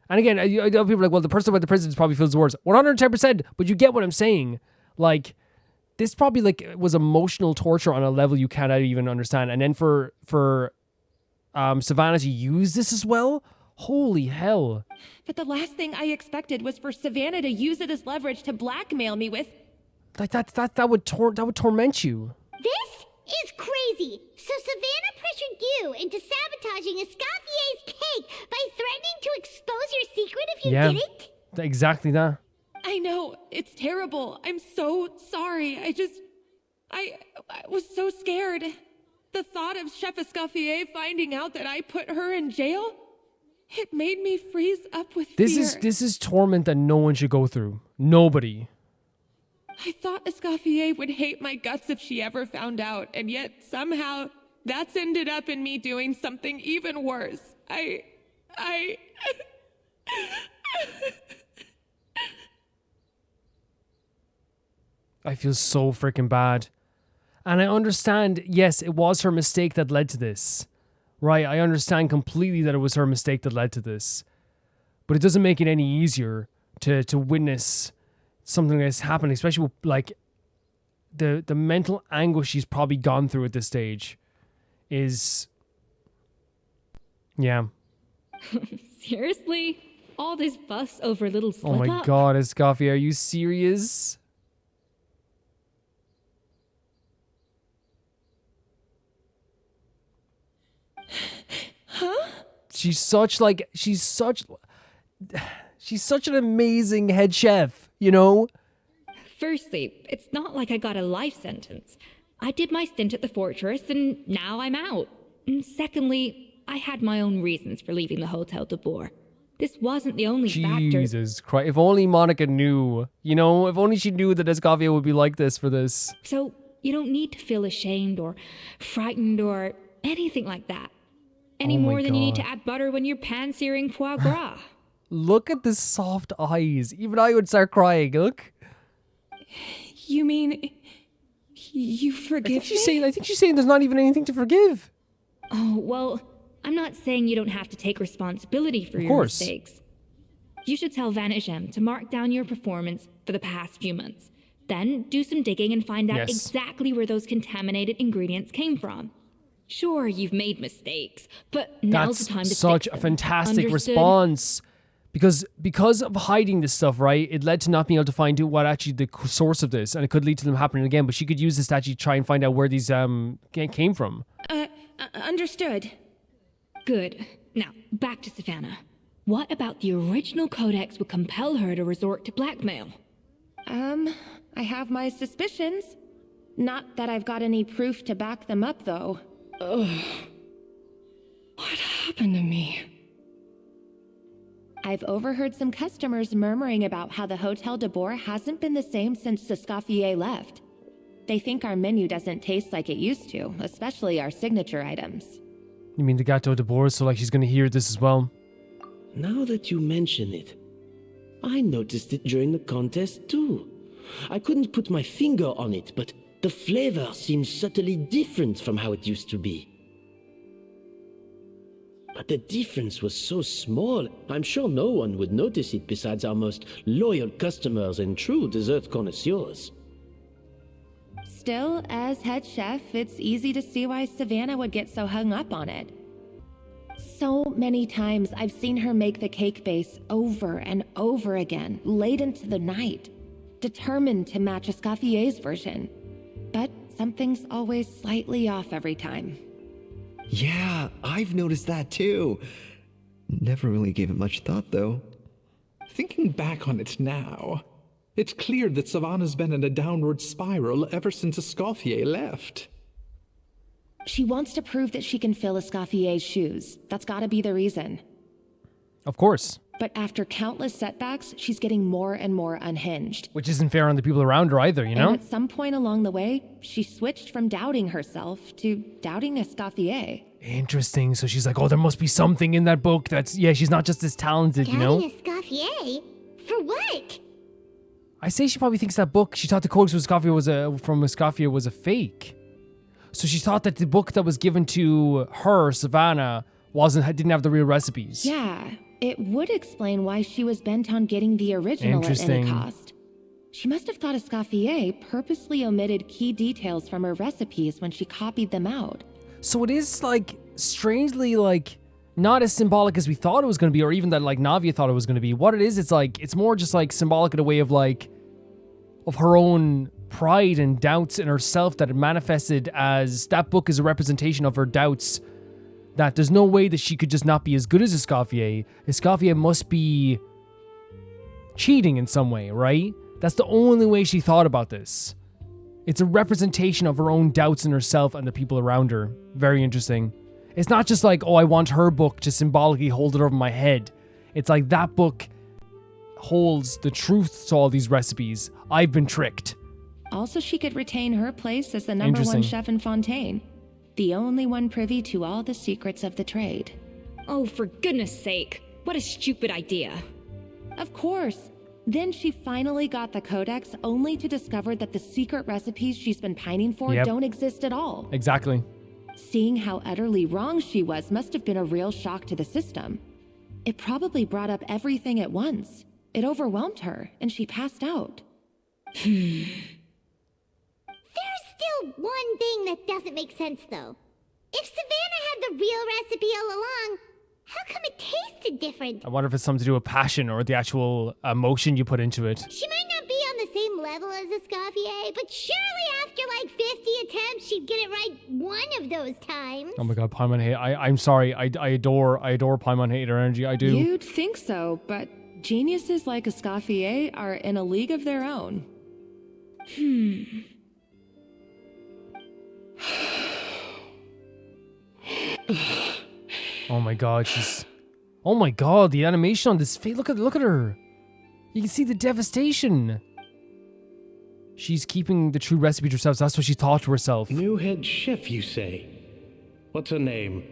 And again, I know people are like, well, the person who went to prison probably feels the worst. 110%, but you get what I'm saying. Like, this probably like was emotional torture on a level you cannot even understand. And then for Savannah to use this as well, holy hell. But the last thing I expected was for Savannah to use it as leverage to blackmail me with. Like that would torment you. This is crazy. So Savannah pressured you into sabotaging Escoffier's cake by threatening to expose your secret if you didn't? Exactly that. I know, it's terrible. I'm so sorry. I was so scared. The thought of Chef Escoffier finding out that I put her in jail, it made me freeze up with fear. This is torment that no one should go through. Nobody. I thought Escoffier would hate my guts if she ever found out, and yet somehow that's ended up in me doing something even worse. I feel so freaking bad. And I understand, yes, it was her mistake that led to this. Right, I understand completely that it was her mistake that led to this. But it doesn't make it any easier to witness something that's happening, especially with, like, the mental anguish she's probably gone through at this stage is... Yeah. Seriously? All this fuss over a little slip Oh my up? god, Escoffier, are you serious? Huh? She's such an amazing head chef, you know? Firstly, it's not like I got a life sentence. I did my stint at the fortress and now I'm out. And secondly, I had my own reasons for leaving the Hotel de Boer. This wasn't the only factor. Jesus Christ. If only Monica knew. You know, if only she knew that Escoffier would be like this for this. So you don't need to feel ashamed or frightened or anything like that. Any more than you need to add butter when you're pan-searing foie gras. Look at the soft eyes. Even I would start crying. Look. You mean you forgive me? I think she's saying there's not even anything to forgive. Oh, well, I'm not saying you don't have to take responsibility for your mistakes. You should tell Vanagem to mark down your performance for the past few months. Then do some digging and find out exactly where those contaminated ingredients came from. Sure, you've made mistakes, but now's the time to fix them. That's such a fantastic response. Because of hiding this stuff, right? It led to not being able to find out what actually the source of this, and it could lead to them happening again. But she could use this to actually try and find out where these came from. Understood. Good. Now, back to Savannah. What about the original codex would compel her to resort to blackmail? I have my suspicions. Not that I've got any proof to back them up, though. Ugh. What happened to me? I've overheard some customers murmuring about how the Hotel de Boer hasn't been the same since Escoffier left. They think our menu doesn't taste like it used to, especially our signature items. You mean the Gâteau de Boer, so like she's gonna hear this as well? Now that you mention it, I noticed it during the contest too. I couldn't put my finger on it, but the flavor seems subtly different from how it used to be. But the difference was so small, I'm sure no one would notice it besides our most loyal customers and true dessert connoisseurs. Still, as head chef, it's easy to see why Savannah would get so hung up on it. So many times I've seen her make the cake base over and over again, late into the night, determined to match Escoffier's version. But something's always slightly off every time. Yeah, I've noticed that too. Never really gave it much thought, though. Thinking back on it now, it's clear that Savannah's been in a downward spiral ever since Escoffier left. She wants to prove that she can fill Escoffier's shoes. That's gotta be the reason. Of course. But after countless setbacks, she's getting more and more unhinged. Which isn't fair on the people around her either, you know? And at some point along the way, she switched from doubting herself to doubting Escoffier. Interesting. So she's like, oh, there must be something in that book that's, yeah, she's not just as talented, you know? Doubting Escoffier? For what? I say she probably thinks that book, she thought the codex from Escoffier was a fake. So she thought that the book that was given to her, Savannah, didn't have the real recipes. Yeah, it would explain why she was bent on getting the original at any cost. She must have thought Escoffier purposely omitted key details from her recipes when she copied them out. So it is, like, strangely, like, not as symbolic as we thought it was going to be, or even that, like, Navia thought it was going to be. What it is, it's like, it's more just, like, symbolic in a way of, like, of her own pride and doubts in herself that it manifested as that book is a representation of her doubts, that there's no way that she could just not be as good as Escoffier. Escoffier must be cheating in some way, right? That's the only way she thought about this. It's a representation of her own doubts in herself and the people around her. Very interesting. It's not just like, oh, I want her book to symbolically hold it over my head. It's like that book holds the truth to all these recipes. I've been tricked. Also, she could retain her place as the number one chef in Fontaine. The only one privy to all the secrets of the trade. Oh, for goodness sake. What a stupid idea. Of course. Then she finally got the codex only to discover that the secret recipes she's been pining for don't exist at all. Exactly. Seeing how utterly wrong she was must have been a real shock to the system. It probably brought up everything at once. It overwhelmed her, and she passed out. There's still one thing that doesn't make sense, though. If Savannah had the real recipe all along, how come it tasted different? I wonder if it's something to do with passion or the actual emotion you put into it. She might not be on the same level as Escoffier, but surely after like 50 attempts, she'd get it right one of those times. Oh my god, Paimon Hater. I'm sorry. I adore Paimon Hater energy. I do. You'd think so, but geniuses like Escoffier are in a league of their own. Oh my god, she's... Oh my god, the animation on this face. Look at her. You can see the devastation. She's keeping the true recipe to herself. So that's what she thought to herself. New head chef, you say? What's her name?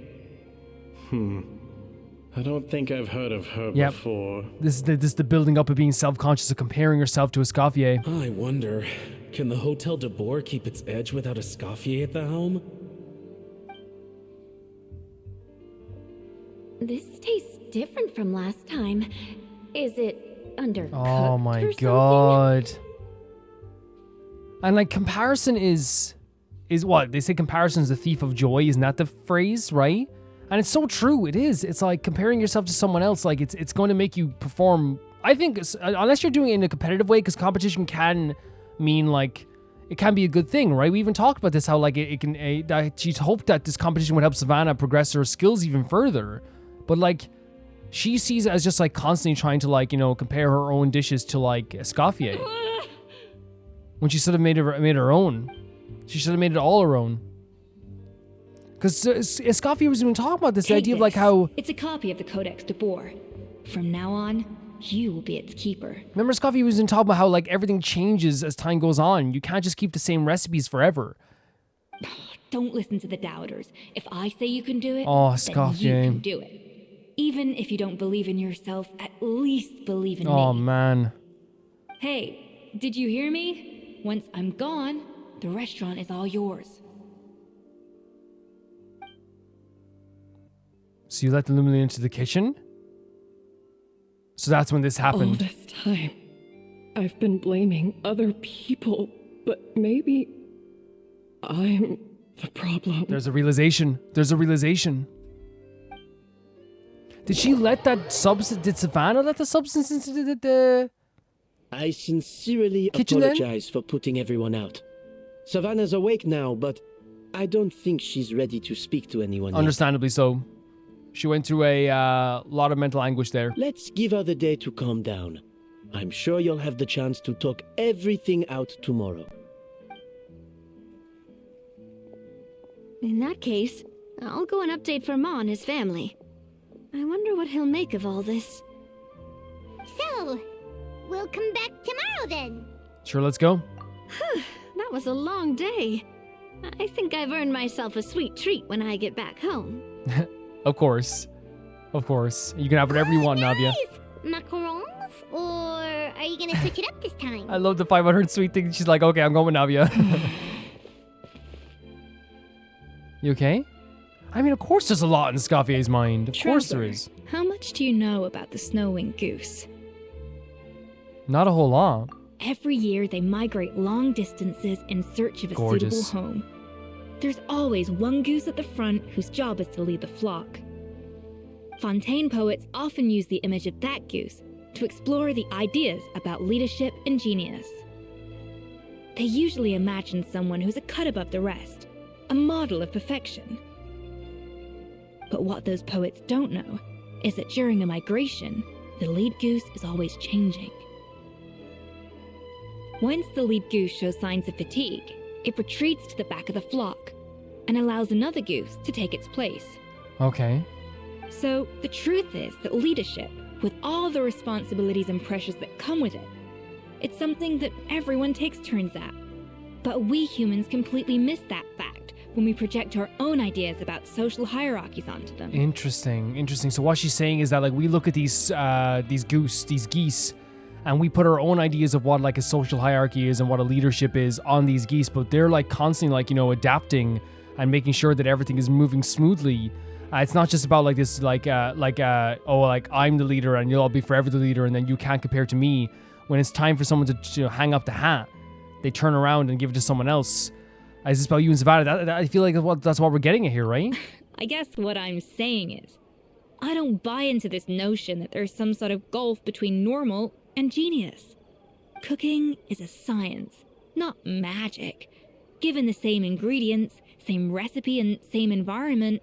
I don't think I've heard of her before. This is the building up of being self-conscious of comparing herself to Escoffier. I wonder, can the Hotel de Boer keep its edge without Escoffier at the helm? This tastes different from last time. Is it undercooked Oh my or god. And like comparison is what? They say comparison is the thief of joy, isn't that the phrase, right? And it's so true, it is. It's like comparing yourself to someone else, like it's going to make you perform, I think, unless you're doing it in a competitive way, because competition can mean like, it can be a good thing, right? We even talked about this, how like it can, she'd hoped that this competition would help Savannah progress her skills even further. But like, she sees it as just like constantly trying to like, you know, compare her own dishes to like Escoffier. When she should have made her own. She should have made it all her own. Because Escoffier was even talking about this idea of like how... It's a copy of the Codex de Boer. From now on, you will be its keeper. Remember Escoffier was even talking about how like everything changes as time goes on. You can't just keep the same recipes forever. Don't listen to the doubters. If I say you can do it, Escoffier. then you can do it. Even if you don't believe in yourself, at least believe in me. Oh man. Hey, did you hear me? Once I'm gone, the restaurant is all yours. So you let the Lumine into the kitchen? So that's when this happened. All this time, I've been blaming other people, but maybe I'm the problem. There's a realization. Did she let that substance... Did Savannah let the substance into the I sincerely kitchen apologize for putting everyone out. Savannah's awake now, but I don't think she's ready to speak to anyone Understandably so. She went through a lot of mental anguish there. Let's give her the day to calm down. I'm sure you'll have the chance to talk everything out tomorrow. In that case, I'll go and update Vermont and his family. I wonder what he'll make of all this. So, we'll come back tomorrow then. Sure, let's go. That was a long day. I think I've earned myself a sweet treat when I get back home. Of course. You can have whatever you want, Navia. Macarons? Or are you gonna switch it up this time? I love the 500 sweet thing. She's like, okay, I'm going with Navia. You okay? I mean, of course there's a lot in Escoffier's mind. Of course there is. How much do you know about the snow-winged goose? Not a whole lot. Every year they migrate long distances in search of a suitable home. There's always one goose at the front whose job is to lead the flock. Fontaine poets often use the image of that goose to explore the ideas about leadership and genius. They usually imagine someone who's a cut above the rest, a model of perfection. But what those poets don't know is that during a migration, the lead goose is always changing. Once the lead goose shows signs of fatigue, it retreats to the back of the flock and allows another goose to take its place. Okay. So the truth is that leadership, with all the responsibilities and pressures that come with it, it's something that everyone takes turns at. But we humans completely miss that fact when we project our own ideas about social hierarchies onto them. Interesting. So what she's saying is that like we look at these geese, and we put our own ideas of what like a social hierarchy is and what a leadership is on these geese, but they're like constantly like, you know, adapting and making sure that everything is moving smoothly. It's not just about like this like I'm the leader and you'll all be forever the leader and then you can't compare to me. When it's time for someone to hang up the hat, they turn around and give it to someone else. Is this about you and Savannah? I feel like that's what we're getting at here, right? I guess what I'm saying is, I don't buy into this notion that there's some sort of gulf between normal and genius. Cooking is a science, not magic. Given the same ingredients, same recipe, and same environment,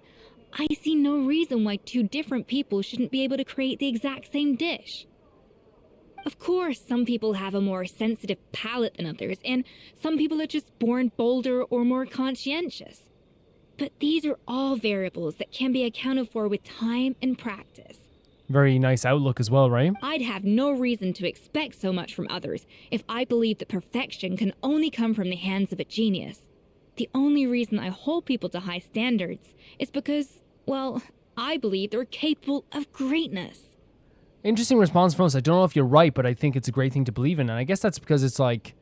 I see no reason why two different people shouldn't be able to create the exact same dish. Of course, some people have a more sensitive palate than others, and some people are just born bolder or more conscientious. But these are all variables that can be accounted for with time and practice. Very nice outlook as well, right? I'd have no reason to expect so much from others if I believed that perfection can only come from the hands of a genius. The only reason I hold people to high standards is because, well, I believe they're capable of greatness. Interesting response from us. I don't know if you're right, but I think it's a great thing to believe in. And I guess that's because it's like,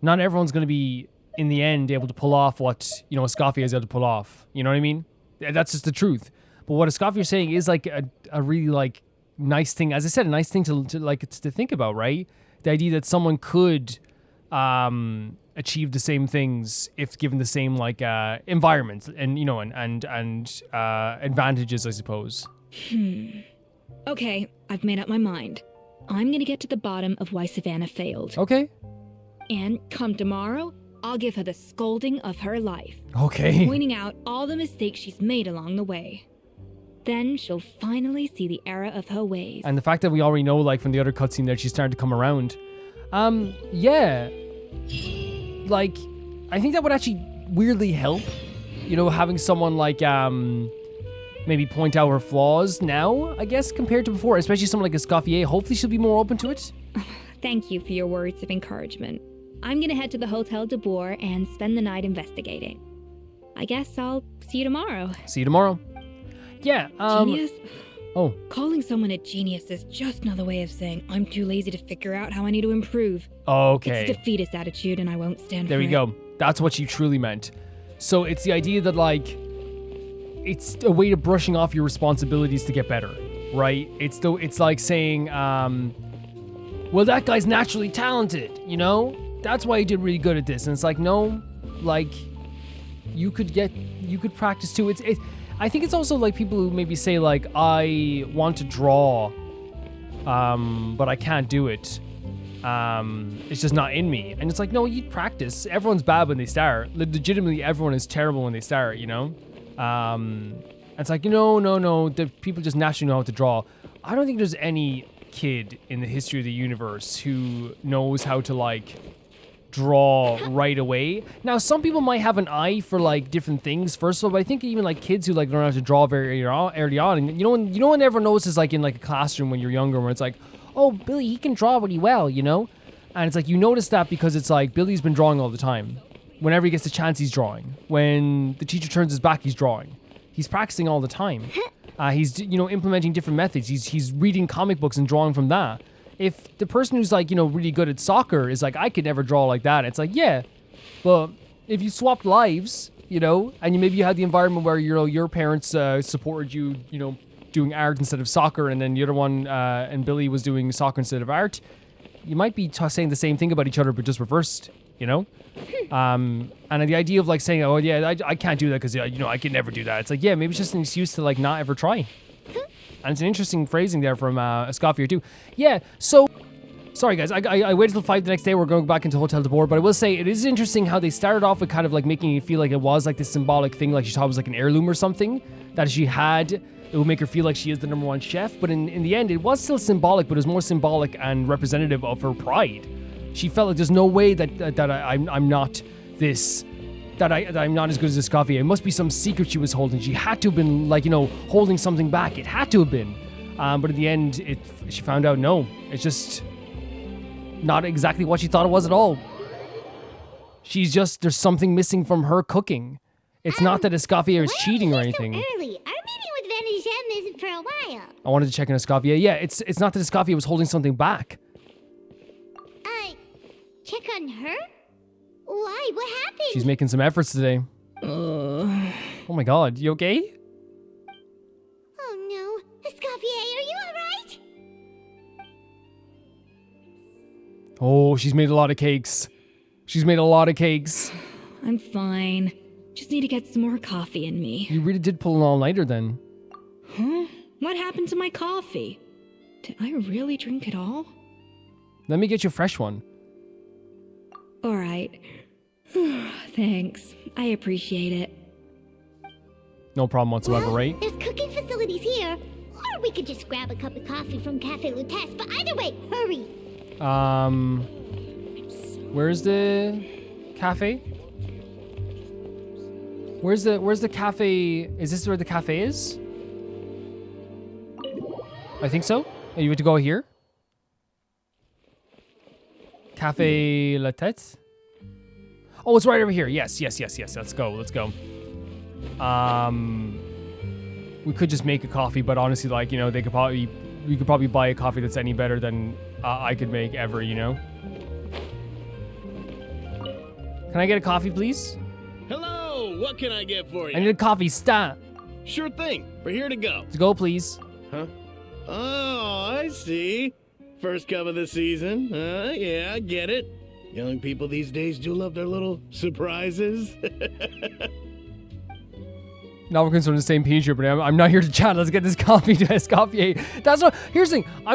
not everyone's going to be, in the end, able to pull off what, Escoffier is able to pull off. You know what I mean? That's just the truth. But what Escoffier is saying is like a really like nice thing. As I said, a nice thing to think about, right? The idea that someone could achieve the same things if given the same like environment and and advantages, I suppose. Okay, I've made up my mind. I'm gonna get to the bottom of why Savannah failed. Okay. And come tomorrow, I'll give her the scolding of her life. Okay. Pointing out all the mistakes she's made along the way. Then she'll finally see the error of her ways. And the fact that we already know, like, from the other cutscene that she's starting to come around. Yeah. Like, I think that would actually weirdly help. Having someone, like, maybe point out her flaws now, I guess, compared to before. Especially someone like Escoffier. Hopefully she'll be more open to it. Thank you for your words of encouragement. I'm gonna head to the Hotel de Boer and spend the night investigating. I guess I'll see you tomorrow. See you tomorrow. Yeah, Genius? Oh. Calling someone a genius is just another way of saying I'm too lazy to figure out how I need to improve. Okay. It's a defeatist attitude and I won't stand for it. There we go. That's what you truly meant. So it's the idea that, like, it's a way of brushing off your responsibilities to get better, right? It's like saying, well, that guy's naturally talented, That's why he did really good at this. And it's like, no, like, you could practice too. I think it's also like people who maybe say like, I want to draw, but I can't do it. It's just not in me. And it's like, no, you practice. Everyone's bad when they start. Legitimately, everyone is terrible when they start, It's like, no, the people just naturally know how to draw. I don't think there's any kid in the history of the universe who knows how to, like, draw right away. Now, some people might have an eye for, like, different things, first of all, but I think even, like, kids who, like, learn how to draw very early on, and when everyone notices, like, in, like, a classroom when you're younger, where it's like, oh, Billy, he can draw really well, And it's like, you notice that because it's like, Billy's been drawing all the time. Whenever he gets a chance, he's drawing. When the teacher turns his back, he's drawing. He's practicing all the time. He's, implementing different methods. He's reading comic books and drawing from that. If the person who's, like, really good at soccer is like, I could never draw like that, it's like, yeah, but if you swapped lives, and maybe you had the environment where, your parents supported you, doing art instead of soccer, and then the other one, and Billy was doing soccer instead of art, you might be saying the same thing about each other, but just reversed, And the idea of, like, saying, oh, yeah, I can't do that because, I can never do that. It's like, yeah, maybe it's just an excuse to, like, not ever try. And it's an interesting phrasing there from Escoffier too. Yeah, so... Sorry, guys. I waited till 5 the next day. We're going back into Hotel de Boer. But I will say, it is interesting how they started off with kind of, like, making it feel like it was, like, this symbolic thing. Like, she thought it was, like, an heirloom or something that she had. It would make her feel like she is the #1 chef. But in the end, it was still symbolic, but it was more symbolic and representative of her pride. She felt like there's no way that I'm not this... That I'm not as good as Escoffier. It must be some secret she was holding. She had to have been, like, holding something back. It had to have been. But in the end, she found out, no. It's just not exactly what she thought it was at all. There's something missing from her cooking. It's not that Escoffier is cheating or anything. So early. Our meeting with Vanagem isn't for a while. I wanted to check on Escoffier. Yeah, it's not that Escoffier was holding something back. Check on her? Why? What happened? She's making some efforts today. Oh my god, you okay? Oh no. Escoffier, are you alright? Oh, she's made a lot of cakes. I'm fine. Just need to get some more coffee in me. You really did pull an all-nighter then. Huh? What happened to my coffee? Did I really drink it all? Let me get you a fresh one. Alright. Thanks. I appreciate it. No problem whatsoever, right? There's cooking facilities here. Or we could just grab a cup of coffee from Cafe Lutece, but either way, hurry. Where's the cafe? Where's the cafe? Is this where the cafe is? I think so. Oh, you have to go here. Cafe La Tête. Oh, it's right over here. Yes. Let's go. We could just make a coffee, but honestly, like, you know, we could probably buy a coffee that's any better than I could make ever, you know? Can I get a coffee, please? Hello, what can I get for you? I need a coffee, stat. Sure thing, we're here to go. To go, please. Huh? Oh, I see. First cup of the season. Yeah, I get it. Young people these days do love their little surprises. Now we're concerned on the same page here, but I'm not here to chat. Let's get this coffee to Escoffier. That's what. Here's the thing. I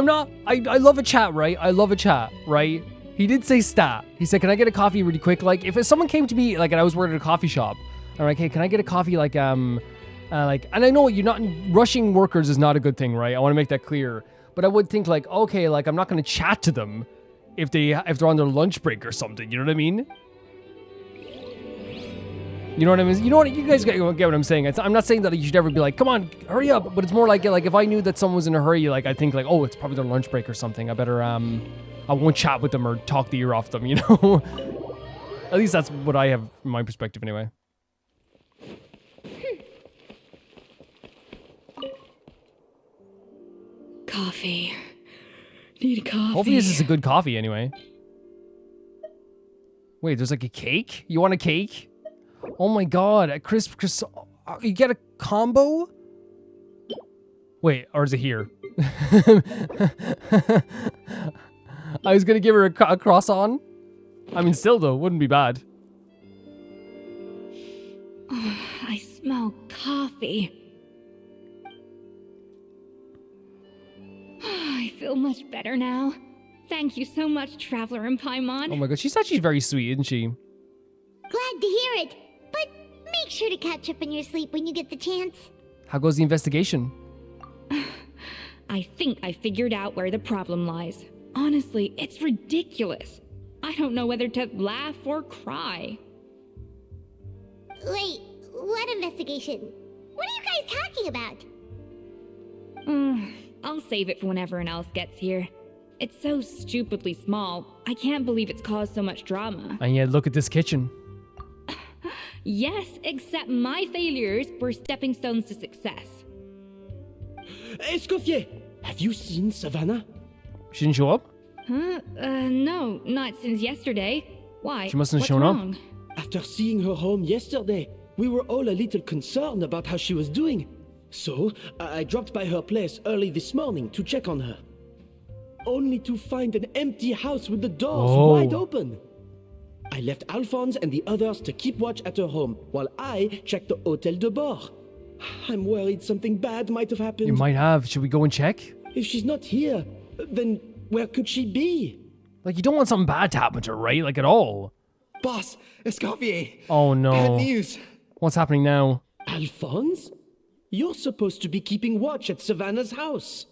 love a chat, right? I love a chat, right? He did say stat. He said, "Can I get a coffee really quick?" Like, if someone came to me, like, and I was working at a coffee shop, I'm like, "Hey, can I get a coffee?" Like, and I know you're not rushing workers is not a good thing, right? I want to make that clear. But I would think like, okay, like I'm not going to chat to them if they're on their lunch break or something. You know what I mean? You know what I mean? You know what? You guys get what I'm saying. I'm not saying that you should ever be like, come on, hurry up. But it's more like if I knew that someone was in a hurry, like I think like, oh, it's probably their lunch break or something. I better I won't chat with them or talk the ear off them. You know? At least that's what I have from my perspective, anyway. Coffee. Need coffee. Hopefully this is a good coffee, anyway. Wait, there's like a cake? You want a cake? Oh my god, a crisp, you get a combo? Wait, or is it here? I was gonna give her a croissant. I mean, still though, wouldn't be bad. Oh, I smell coffee. I feel much better now. Thank you so much, Traveler and Paimon. Oh my god, she's actually very sweet, isn't she? Glad to hear it, but make sure to catch up in your sleep when you get the chance. How goes the investigation? I think I figured out where the problem lies. Honestly, it's ridiculous. I don't know whether to laugh or cry. Wait, what investigation? What are you guys talking about? I'll save it for when everyone else gets here. It's so stupidly small. I can't believe it's caused so much drama. And yet, look at this kitchen. Yes, except my failures were stepping stones to success. Escoffier, have you seen Savannah? She didn't show up? Huh? No, not since yesterday. Why? She mustn't have What's shown wrong? up. After seeing her home yesterday, we were all a little concerned about how she was doing. So, I dropped by her place early this morning to check on her. Only to find an empty house with the doors wide open. I left Alphonse and the others to keep watch at her home, while I checked the Hotel de Bord. I'm worried something bad might have happened. You might have. Should we go and check? If she's not here, then where could she be? Like, you don't want something bad to happen to her, right? Like, at all. Boss, Escoffier. Oh, no. Bad news. What's happening now? Alphonse? You're supposed to be keeping watch at Savannah's house.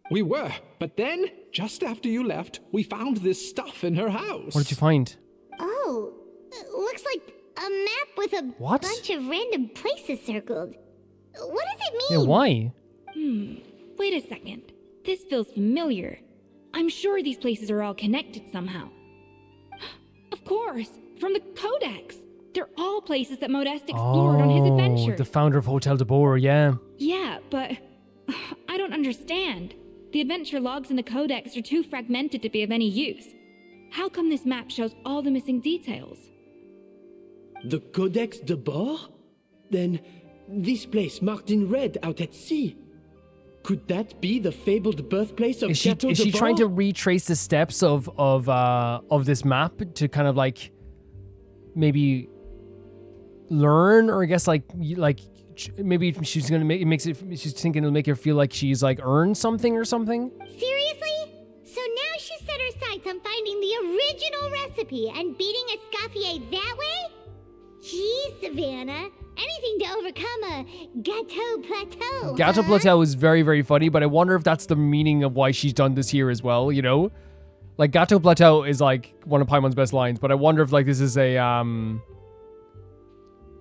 We were, but then, just after you left, we found this stuff in her house. What did you find? Oh, looks like a map with a bunch of random places circled. What does it mean? Yeah, why? Wait a second. This feels familiar. I'm sure these places are all connected somehow. Of course, from the Codex. They're all places that Modeste explored on his adventure. The founder of Hotel de Boer, yeah. Yeah, but I don't understand. The adventure logs in the Codex are too fragmented to be of any use. How come this map shows all the missing details? The Codex de Bord? Then this place marked in red out at sea. Could that be the fabled birthplace of Chateau de Bord? Is she trying to retrace the steps of this map to kind of like maybe learn, or I guess like maybe she's gonna she's thinking it'll make her feel like she's like earned something or something. Seriously? So now she set her sights on finding the original recipe and beating Escoffier that way? Jeez, Savannah. Anything to overcome a Gâteau Plateau. Gâteau Plateau is very, very funny, but I wonder if that's the meaning of why she's done this here as well, you know? Like, Gâteau Plateau is like one of Paimon's best lines, but I wonder if like this is a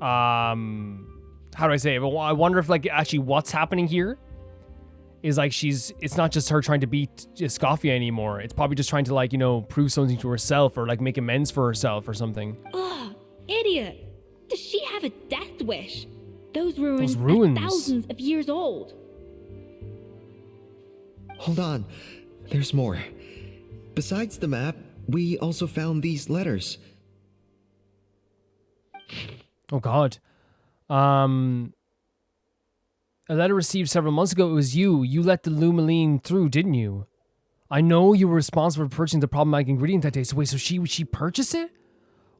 how do I say it? I wonder if like actually what's happening here is like it's not just her trying to beat Escoffier anymore. It's probably just trying to like, you know, prove something to herself or like make amends for herself or something. Ugh, idiot. Does she have a death wish? Those ruins are thousands of years old. Hold on. There's more. Besides the map, we also found these letters. Oh God. A letter received several months ago. It was you. You let the Lumaline through, didn't you? I know you were responsible for purchasing the problematic ingredient that day. So wait, so she purchased it?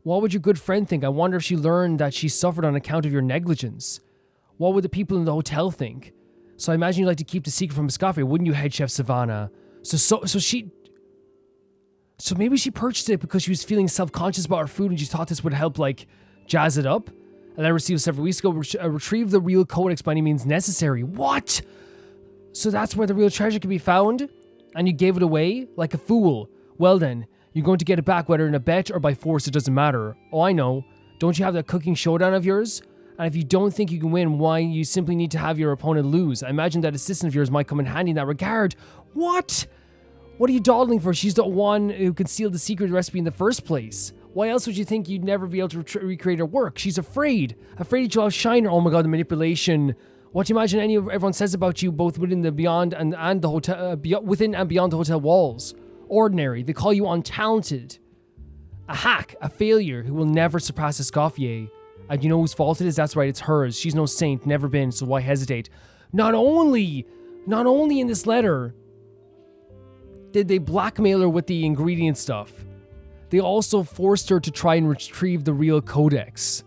What would your good friend think? I wonder if she learned that she suffered on account of your negligence. What would the people in the hotel think? So I imagine you'd like to keep the secret from Escoffier, wouldn't you, head chef Savannah? So maybe she purchased it because she was feeling self-conscious about her food and she thought this would help, like, jazz it up. A letter received several weeks ago. Retrieve the real codex by any means necessary. What? So that's where the real treasure can be found? And you gave it away? Like a fool. Well then, you're going to get it back whether in a bet or by force, it doesn't matter. Oh, I know. Don't you have that cooking showdown of yours? And if you don't think you can win, why, you simply need to have your opponent lose. I imagine that assistant of yours might come in handy in that regard. What? What are you dawdling for? She's the one who concealed the secret recipe in the first place. Why else would you think you'd never be able to recreate her work? She's afraid. Afraid you'll outshine her. Oh my God, the manipulation. What do you imagine everyone says about you both within the beyond and the hotel, within and beyond the hotel walls? Ordinary. They call you untalented. A hack. A failure who will never surpass Escoffier. And you know whose fault it is? That's right, it's hers. She's no saint, never been, so why hesitate? Not only in this letter did they blackmail her with the ingredient stuff, they also forced her to try and retrieve the real codex.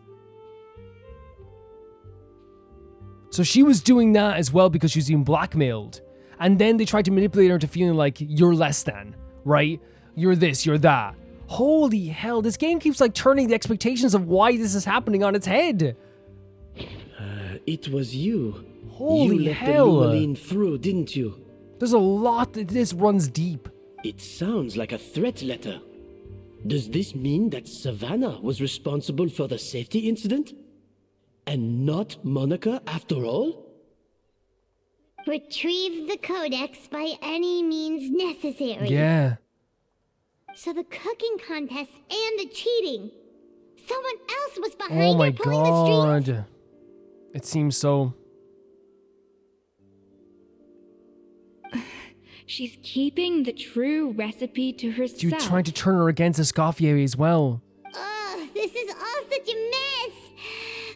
So she was doing that as well because she was being blackmailed. And then they tried to manipulate her into feeling like you're less than, right? You're this, you're that. Holy hell, this game keeps like turning the expectations of why this is happening on its head. It was you. Holy you let hell. the Lumaline through, didn't you? There's a lot that this runs deep. It sounds like a threat letter. Does this mean that Savannah was responsible for the safety incident? And not Monica after all? Retrieve the codex by any means necessary. Yeah. So the cooking contest and the cheating. Someone else was behind Oh my her pulling the strings. God. It seems so. She's keeping the true recipe to herself. You're trying to turn her against Escoffier as well. Ugh, this is all such a mess.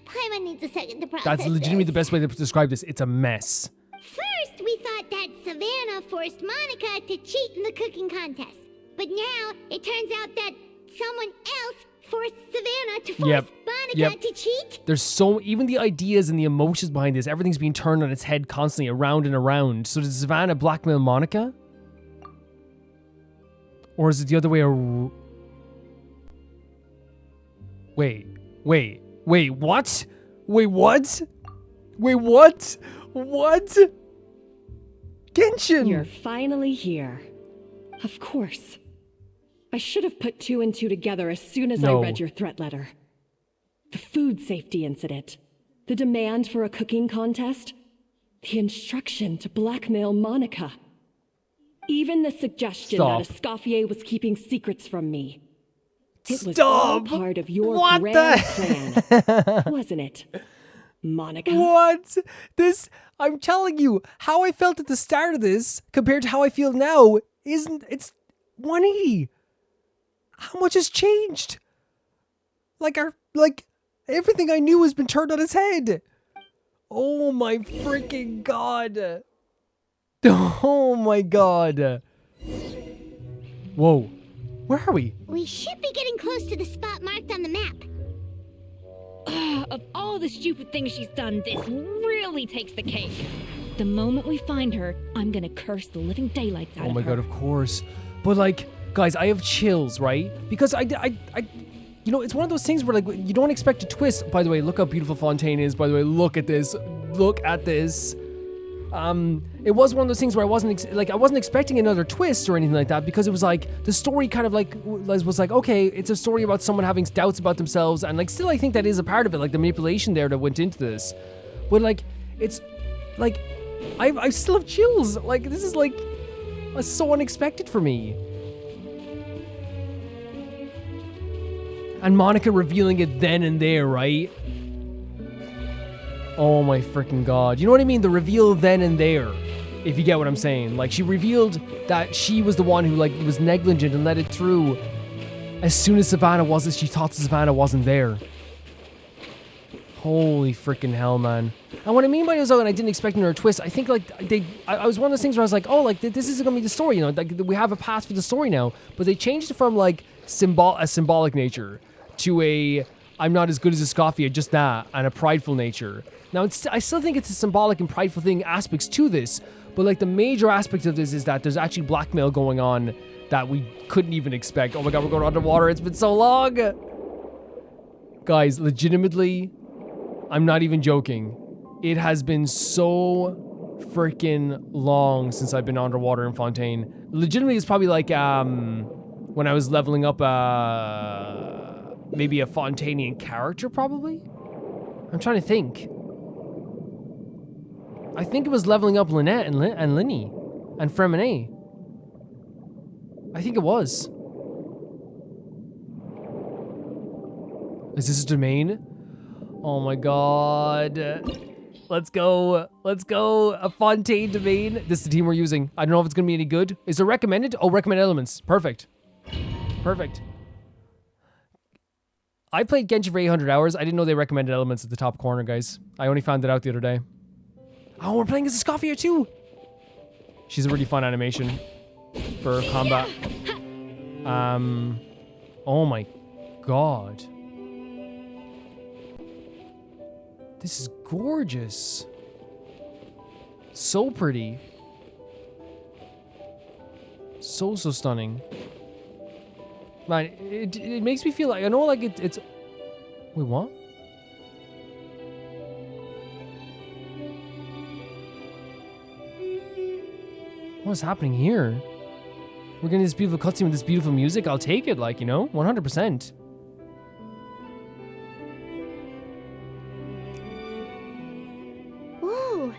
Paimon needs a second to process That's legitimately the best way to describe this. It's a mess. First, we thought that Savannah forced Monica to cheat in the cooking contest. But now, it turns out that someone else forced Savannah to force Monica to cheat? There's even the ideas and the emotions behind this, everything's being turned on its head constantly, around and around. So does Savannah blackmail Monica? Or is it the other way around? Wait, what? Wait, what? What? Genshin! You're finally here. Of course. I should have put two and two together as soon as I read your threat letter. The food safety incident, the demand for a cooking contest, the instruction to blackmail Monica. Even the suggestion that Escoffier was keeping secrets from me. It was all part of your grand plan, wasn't it, Monica? What? I'm telling you, how I felt at the start of this compared to how I feel now it's 180. How much has changed? Like everything I knew has been turned on its head. Oh my freaking God. Oh my God. Whoa. Where are we? We should be getting close to the spot marked on the map. Of all the stupid things she's done, this really takes the cake. The moment we find her, I'm gonna curse the living daylights out of her. Oh my God, of course. But like, guys, I have chills, right? Because I you know, it's one of those things where like you don't expect a twist. By the way, look how beautiful Fontaine is. By the way, look at this. Look at this. it was one of those things where I wasn't expecting another twist or anything like that, because it was like the story kind of like was like, okay, it's a story about someone having doubts about themselves, and like still I think that is a part of it, like the manipulation there that went into this, but like it's like I still have chills. Like this is like so unexpected for me. And Monica revealing it then and there, right? Oh my freaking god. You know what I mean? The reveal then and there, if you get what I'm saying. Like, she revealed that she was the one who, like, was negligent and let it through as soon as Savannah wasn't. She thought Savannah wasn't there. Holy freaking hell, man. And what I mean by it was, and I didn't expect another twist, I think, like, I was one of those things where I was like, oh, like, this is gonna be the story, you know? Like, we have a path for the story now. But they changed it from, like, a symbolic nature to a I'm not as good as Escoffier, just that, and a prideful nature. Now, I still think it's a symbolic and prideful thing aspects to this, but like the major aspect of this is that there's actually blackmail going on that we couldn't even expect. Oh my god, we're going underwater. It's been so long. Guys, legitimately, I'm not even joking. It has been so freaking long since I've been underwater in Fontaine. Legitimately, it's probably like when I was leveling up maybe a Fontainian character, probably? I'm trying to think. I think it was leveling up Lynette and Linny and Fremine. I think it was. Is this a domain? Oh my god. Let's go. Let's go. A Fontaine domain. This is the team we're using. I don't know if it's going to be any good. Is it recommended? Oh, recommended elements. Perfect. Perfect. I played Genshin for 800 hours. I didn't know they recommended elements at the top corner, guys. I only found that out the other day. Oh, we're playing as Escoffier too. She's a really fun animation for combat. Oh my god. This is gorgeous. So pretty. So stunning. Man, it makes me feel like, I know like it's... Wait, what? What's happening here? We're getting this beautiful cutscene with this beautiful music. I'll take it, like, you know, 100%. Whoa,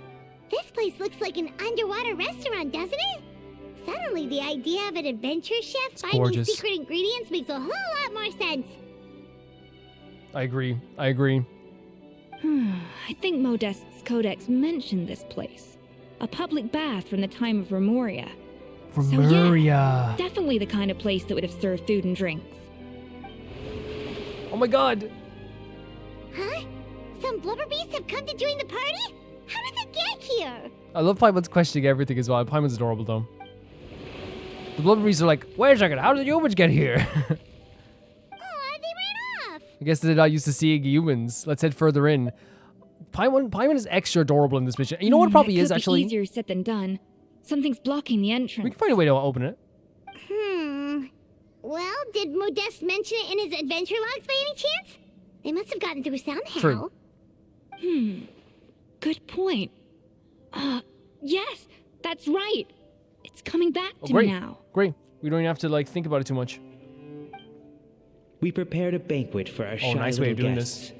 this place looks like an underwater restaurant, doesn't it? Suddenly, the idea of an adventure chef finding secret ingredients makes a whole lot more sense. I agree. I agree. I think Modest's codex mentioned this place. A public bath from the time of Remoria. Remoria. So yeah, definitely the kind of place that would have served food and drinks. Oh my god. Huh? Some blubber beasts have come to join the party? How did they get here? I love Paimon's questioning everything as well. Paimon's adorable though. The blubber beasts are like, wait a second, how did the humans get here? Oh, they ran off. I guess they're not used to seeing humans. Let's head further in. Paimon is extra adorable in this mission. You know what it probably is, actually? Be easier said than done. Something's blocking the entrance. We can find a way to open it. Well, did Modeste mention it in his adventure logs by any chance? They must have gotten through somehow. True. Good point. Yes, that's right. It's coming back to me now. Great. We don't even have to, like, think about it too much. We prepared a banquet for our shy nice way of little doing guests.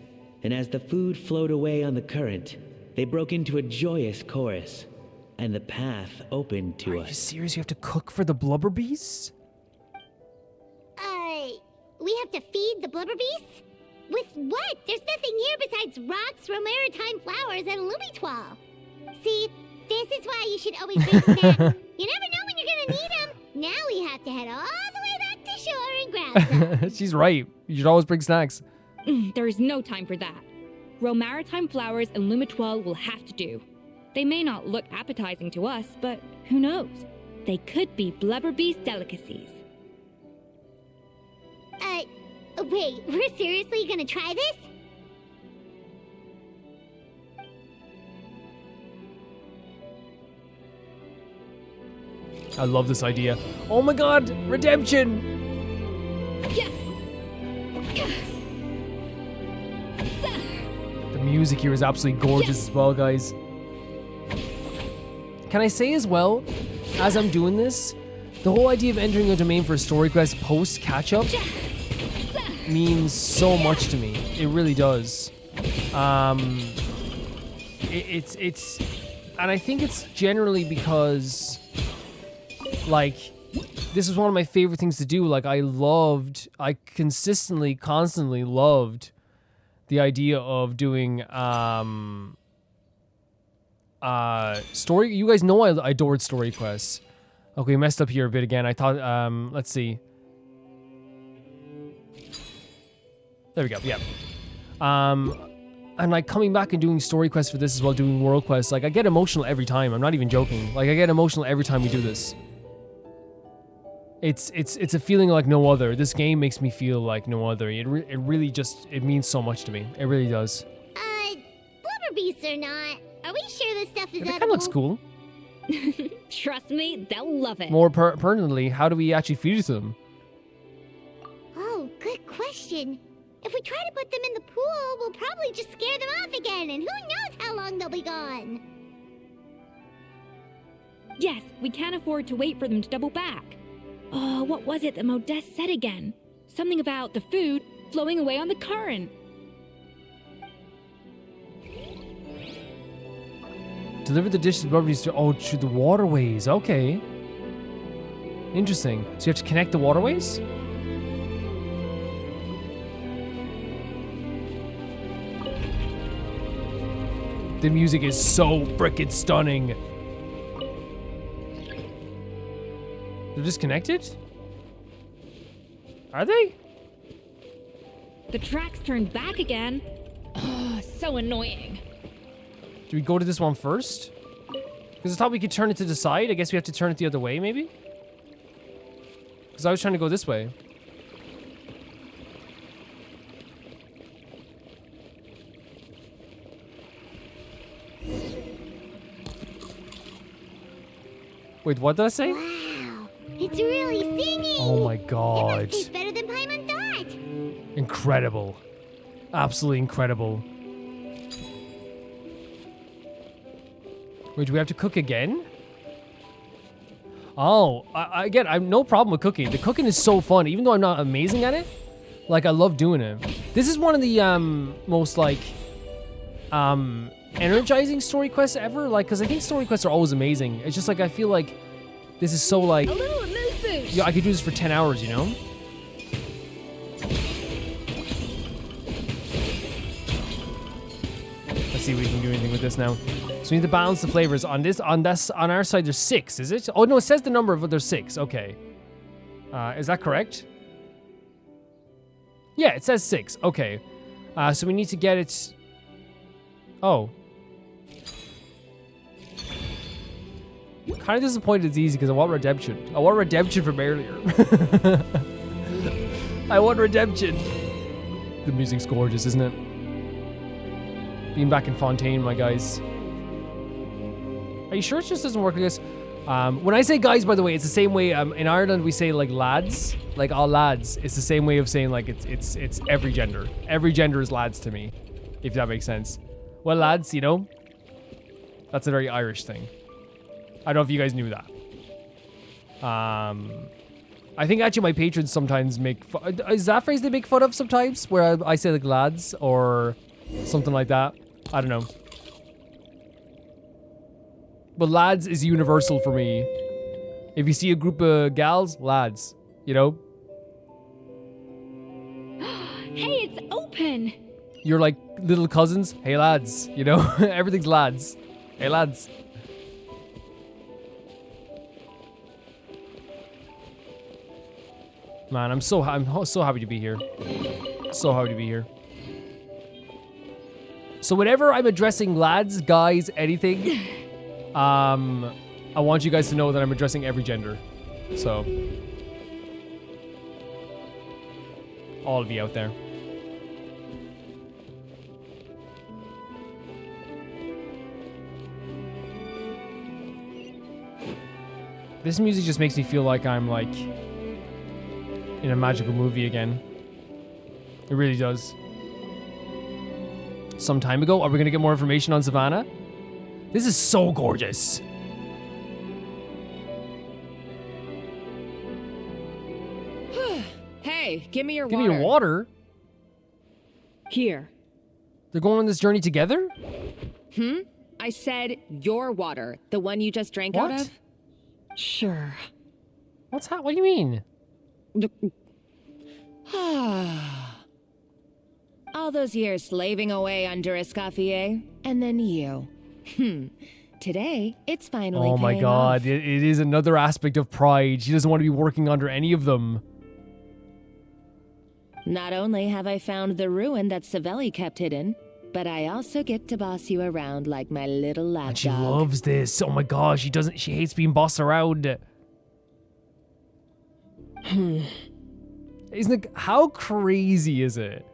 And as the food flowed away on the current, they broke into a joyous chorus, and the path opened to us. Are you serious? You have to cook for the blubber beasts? We have to feed the blubber beasts? With what? There's nothing here besides rocks, romaritime flowers, and lumitoile. See, this is why you should always bring snacks. You never know when you're gonna need them. Now we have to head all the way back to shore and grab some. She's right. You should always bring snacks. There is no time for that. Romaritime flowers and lumitoile will have to do. They may not look appetizing to us, but who knows? They could be blubber beast delicacies. Wait, we're seriously gonna try this? I love this idea. Oh my god, redemption! Yes. The music here is absolutely gorgeous as well, guys. Can I say as well, as I'm doing this, the whole idea of entering a domain for a story quest post catch-up means so much to me. It really does. It's and I think it's generally because, like, this was one of my favorite things to do. Like, I constantly loved the idea of doing story. You guys know I adored story quests. Okay, we messed up here a bit again. I thought, let's see. There we go, yeah. And like coming back and doing story quests for this as well, doing world quests, like I get emotional every time. I'm not even joking. Like I get emotional every time we do this. It's a feeling like no other. This game makes me feel like no other. It really just, it means so much to me. It really does. Blubber beasts or not, are we sure this stuff is edible? It kind of looks cool. Trust me, they'll love it. More pertinently, how do we actually feed it to them? Oh, good question. If we try to put them in the pool, we'll probably just scare them off again, and who knows how long they'll be gone. Yes, we can't afford to wait for them to double back. Oh, what was it that Modeste said again? Something about the food flowing away on the current. Deliver the dishes properties to the waterways. Okay. Interesting. So you have to connect the waterways? The music is so frickin' stunning. They're disconnected? Are they? The tracks turned back again. Oh, so annoying. Do we go to this one first? Because I thought we could turn it to the side. I guess we have to turn it the other way, maybe? Because I was trying to go this way. Wait, what did I say? Wow, it's really singing. Oh my god. It must taste better than Paimon thought. Incredible. Absolutely incredible. Wait, do we have to cook again? Oh, again, I have no problem with cooking. The cooking is so fun, even though I'm not amazing at it. Like, I love doing it. This is one of the most, like, energizing story quests ever. Like, because I think story quests are always amazing. It's just, like, I feel like this is so, like... Yeah, I could do this for 10 hours, you know? Let's see if we can do anything with this now. So we need to balance the flavors. On our side, there's 6, is it? Oh, no, it says the number, but there's 6. Okay. Is that correct? Yeah, it says 6. Okay. So we need to get it... Oh. Kind of disappointed it's easy because I want redemption. I want redemption from earlier. I want redemption. The music's gorgeous, isn't it? Being back in Fontaine, my guys. Are you sure it just doesn't work like this? When I say guys, by the way, it's the same way in Ireland we say like lads, like all lads. It's the same way of saying like it's every gender. Every gender is lads to me, if that makes sense. Well, lads, you know, that's a very Irish thing. I don't know if you guys knew that. I think actually my patrons sometimes make is that phrase they make fun of sometimes, where I say like lads or something like that. I don't know. But lads is universal for me. If you see a group of gals, lads, you know? Hey, it's open! You're like little cousins. Hey, lads, you know? Everything's lads. Hey, lads. Man, I'm so happy to be here. So happy to be here. So whenever I'm addressing lads, guys, anything... I want you guys to know that I'm addressing every gender. So, all of you out there. This music just makes me feel like I'm like in a magical movie again. It really does. Some time ago, are we gonna get more information on Savannah? This is so gorgeous. Hey, give me your Give water. me your water? Here. They're going on this journey together? I said your water, the one you just drank out What? of. Sure. What do you mean? All those years slaving away under Escoffier, and then you. Today, it's finally Oh my paying god, off. it is another aspect of pride. She doesn't want to be working under any of them. Not only have I found the ruin that Savelli kept hidden, but I also get to boss you around like my little lapdog. And she loves this. Oh my god, she hates being bossed around. Isn't it, how crazy is it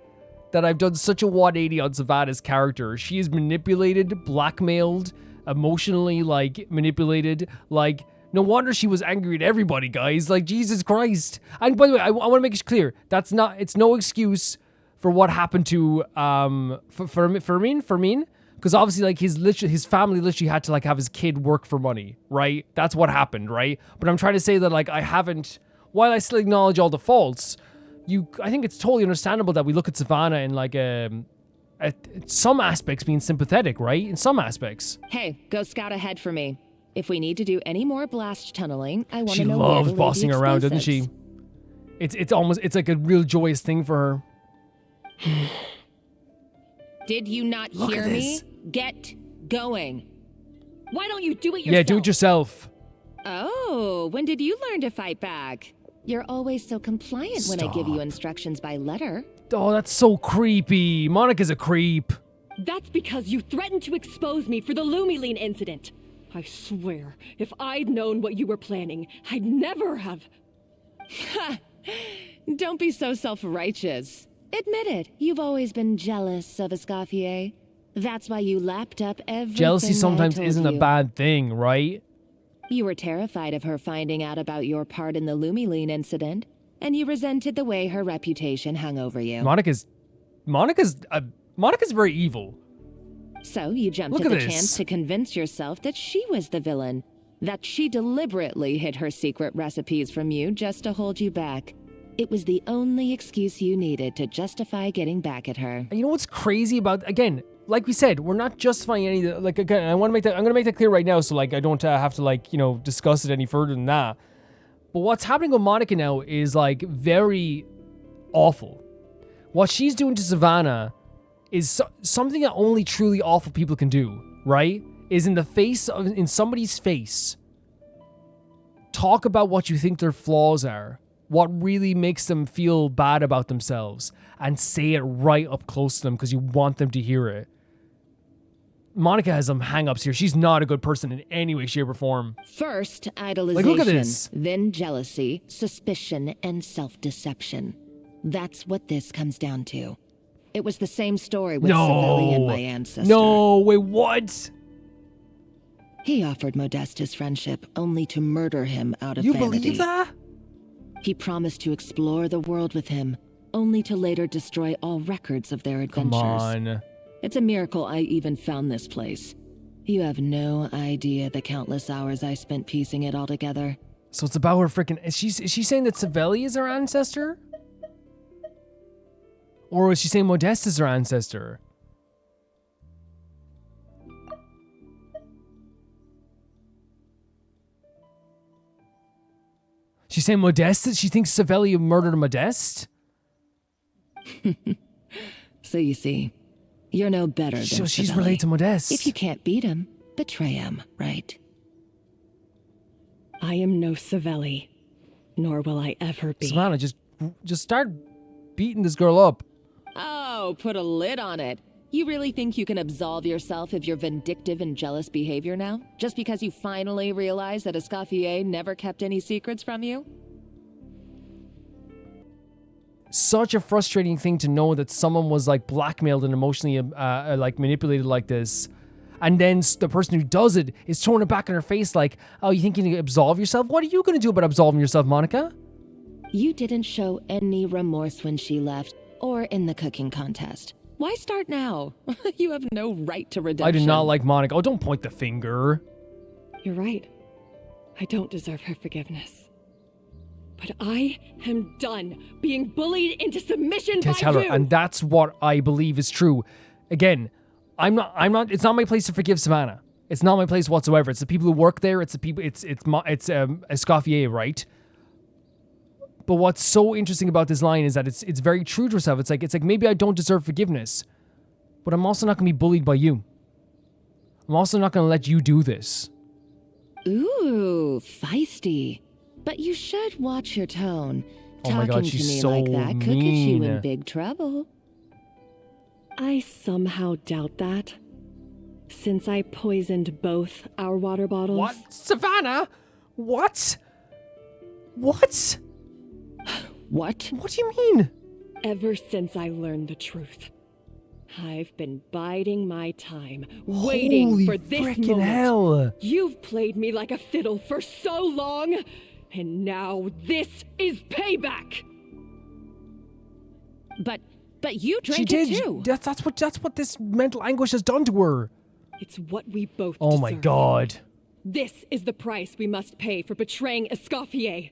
that I've done such a 180 on Savannah's character? She is manipulated, blackmailed, emotionally, like, manipulated. Like, no wonder she was angry at everybody, guys. Like, Jesus Christ. And by the way, I want to make it clear, it's no excuse for what happened to, Fermin? Because obviously, like, his family literally had to, like, have his kid work for money, right? That's what happened, right? But I'm trying to say that, like, while I still acknowledge all the faults, I think it's totally understandable that we look at Savannah in, like, at some aspects being sympathetic, right? In some aspects. Hey, go scout ahead for me. If we need to do any more blast tunneling, I want She to know where to loves lay the bossing around, doesn't she? explosives. It's like a real joyous thing for her. Did you not Look hear at me? this. Get going. Why don't you do it yourself? Yeah, do it yourself. Oh, when did you learn to fight back? You're always so compliant when I give you Stop. instructions by letter. Oh, that's so creepy. Monica's a creep. That's because you threatened to expose me for the Lumiline incident. I swear, if I'd known what you were planning, I'd never have. Don't be so self-righteous. Admit it, you've always been jealous of Escoffier. That's why you lapped up everything Jealousy sometimes I told isn't a you. bad thing, right? You were terrified of her finding out about your part in the Lumiline incident, and you resented the way her reputation hung over you. Monica's very evil. So you jumped Look at at the this. chance to convince yourself that she was the villain, that she deliberately hid her secret recipes from you just to hold you back. It was the only excuse you needed to justify getting back at her. And you know what's crazy about, again, like we said, we're not justifying any, like, again, I'm going to make that clear right now so, like, I don't have to, like, discuss it any further than that. But what's happening with Monica now is, like, very awful. What she's doing to Savannah is something that only truly awful people can do, right? Is in somebody's face, talk about what you think their flaws are, what really makes them feel bad about themselves, and say it right up close to them because you want them to hear it. Monica has some hang-ups here. She's not a good person in any way, shape, or form. First, idolization, Like, look at this. then jealousy, suspicion, and self-deception. That's what this comes down to. It was the same story with Savelli and my ancestor. No, wait, what? He offered Modeste his friendship only to murder him out of You vanity. believe that? He promised to explore the world with him, only to later destroy all records of their adventures. Come on. It's a miracle I even found this place. You have no idea the countless hours I spent piecing it all together. So it's about her freaking... Is she saying that Savelli is her ancestor? Or is she saying Modeste is her ancestor? She's saying Modeste? She thinks Savelli murdered Modeste? So you see, you're no better than So she's Savelli. related to Modeste. If you can't beat him, betray him, right? I am no Savelli, nor will I ever be. Savannah, just start beating this girl up. Oh, put a lid on it. You really think you can absolve yourself of your vindictive and jealous behavior now? Just because you finally realize that Escoffier never kept any secrets from you? Such a frustrating thing to know that someone was like blackmailed and emotionally like manipulated like this. And then the person who does it is throwing it back in her face like, oh, you think you can absolve yourself? What are you going to do about absolving yourself, Monica? You didn't show any remorse when she left or in the cooking contest. Why start now? You have no right to redemption. I do not like Monica. Oh, don't point the finger. You're right. I don't deserve her forgiveness. But I am done being bullied into submission by Tell her, you! and that's what I believe is true. Again, it's not my place to forgive Savannah. It's not my place whatsoever. It's the people who work there. It's the people. It's Escoffier, right? But what's so interesting about this line is that it's very true to herself. It's like maybe I don't deserve forgiveness, but I'm also not going to be bullied by you. I'm also not going to let you do this. Ooh, feisty. But you should watch your tone. Oh my God, Talking to she's me so like that could get you mean. in big trouble. I somehow doubt that. Since I poisoned both our water bottles. What? Savannah? What? What? What? What do you mean? Ever since I learned the truth, I've been biding my time, waiting Holy for this frickin' moment. hell. You've played me like a fiddle for so long, and now this is payback. But you drank She did. it too. That's what this mental anguish has done to her. It's what we both Oh deserve. my God. This is the price we must pay for betraying Escoffier.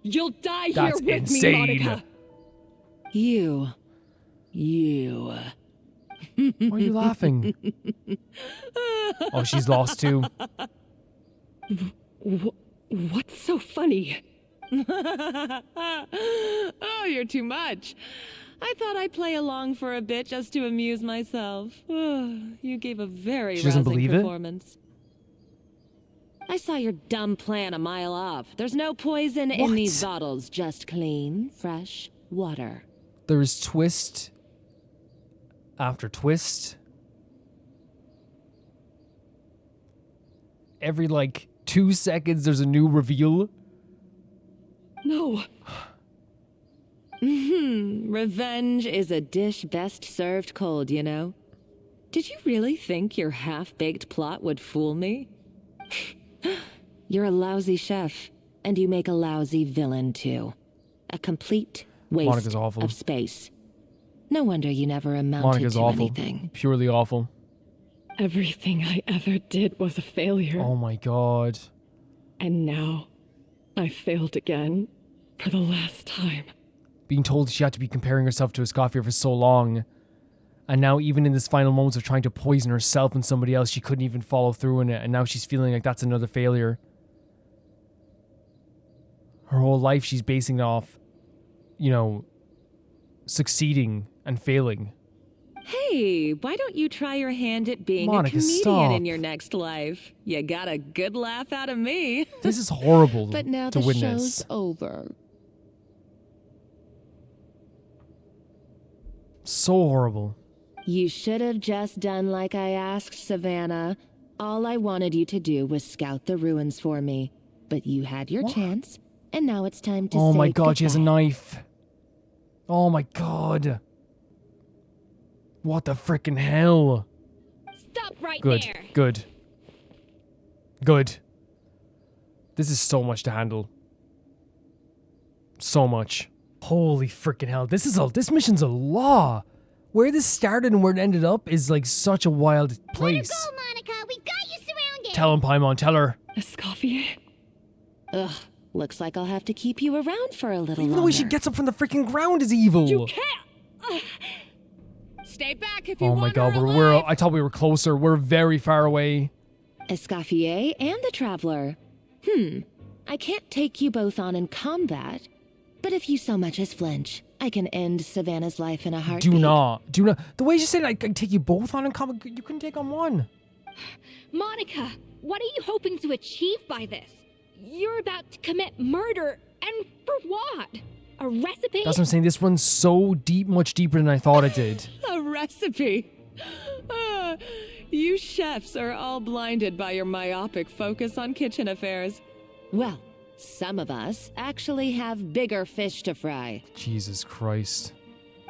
You'll die That's here with insane. me, Monica. You. Why are you laughing? Oh, she's lost too. What's so funny? Oh, you're too much. I thought I'd play along for a bit just to amuse myself. You gave a very She doesn't rousing believe it? performance. I saw your dumb plan a mile off. There's no poison in What? these bottles, just clean, fresh water. There is twist after twist. Every 2 seconds there's a new reveal. No. Revenge is a dish best served cold, you know. Did you really think your half-baked plot would fool me? You're a lousy chef, and you make a lousy villain, too. A complete waste Monica's awful. of space. No wonder you never amounted Monica's to awful. anything. Purely awful. Everything I ever did was a failure. Oh my God. And now, I failed again for the last time. Being told she had to be comparing herself to Escoffier for so long. And now even in this final moments of trying to poison herself and somebody else, she couldn't even follow through in it. And now she's feeling like that's another failure. Her whole life she's basing it off, succeeding and failing. Hey, why don't you try your hand at being Monica, a comedian stop. in your next life? You got a good laugh out of me. This is horrible But now to the witness. show's over. So horrible. You should have just done like I asked, Savannah. All I wanted you to do was scout the ruins for me. But you had your chance, and now it's time to Oh say my God, she has a goodbye. knife. Oh my God. What the frickin' hell? Stop right Good, there. good. Good. This is so much to handle. So much. Holy frickin' hell. This mission's a law. Where this started and where it ended up is such a wild place. Let her go, Monica. We've got you surrounded. Tell him, Paimon, tell her. Escoffier? Ugh, looks like I'll have to keep you around for a little Even longer. the way she gets up from the freaking ground is evil. You can't! Stay back if you Oh my want God, her we're I thought we were closer. We're very far away. Escoffier and the Traveler. I can't take you both on in combat, but if you so much as flinch, I can end Savannah's life in a heartbeat. Do not. The way she said I can take you both on in common, you couldn't take on one. Monica, what are you hoping to achieve by this? You're about to commit murder, and for what? A recipe? That's what I'm saying. This runs so deep, much deeper than I thought it did. A recipe. You chefs are all blinded by your myopic focus on kitchen affairs. Well, some of us actually have bigger fish to fry. Jesus Christ.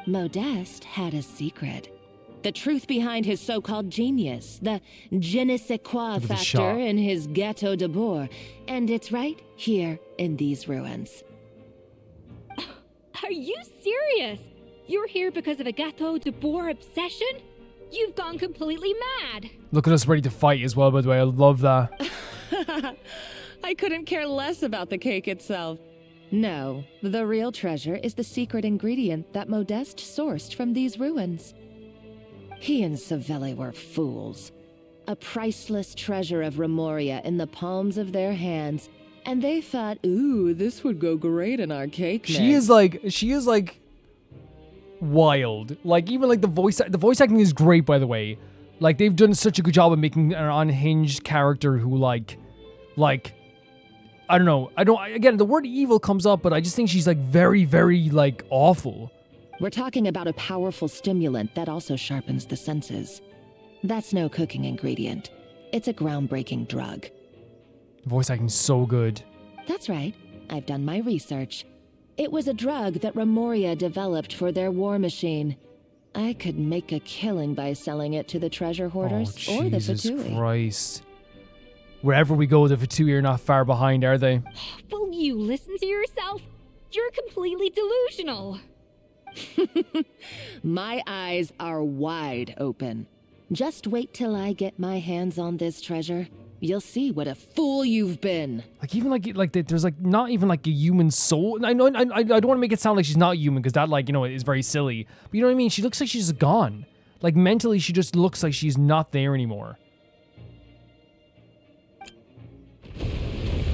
Modeste had a secret. The truth behind his so-called genius, the je ne sais quoi Look at the factor shot. in his Gâteau de Bourg, and it's right here in these ruins. Are you serious? You're here because of a Gâteau de Bourg obsession? You've gone completely mad. Look at us ready to fight as well, by the way. I love that. I couldn't care less about the cake itself. No, the real treasure is the secret ingredient that Modeste sourced from these ruins. He and Savelli were fools. A priceless treasure of Remoria in the palms of their hands, and they thought, ooh, this would go great in our cake mix. She is like wild. Like even like the voice acting is great, by the way. Like they've done such a good job of making an unhinged character who like I don't know. Again, the word evil comes up, but I just think she's like very, very like awful. We're talking about a powerful stimulant that also sharpens the senses. That's no cooking ingredient. It's a groundbreaking drug. Voice acting so good. That's right. I've done my research. It was a drug that Remoria developed for their war machine. I could make a killing by selling it to the treasure hoarders or the Jesus Fatui. Christ. Wherever we go, the Fatui are not far behind, are they? Will you listen to yourself? You're completely delusional. My eyes are wide open. Just wait till I get my hands on this treasure. You'll see what a fool you've been. Like even like there's like not even like a human soul. I know I don't want to make it sound like she's not human because that like is very silly. But you know what I mean? She looks like she's gone. Like mentally, she just looks like she's not there anymore.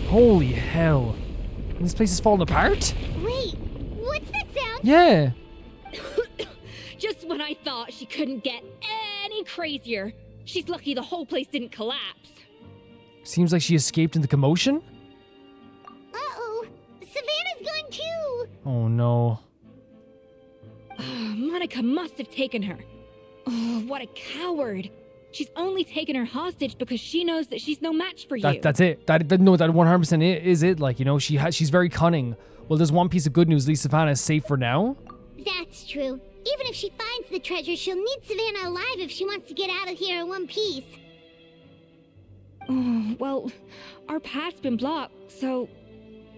Holy hell! And this place is falling apart. Wait, what's that sound? Yeah. Just when I thought she couldn't get any crazier. She's lucky the whole place didn't collapse. Seems like she escaped in the commotion. Uh-oh, Savannah's gone too. Oh no. Monica must have taken her. Oh, what a coward. She's only taken her hostage because she knows that she's no match for you. That's it. That 100% is it. Like, she's very cunning. Well, there's one piece of good news. At least Savannah is safe for now. That's true. Even if she finds the treasure, she'll need Savannah alive if she wants to get out of here in one piece. Oh, well, our path's been blocked, so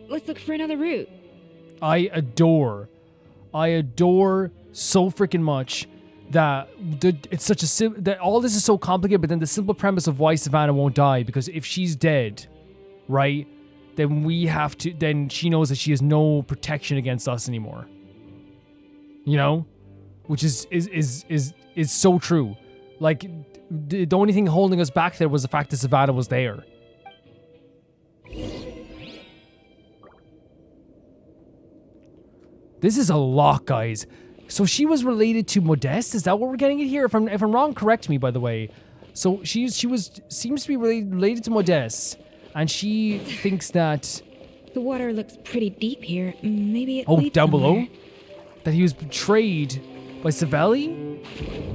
let's look for another route. I adore so freaking much that it's such a that all this is so complicated, but then the simple premise of why Savannah won't die, because if she's dead, right, then she knows that she has no protection against us anymore. Which is so true. Like the only thing holding us back there was the fact that Savannah was there. This is a lot, guys. So she was related to Modeste. Is that what we're getting at here? If I'm wrong, correct me, by the way. So she seems to be related to Modeste, and she thinks that the water looks pretty deep here. Maybe it down leads somewhere. below, that he was betrayed by Savelli,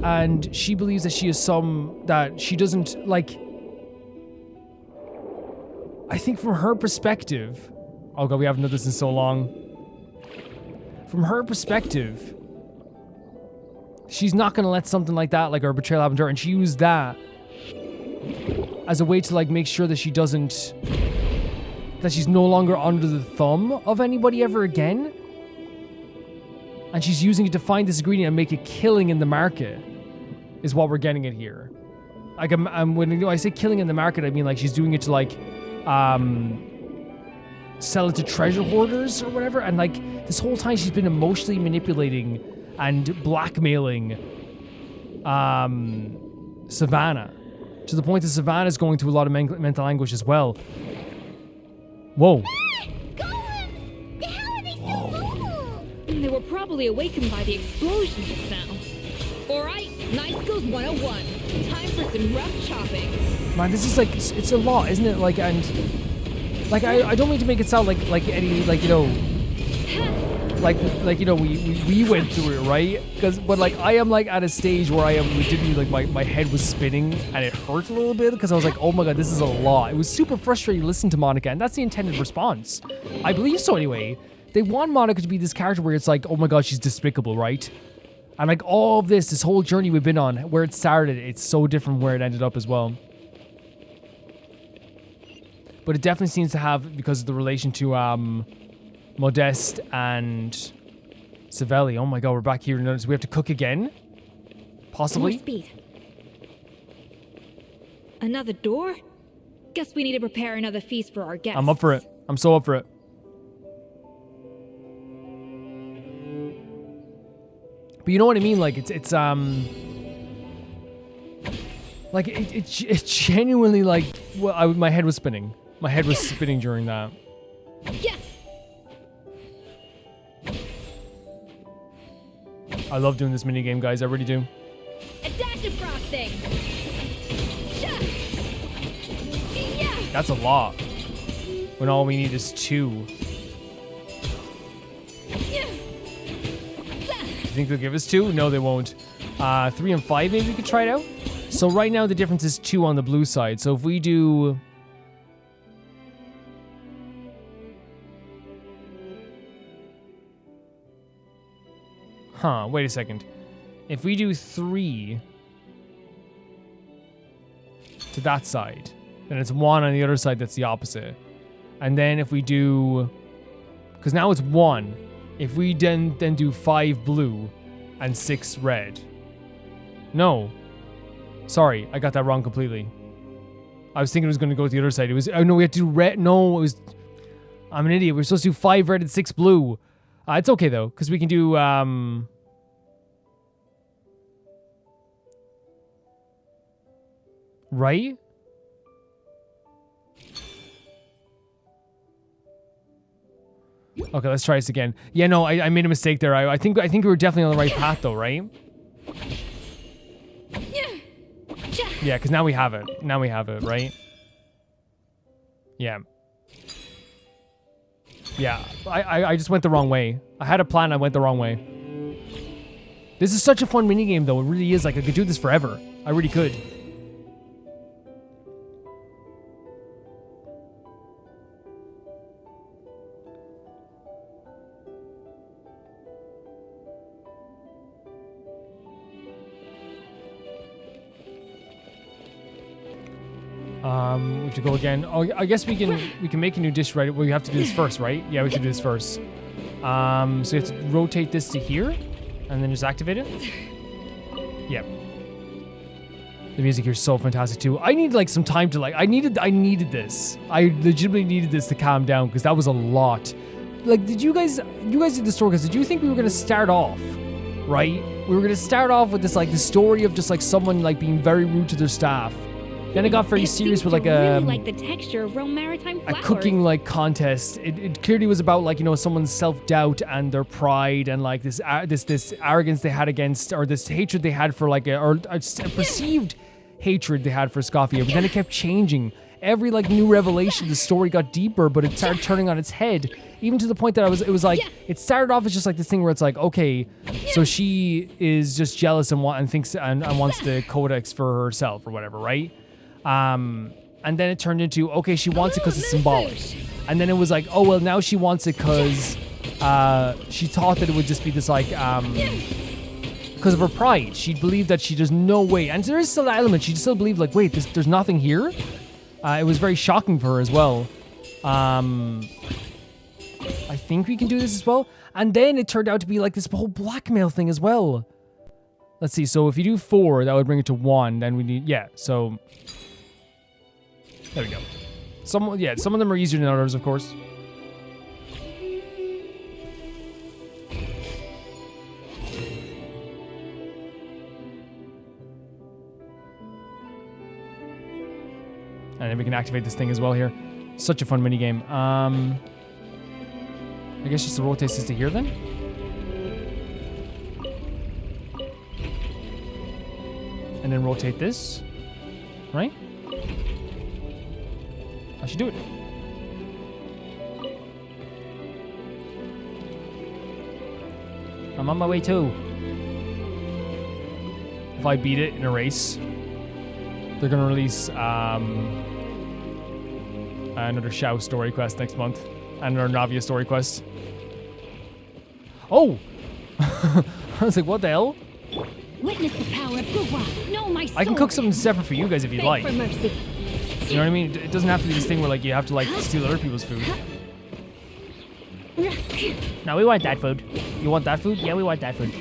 and she believes that that she doesn't like. I think from her perspective, oh god, we haven't done this in so long. From her perspective, she's not gonna let something like that, like her betrayal, happen to her, and she used that as a way to like make sure that she doesn't, that she's no longer under the thumb of anybody ever again. And she's using it to find this ingredient and make a killing in the market, is what we're getting at here. Like when I say killing in the market, I mean like she's doing it to like sell it to treasure hoarders or whatever. And like this whole time she's been emotionally manipulating and blackmailing Savannah, to the point that Savannah's going through a lot of mental anguish as well. Whoa. They were probably awakened by the explosion just now. Alright, Night Skills 101. Time for some rough chopping. Man, this is like, it's a lot, isn't it? Like, and like I don't mean to make it sound like any we went through it, right? But like I am like at a stage where I am legitimately like my head was spinning and it hurt a little bit because I was like, oh my god, this is a lot. It was super frustrating to listen to Monica, and that's the intended response. I believe so anyway. They want Monica to be this character where it's like, oh my god, she's despicable, right? And like all of this whole journey we've been on, where it started, it's so different where it ended up as well. But it definitely seems to have, because of the relation to Modeste and Savelli. Oh my god, we're back here. Notice we have to cook again? Possibly? More speed. Another door? Guess we need to prepare another feast for our guests. I'm up for it. I'm so up for it. But you know what I mean? Like it's like it genuinely like well, my head was spinning. My head was spinning during that. Yeah. I love doing this mini game, guys. I really do. A dash of frosting. Yeah. That's a lot. When all we need is 2. Yeah. You think they'll give us 2? No, they won't. 3 and 5, maybe we could try it out. So right now the difference is 2 on the blue side. So if we do... Huh, wait a second. If we do 3 to that side, then it's 1 on the other side that's the opposite. And then if we do... Because now it's 1. If we then do 5 blue and 6 red. No. Sorry, I got that wrong completely. I was thinking it was going to go to the other side. It was... Oh, no, we had to do red. No, it was... I'm an idiot. We're supposed to do 5 red and 6 blue. It's okay, though, because we can do... Right? Okay, let's try this again. Yeah, no, I made a mistake there. I think we were definitely on the right path, though, right? Yeah, because now we have it. Now we have it, right? Yeah. Yeah, I just went the wrong way. I had a plan, I went the wrong way. This is such a fun minigame, though. It really is. Like, I could do this forever. I really could. We have to go again. Oh, I guess we can make a new dish, right? Well, we have to do this first, right? Yeah, we have to do this first. So you have to rotate this to here, and then just activate it. Yep. The music here is so fantastic too. I need like some time to like. I needed this. I legitimately needed this to calm down because that was a lot. Like, did you guys did the story? Because did you think we were gonna start off, right? We were gonna start off with this like the story of just like someone like being very rude to their staff. Then it got very serious with like really like the texture of real maritime flowers. A cooking like contest. It clearly was about like, you know, someone's self-doubt and their pride and like this arrogance they had against, or this hatred they had for like a perceived hatred they had for Escoffier. But then it kept changing. Every like new revelation, the story got deeper, but it started turning on its head. Even to the point that it was like, it started off as just like this thing where it's like, okay, so she is just jealous and thinks and wants the codex for herself or whatever, right? And then it turned into, okay, she wants it because it's symbolic. And then it was like, oh, well, now she wants it because she thought that it would just be this, like, because of her pride. She believed that there's no way. And there is still that element. She still believed, like, wait, there's nothing here? It was very shocking for her as well. I think we can do this as well. And then it turned out to be, like, this whole blackmail thing as well. Let's see. So if you do 4, that would bring it to 1. Then we need, yeah, so... There we go. Some of them are easier than others, of course. And then we can activate this thing as well here. Such a fun minigame. I guess just to rotate this to here then? And then rotate this. Right? I should do it. I'm on my way too. If I beat it in a race, they're gonna release another Shao story quest next month, and another Navia story quest. Oh! I was like, what the hell? Witness the power of Gugwa. No, my soul. I can cook something separate for you guys if you'd like. For mercy. You know what I mean? It doesn't have to be this thing where like you have to like steal other people's food. No, we want that food. You want that food? Yeah, we want that food.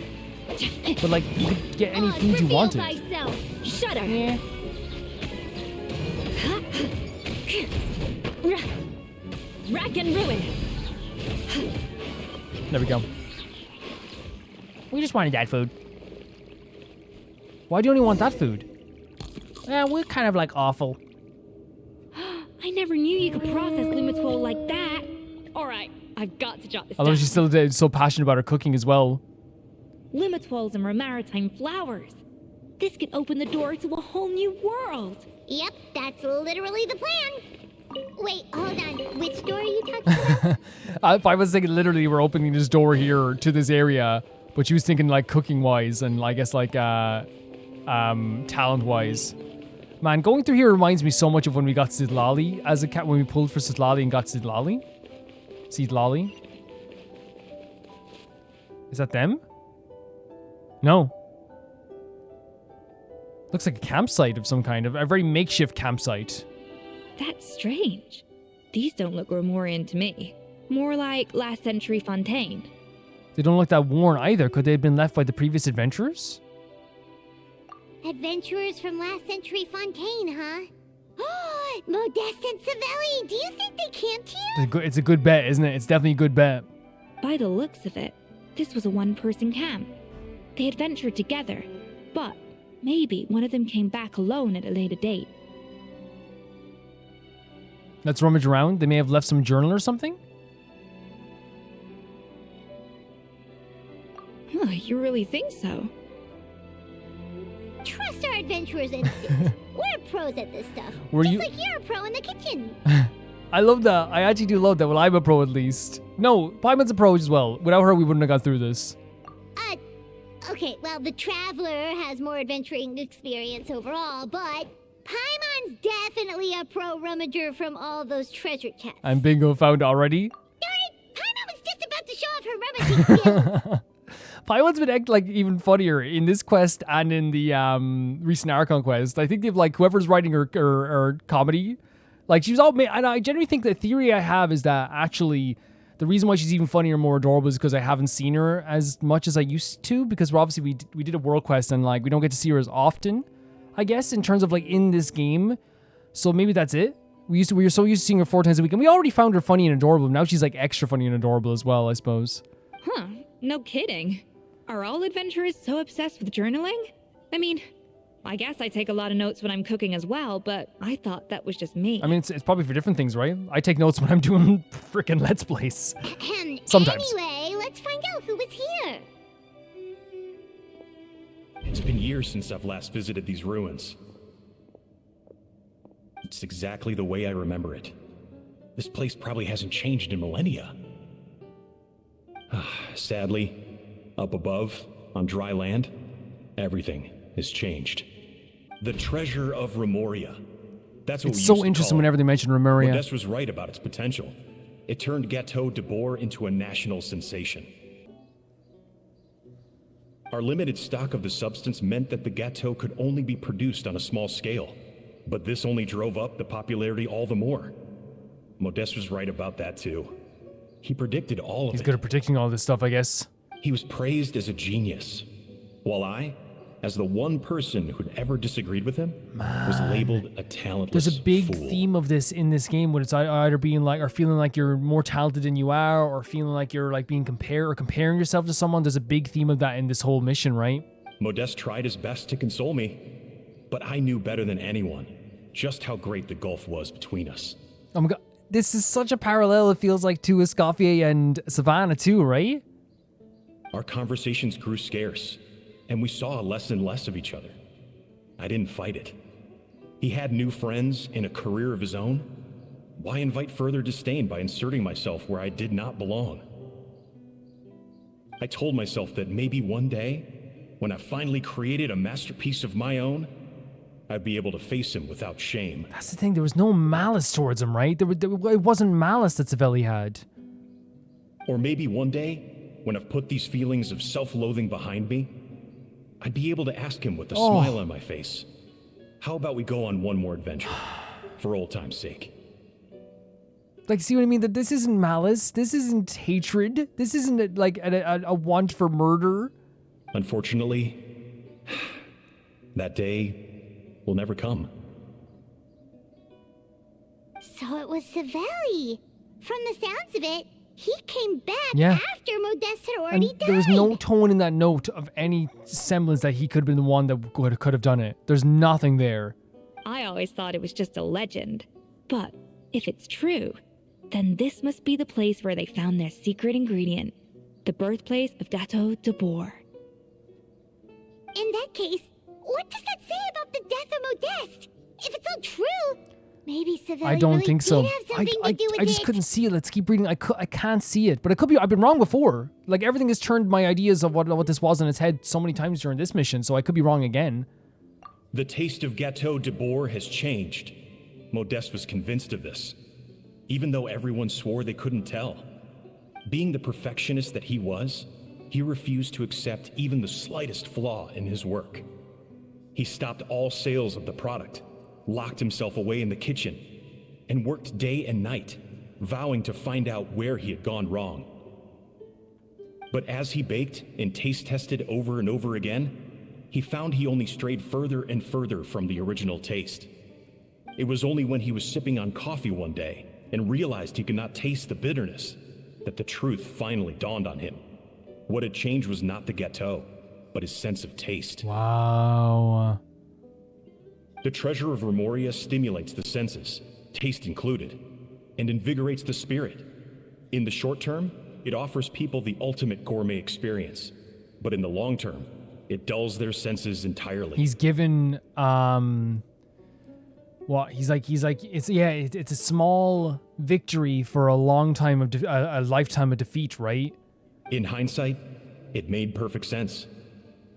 But like, you could get any food you wanted. Shudder. Yeah. Rack and ruin. There we go. We just wanted that food. Why do you only want that food? We're kind of like awful. I never knew you could process Lumitwol like that. Alright, I've got to jot this I down. love she's still so passionate about her cooking as well. Lumitwols and maritime flowers. This could open the door to a whole new world. Yep, that's literally the plan. Wait, hold on. Which door are you talking about? If I was thinking literally we're opening this door here to this area, but she was thinking like cooking wise and I guess like talent wise. Man, going through here reminds me so much of when we got Sidlali as a cat, when we pulled for Sidlali and got Sidlali. Sidlali. Is that them? No. Looks like a campsite of some kind, of a very makeshift campsite. That's strange. These don't look Romorian to me. More like last century Fontaine. They don't look that worn either. Could they have been left by the previous adventurers? Adventurers from last century Fontaine, huh? Oh, Modeste and Savelli, do you think they camped here? It's a good bet, isn't it? It's definitely a good bet. By the looks of it, this was a one-person camp. They adventured together, but maybe one of them came back alone at a later date. Let's rummage around. They may have left some journal or something? Huh, you really think so? Trust our adventurers' instincts. We're pros at this stuff. Like you're a pro in the kitchen. I love that. I actually do love that. Well, I'm a pro at least. No, Paimon's a pro as well. Without her, we wouldn't have got through this. Okay, well, the Traveler has more adventuring experience overall, but Paimon's definitely a pro rummager from all those treasure chests. And Bingo found already. Darn it! Paimon was just about to show off her rummaging skills. Paimon's been like even funnier in this quest and in the recent Archon quest. I think they've like whoever's writing her comedy, like she's all. And I generally think the theory I have is that actually the reason why she's even funnier and more adorable is because I haven't seen her as much as I used to, because we're obviously we did a world quest and like we don't get to see her as often, I guess, in terms of like in this game. So maybe that's it. We were so used to seeing her 4 times a week, and we already found her funny and adorable. Now she's like extra funny and adorable as well, I suppose. Huh, no kidding. Are all adventurers so obsessed with journaling? I mean, I guess I take a lot of notes when I'm cooking as well, but I thought that was just me. I mean, it's probably for different things, right? I take notes when I'm doing freaking Let's Plays. Sometimes. Anyway, let's find out who was here. It's been years since I've last visited these ruins. It's exactly the way I remember it. This place probably hasn't changed in millennia. Sadly, up above, on dry land, everything has changed. The treasure of Remoria. That's what it's we so used to interesting call whenever they mention Remoria. Modeste was right about its potential. It turned Gâteau de Bourg into a national sensation. Our limited stock of the substance meant that the gâteau could only be produced on a small scale. But this only drove up the popularity all the more. Modeste was right about that too. He predicted all of it. He's good at predicting all this stuff, I guess. He was praised as a genius, while I, as the one person who'd ever disagreed with him, was labeled a talentless There's a big fool. theme of this in this game, when it's either being like, or feeling like you're more talented than you are, or feeling like you're like being compared or comparing yourself to someone. There's a big theme of that in this whole mission, right? Modeste tried his best to console me, but I knew better than anyone just how great the gulf was between us. Oh my god, this is such a parallel, it feels like, to Escoffier and Savannah too, right? Our conversations grew scarce, and we saw less and less of each other. I didn't fight it. He had new friends and a career of his own. Why invite further disdain by inserting myself where I did not belong? I told myself that maybe one day, when I finally created a masterpiece of my own, I'd be able to face him without shame. That's the thing, there was no malice towards him, right? It wasn't malice that Savelli had. Or maybe one day, when I've put these feelings of self-loathing behind me, I'd be able to ask him with a smile on my face, how about we go on one more adventure, for old time's sake? Like, see what I mean? That this isn't malice, this isn't hatred, this isn't like a want for murder. Unfortunately, that day will never come. So it was Savelli. From the sounds of it, He came back Yeah. after Modeste had And already died. there was no tone in that note of any semblance that he could have been the one that could have done it. There's nothing there. I always thought it was just a legend. But if it's true, then this must be the place where they found their secret ingredient, the birthplace of Gateau de Bourg. In that case, what does that say about the death of Modeste? If it's all true, maybe Savelli I don't really think so. did have something to do with I just it. couldn't see it. Let's keep reading. I can't see it, but it could be. I've been wrong before. Like everything has turned my ideas of what this was on its head so many times during this mission, so I could be wrong again. The taste of Gateau de Bourg has changed. Modeste was convinced of this, even though everyone swore they couldn't tell. Being the perfectionist that he was, he refused to accept even the slightest flaw in his work. He stopped all sales of the product, locked himself away in the kitchen, and worked day and night, vowing to find out where he had gone wrong. But as he baked and taste tested over and over again, he found he only strayed further and further from the original taste. It was only when he was sipping on coffee one day and realized he could not taste the bitterness that the truth finally dawned on him. What had changed was not the gâteau, but his sense of taste. Wow. The treasure of Remoria stimulates the senses, taste included, and invigorates the spirit. In the short term, it offers people the ultimate gourmet experience, but in the long term, it dulls their senses entirely. He's given he's like it's a small victory for a long time of a lifetime of defeat, right? In hindsight, it made perfect sense.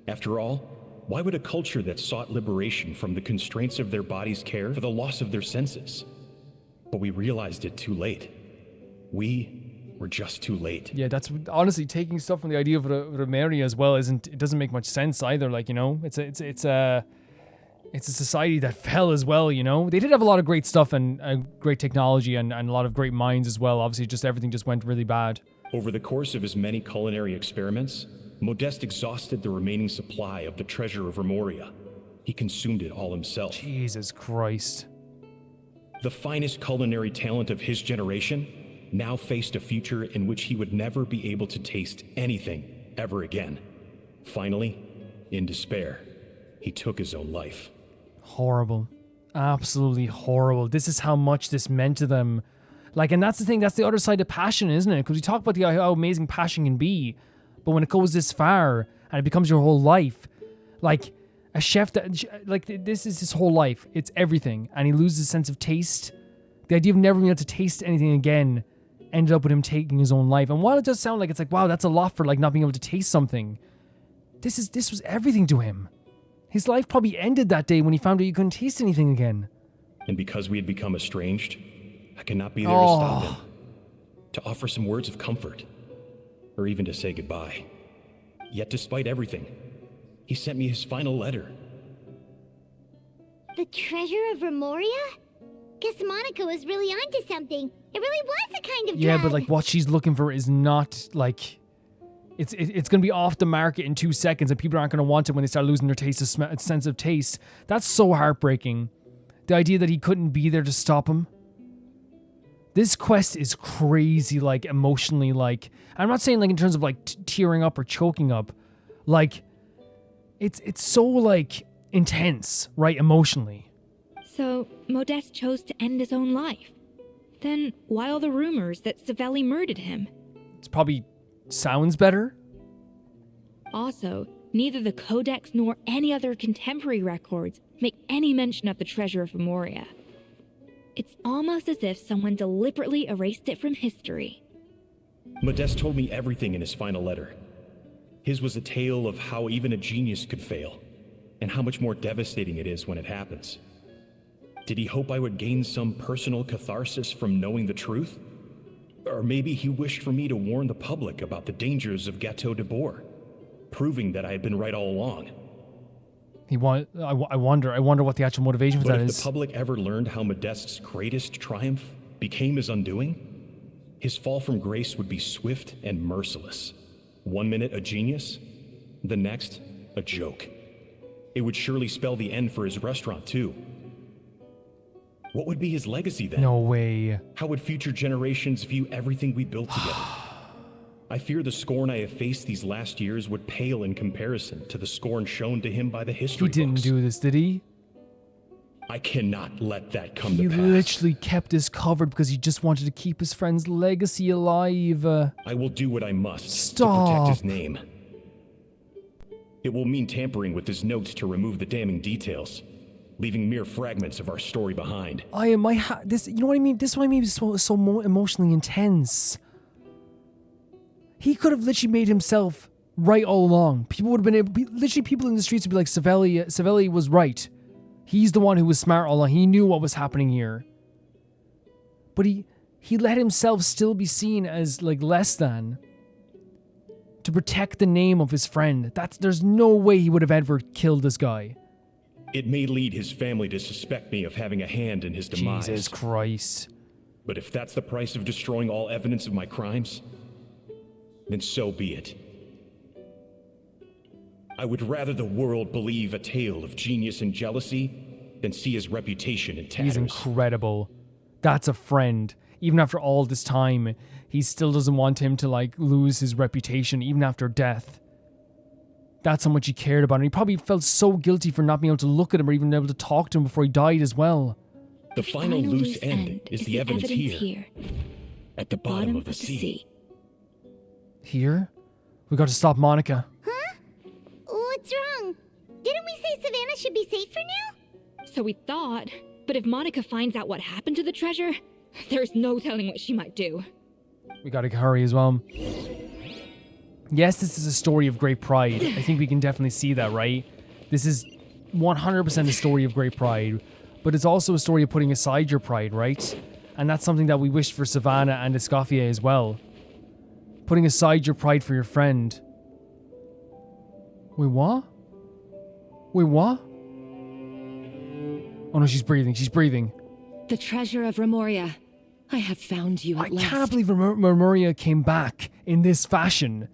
After all, why would a culture that sought liberation from the constraints of their bodies care for the loss of their senses? But we realized it too late. We were just too late. Yeah, that's honestly taking stuff from the idea of Remeria as well. It doesn't make much sense either. Like, you know, it's a society that fell as well. You know, they did have a lot of great stuff and great technology and a lot of great minds as well. Obviously, just everything just went really bad. Over the course of his many culinary experiments, Modeste exhausted the remaining supply of the treasure of Remoria. He consumed it all himself. Jesus Christ. The finest culinary talent of his generation now faced a future in which he would never be able to taste anything ever again. Finally, in despair, he took his own life. Horrible. Absolutely horrible. This is how much this meant to them. Like, and that's the thing, that's the other side of passion, isn't it? Because we talk about how amazing passion can be, but when it goes this far and it becomes your whole life, like a chef this is his whole life. It's everything. And he loses his sense of taste. The idea of never being able to taste anything again ended up with him taking his own life. And while it does sound like it's like, wow, that's a lot for like not being able to taste something, this was everything to him. His life probably ended that day when he found out you couldn't taste anything again. And because we had become estranged, I cannot be there to stop him, to offer some words of comfort, or even to say goodbye. Yet despite everything, he sent me his final letter. The treasure of Remoria? Guess Monica was really onto something. It really was a kind of drug. Yeah, but like what she's looking for is not like... It's going to be off the market in 2 seconds and people aren't going to want it when they start losing their sense of taste. That's so heartbreaking. The idea that he couldn't be there to stop him. This quest is crazy, like, emotionally, like... I'm not saying, like, in terms of, like, tearing up or choking up. Like, it's so, like, intense, right, emotionally. So, Modeste chose to end his own life. Then, why all the rumors that Savelli murdered him? It's probably sounds better. Also, neither the Codex nor any other contemporary records make any mention of the treasure of Remoria. It's almost as if someone deliberately erased it from history. Modeste told me everything in his final letter. His was a tale of how even a genius could fail, and how much more devastating it is when it happens. Did he hope I would gain some personal catharsis from knowing the truth? Or maybe he wished for me to warn the public about the dangers of Gateau de Bourg, proving that I had been right all along. I wonder what the actual motivation for that is. But if the public ever learned how Modeste's greatest triumph became his undoing, his fall from grace would be swift and merciless. 1 minute a genius, the next a joke. It would surely spell the end for his restaurant too. What would be his legacy then? No way. How would future generations view everything we built together? I fear the scorn I have faced these last years would pale in comparison to the scorn shown to him by the history He didn't books. do this, did he? I cannot let that come to He pass. literally kept this covered because he just wanted to keep his friend's legacy alive. I will do what I must Stop. to protect his name. It will mean tampering with his notes to remove the damning details, leaving mere fragments of our story behind. You know what I mean? This is what I mean is so emotionally intense. He could have literally made himself right all along. People would have been able, literally people in the streets would be like, Savelli was right. He's the one who was smart all along. He knew what was happening here. But he let himself still be seen as like less than to protect the name of his friend. There's no way he would have ever killed this guy. It may lead his family to suspect me of having a hand in his demise. Jesus Christ. But if that's the price of destroying all evidence of my crimes, then so be it. I would rather the world believe a tale of genius and jealousy than see his reputation in tatters. He's incredible. That's a friend. Even after all this time, he still doesn't want him to like lose his reputation even after death. That's how much he cared about him. He probably felt so guilty for not being able to look at him or even able to talk to him before he died as well. The final loose end is the evidence here, at the bottom of the sea. Here? We got to stop Monica. Huh? What's wrong? Didn't we say Savannah should be safe for now? So we thought, but if Monica finds out what happened to the treasure, there's no telling what she might do. We gotta hurry as well. Yes, this is a story of great pride. I think we can definitely see that, right? This is 100% a story of great pride, but it's also a story of putting aside your pride, right? And that's something that we wished for Savannah and Escoffier as well. Putting aside your pride for your friend. Wait, what? Wait, what? Oh no, she's breathing. She's breathing. The treasure of Remoria. I have found you at last. I can't believe Remoria came back in this fashion.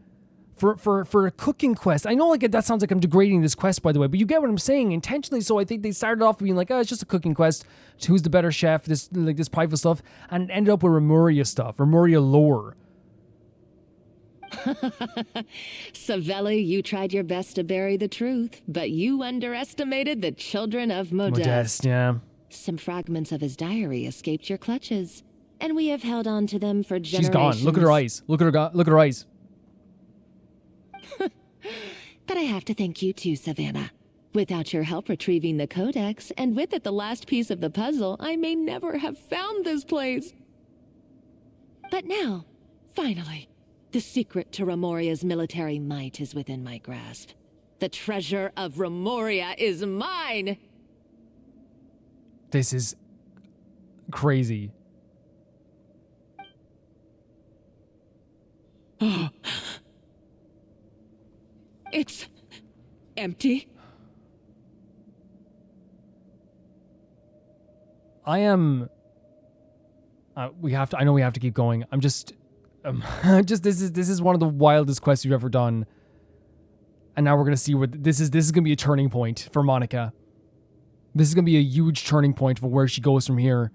For a cooking quest. I know like that sounds like I'm degrading this quest, by the way, but you get what I'm saying intentionally. So I think they started off being like, oh, it's just a cooking quest. Who's the better chef? This prideful stuff, and it ended up with Remoria stuff, Remoria lore. Savelli, you tried your best to bury the truth, but you underestimated the children of Modeste. Modeste, yeah. Some fragments of his diary escaped your clutches, and we have held on to them for generations. She's gone. Look at her eyes. Look at her eyes. But I have to thank you too, Savannah. Without your help retrieving the codex, and with it the last piece of the puzzle, I may never have found this place. But now, finally, the secret to Remoria's military might is within my grasp. The treasure of Remoria is mine! This is crazy. Oh. It's empty. I am. I know we have to keep going. I'm just. This is one of the wildest quests we've ever done. And now we're gonna see where this is gonna be a turning point for Monica. This is gonna be a huge turning point for where she goes from here.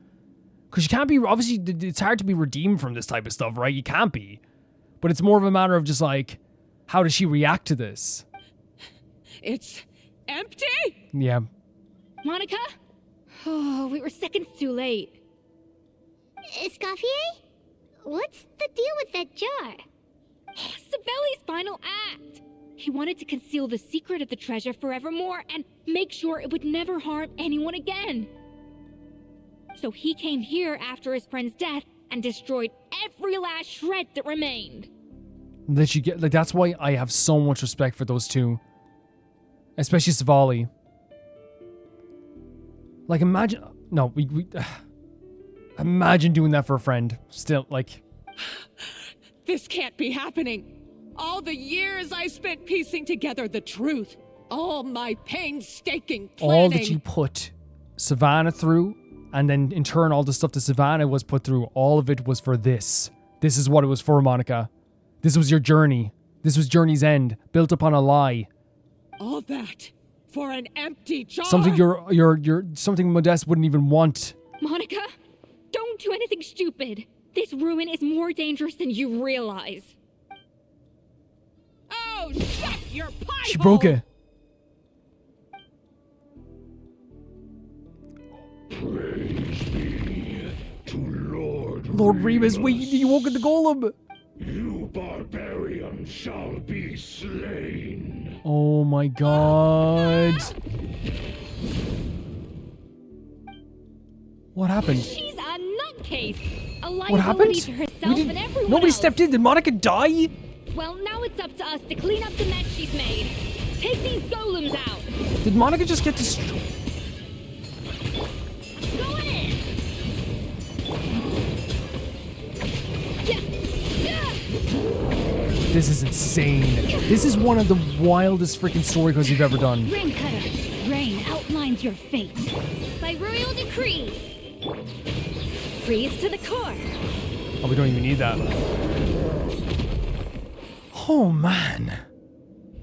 Because she can't be, obviously, it's hard to be redeemed from this type of stuff, right? You can't be. But it's more of a matter of just like, how does she react to this? It's empty? Yeah. Monica? Oh, we were seconds too late. Escoffier? What's the deal with that jar? Savelli's final act. He wanted to conceal the secret of the treasure forevermore and make sure it would never harm anyone again. So he came here after his friend's death and destroyed every last shred that remained. That you get, like, that's why I have so much respect for those two. Especially Savali. Like, imagine, no, imagine doing that for a friend. Still, like. This can't be happening. All the years I spent piecing together the truth. All my painstaking planning. All that you put Savannah through, and then in turn all the stuff that Savannah was put through, all of it was for this. This is what it was for, Monica. This was your journey. This was Journey's End, built upon a lie. All that for an empty jar. Something something Modeste wouldn't even want Monica, don't do anything stupid. This ruin is more dangerous than you realize. Oh, shut your pie She broke it. Praise be to Lord Remus, wait, you woke up the golem. You barbarian shall be slain. Oh my god. What happened? She's a nutcase. A What happened? liability to herself and everyone Nobody else. stepped in. Did Monica die? Well, now it's up to us to clean up the mess she's made. Take these golems out. Did Monica just get destroyed? Go in. This is insane. This is one of the wildest freaking story codes you've ever done. Rain Cutter, rain outlines your fate. By royal decree. Freeze to the core. Oh, we don't even need that. Oh, man.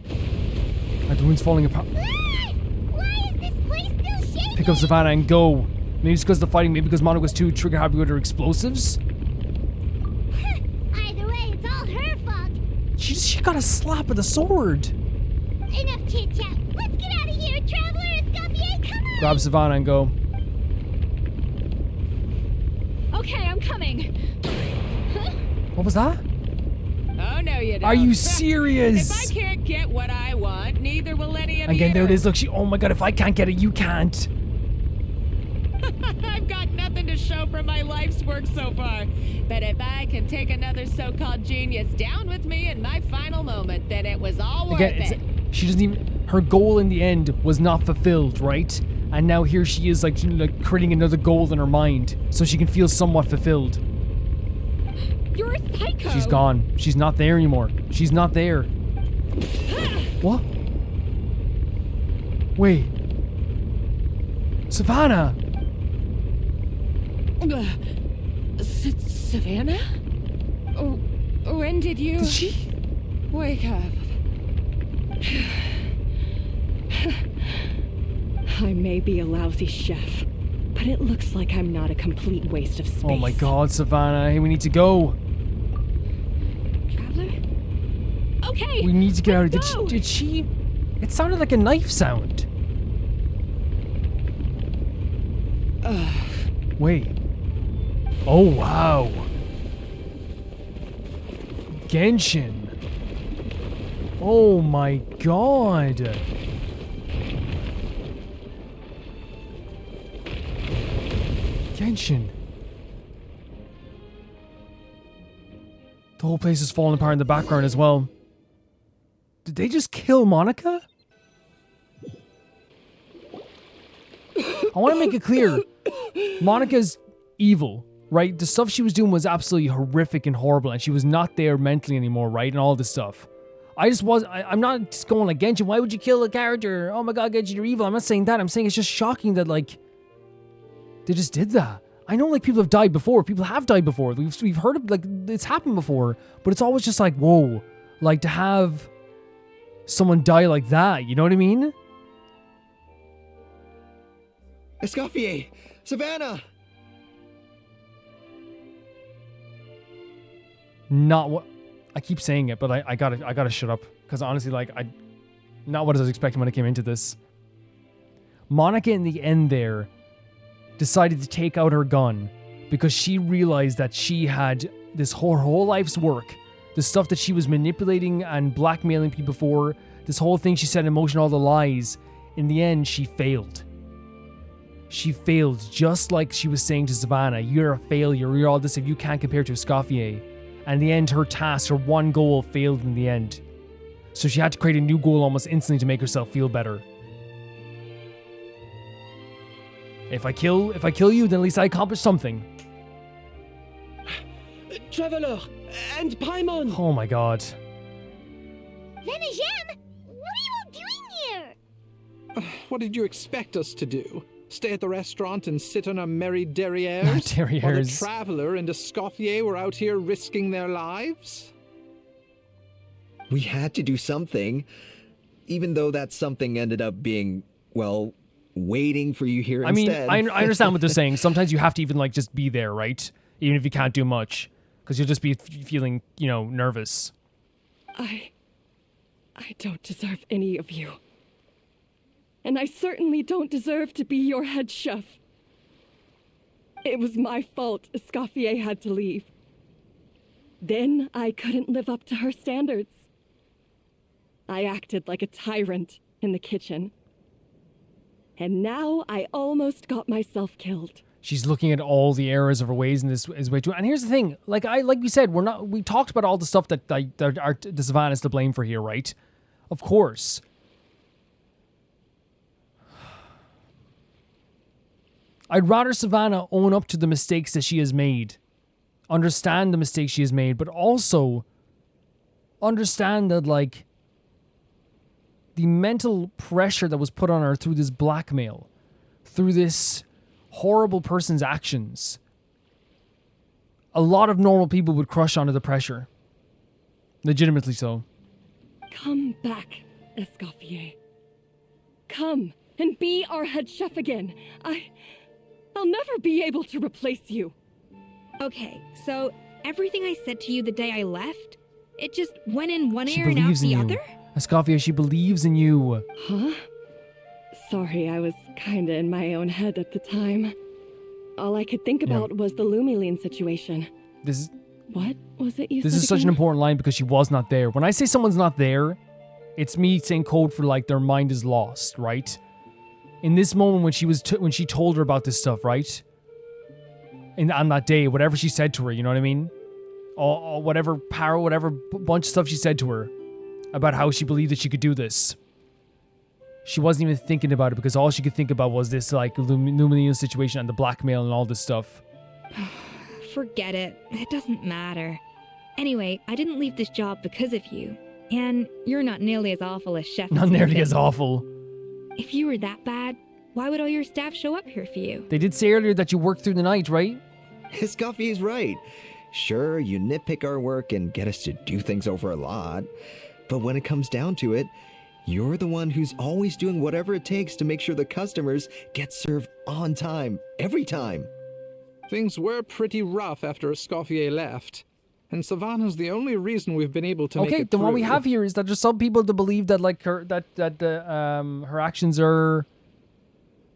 The ruin's falling apart. Why is this place still shaking? Pick up Savannah and go. Maybe it's because of the fighting. Maybe because Monica's too trigger happy with her explosives. Either way, it's all her fault. She got a slap with a sword. Enough chit chat. Let's get out of here, traveler. Escoffier, come on. Grab Savannah and go. Okay, I'm coming. What was that? Oh, no, you don't. Are you serious? If I can't get what I want, neither will any of Again, you. there it is. Look, oh my god, if I can't get it, you can't. I've got nothing to show for my life's work so far. But if I can take another so-called genius down with me in my final moment, then it was all worth it. She doesn't even, her goal in the end was not fulfilled, right? And now here she is, like creating another goal in her mind so she can feel somewhat fulfilled. You're a psycho. She's gone. She's not there anymore. She's not there. What? Wait. Savannah! Savannah? Oh, when did you... Did she? Wake up. I may be a lousy chef, but it looks like I'm not a complete waste of space. Oh my god, Savannah. Hey, we need to go. Traveler? Okay. We need to get out of here. Did she? It sounded like a knife sound. Wait. Oh, wow. Genshin. Oh my god. Genshin. The whole place is falling apart in the background as well. Did they just kill Monica? I want to make it clear. Monica's evil, right? The stuff she was doing was absolutely horrific and horrible, and she was not there mentally anymore, right? And all this stuff. I'm not just going like, Genshin, why would you kill a character? Oh my god, Genshin, you're evil. I'm not saying that. I'm saying it's just shocking that, like, they just did that. I know, like, people have died before. People have died before. We've heard of, like, it's happened before. But it's always just like, whoa. Like, to have someone die like that, you know what I mean? Escoffier! Savannah! Not what... I keep saying it, but I gotta shut up. Because honestly, like, not what I was expecting when I came into this. Monica, in the end there, decided to take out her gun because she realized that she had this whole life's work, the stuff that she was manipulating and blackmailing people for, this whole thing she set in motion, all the lies. In the end, she failed. She failed, just like she was saying to Savannah, you're a failure, you're all this if you can't compare to Escoffier. And in the end, her task, her one goal failed in the end. So she had to create a new goal almost instantly to make herself feel better. If I kill you, then at least I accomplished something. Traveler and Paimon. Oh my god. Venejem, what are you all doing here? What did you expect us to do? Stay at the restaurant and sit on our merry derrieres? Derrieres. While the Traveler and Escoffier were out here risking their lives? We had to do something, even though that something ended up being, well, waiting for you here I mean, instead. I understand what they're saying. Sometimes you have to even like just be there, right? Even if you can't do much, because you'll just be feeling, nervous. I don't deserve any of you. And I certainly don't deserve to be your head chef. It was my fault Escoffier had to leave. Then I couldn't live up to her standards. I acted like a tyrant in the kitchen. And now I almost got myself killed. She's looking at all the errors of her ways in this way too. And here's the thing, like we said, we talked about all the stuff that the Savannah's to blame for here, right? Of course. I'd rather Savannah own up to the mistakes that she has made, understand the mistakes she has made, but also understand that, like, the mental pressure that was put on her through this blackmail, through this horrible person's actions, a lot of normal people would crush under the pressure. Legitimately so. Come back, Escoffier. Come and be our head chef again. I'll never be able to replace you. Okay, so everything I said to you the day I left, it just went in one She ear and out believes in the you. other? Escoffier, she believes in you. Huh? Sorry, I was kinda in my own head at the time. All I could think about was the Lumiline situation. What was it you said This is such an again? important line because she was not there. When I say someone's not there, it's me saying code for like their mind is lost, right? In this moment when she told her about this stuff, right? And on that day, whatever she said to her, you know what I mean? Or whatever power, whatever bunch of stuff she said to her about how she believed that she could do this. She wasn't even thinking about it because all she could think about was this like Lumineal situation and the blackmail and all this stuff. Forget it. It doesn't matter. Anyway, I didn't leave this job because of you. And you're not nearly as awful as Chef. Not nearly as awful. If you were that bad, why would all your staff show up here for you? They did say earlier that you worked through the night, right? Escoffier's right. Sure, you nitpick our work and get us to do things over a lot. But when it comes down to it, you're the one who's always doing whatever it takes to make sure the customers get served on time, every time. Things were pretty rough after Escoffier left. And Savannah's the only reason we've been able to make Okay, it then what we through. have here is that there's some people that believe that like her actions are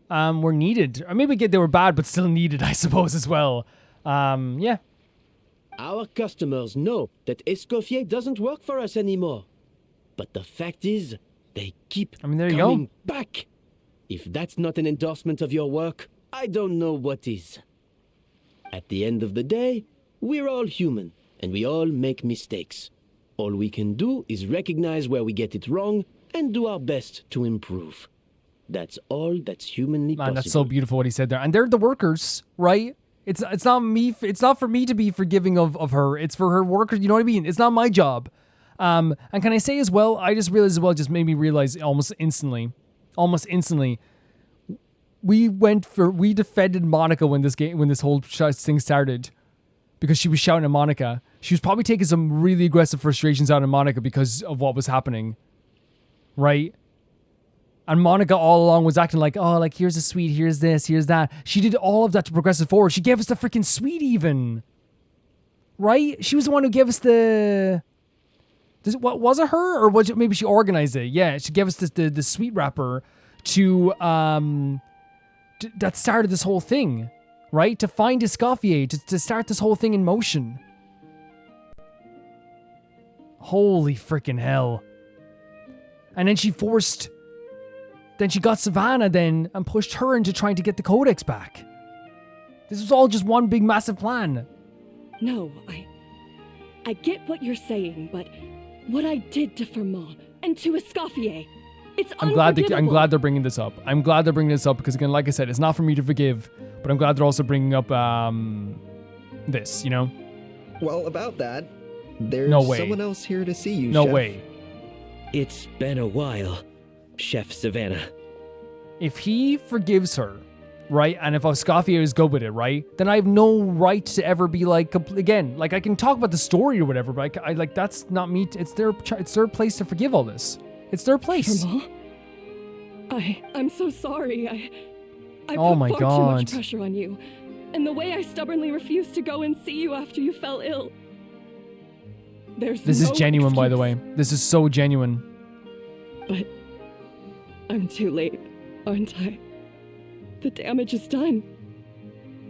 were needed. Or maybe they were bad but still needed, I suppose, as well. Yeah. Our customers know that Escoffier doesn't work for us anymore. But the fact is, they keep there you coming go. back. If that's not an endorsement of your work, I don't know what is. At the end of the day, we're all human, and we all make mistakes. All we can do is recognize where we get it wrong and do our best to improve. That's all that's humanly possible. Man, that's so beautiful what he said there. And they're the workers, right? It's not me. It's not for me to be forgiving of her. It's for her workers. You know what I mean? It's not my job. And can I say as well? I just realized as well. Just made me realize almost instantly. We defended Monica when this whole thing started, because she was shouting at Monica. She was probably taking some really aggressive frustrations out of Monica because of what was happening, right? And Monica all along was acting like, oh, like, here's a sweet, here's this, here's that. She did all of that to progress it forward. She gave us the freaking sweet even. Right? She was the one who gave us the... What was it her? Or was it, maybe she organized it? Yeah, she gave us the sweet wrapper to... that started this whole thing. Right? To find Escoffier. To start this whole thing in motion. Holy freaking hell. And then she forced... Then she got Savannah then and pushed her into trying to get the Codex back. This was all just one big massive plan. No, I get what you're saying, but what I did to Fermat and to Escoffier, it's unforgivable. I'm glad they're bringing this up. I'm glad they're bringing this up because, again, like I said, it's not for me to forgive, but I'm glad they're also bringing up this, you know? Well, about that, there's No way. someone else here to see you, No Chef. way. It's been a while, Chef Savannah. If he forgives her, right, and if Escoffier is good with it, right, then I have no right to ever be like, again, like I can talk about the story or whatever, but I like, that's not me. It's their place to forgive all this. It's their place. Fermat? I'm so sorry. I Oh put my far God. too much pressure on you. And the way I stubbornly refused to go and see you after you fell ill. This is no genuine, by the excuse. way. This is so genuine. But I'm too late, aren't I? The damage is done.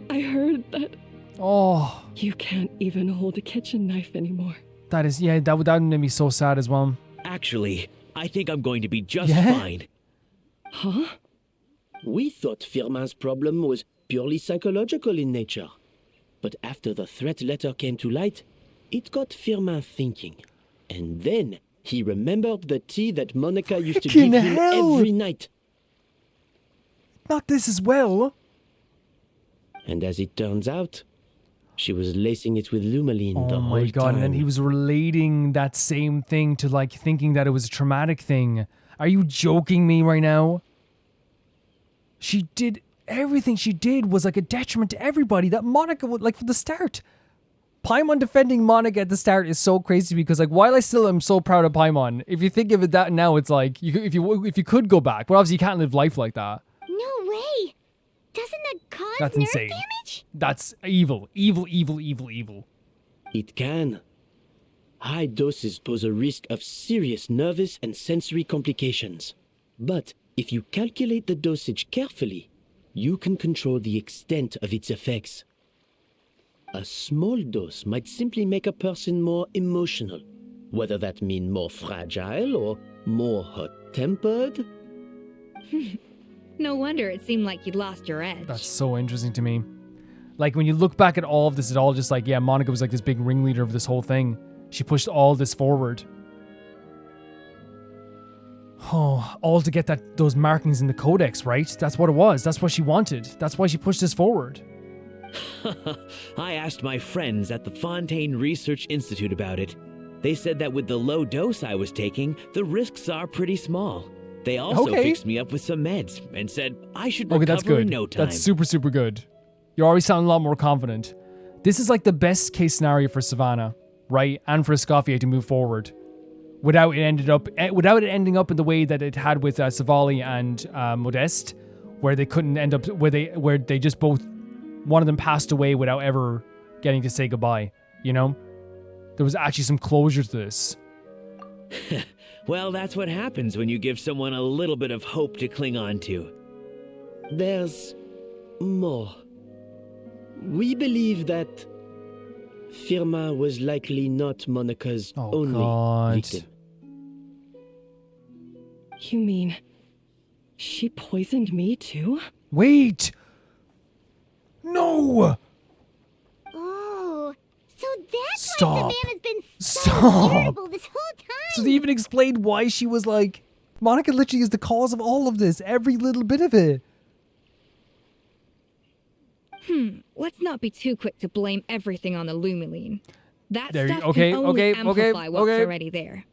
I heard that Oh, you can't even hold a kitchen knife anymore. that is, yeah, that would make me so sad as well. Actually, I think I'm going to be just Yeah? fine. Huh? We thought Firmin's problem was purely psychological in nature. But after the threat letter came to light, it got Firmin thinking. And then he remembered the tea that Monica used to give Freaking him hell! every night. Not this as well. And as it turns out, she was lacing it with Lumaline the Oh whole my God, time. and then he was relating that same thing to like thinking that it was a traumatic thing. Are you joking me right now? She did, everything she did was like a detriment to everybody. That Monica would, like, from the start. Paimon defending Monica at the start is so crazy because, like, while I still am so proud of Paimon, if you think of it that now, it's like, if you could go back, but obviously you can't live life like that. No way! Doesn't that cause That's nerve insane. damage? That's evil. Evil, evil, evil, evil. It can. High doses pose a risk of serious nervous and sensory complications. But if you calculate the dosage carefully, you can control the extent of its effects. A small dose might simply make a person more emotional, whether that mean more fragile or more hot-tempered. No wonder it seemed like you'd lost your edge. That's so interesting to me. Like, when you look back at all of this, it's all just like, yeah, Monica was like this big ringleader of this whole thing. She pushed all this forward. Oh, all to get those markings in the codex, right? That's what it was. That's what she wanted. That's why she pushed this forward. I asked my friends at the Fontaine Research Institute about it. They said that with the low dose I was taking, the risks are pretty small. They also fixed me up with some meds and said I should recover that's good. in no time. That's super, super good. You're already sounding a lot more confident. This is like the best case scenario for Savannah, right? And for Escoffier to move forward without it ending up in the way that it had with Savali and Modeste, where they couldn't end up, where they just both, one of them passed away without ever getting to say goodbye, you know? There was actually some closure to this. Well, that's what happens when you give someone a little bit of hope to cling on to. There's more. We believe that Firmin was likely not Monica's only victim. You mean she poisoned me too? Wait! No! Oh, so that's Stop. why Savannah's been so Stop. irritable this whole time. So they even explained why she was like, Monica literally is the cause of all of this, every little bit of it. Let's not be too quick to blame everything on the Lumiline. That There you- stuff okay, can only okay, amplify what's okay. already there.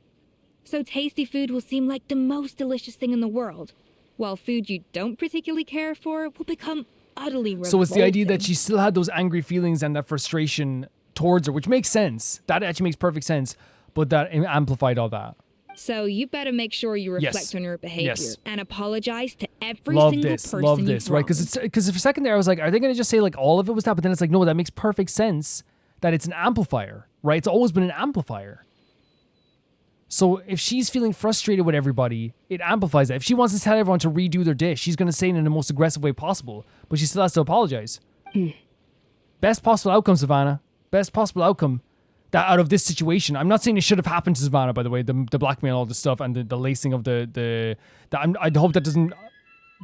So tasty food will seem like the most delicious thing in the world, while food you don't particularly care for will become utterly revolting. So it's the idea that she still had those angry feelings and that frustration towards her, which makes sense. That actually makes perfect sense, but that amplified all that. So you better make sure you reflect Yes. on your behavior Yes. and apologize to every Love single this, person love you've this, right? wronged. Because for a second there, I was like, are they going to just say like all of it was that? But then it's like, no, that makes perfect sense that it's an amplifier, right? It's always been an amplifier. So if she's feeling frustrated with everybody, it amplifies that. If she wants to tell everyone to redo their dish, she's going to say it in the most aggressive way possible, but she still has to apologize. Best possible outcome, Savannah. Best possible outcome. That out of this situation, I'm not saying it should have happened to Savannah, by the way, the blackmail, all this stuff, and the lacing of I hope that doesn't,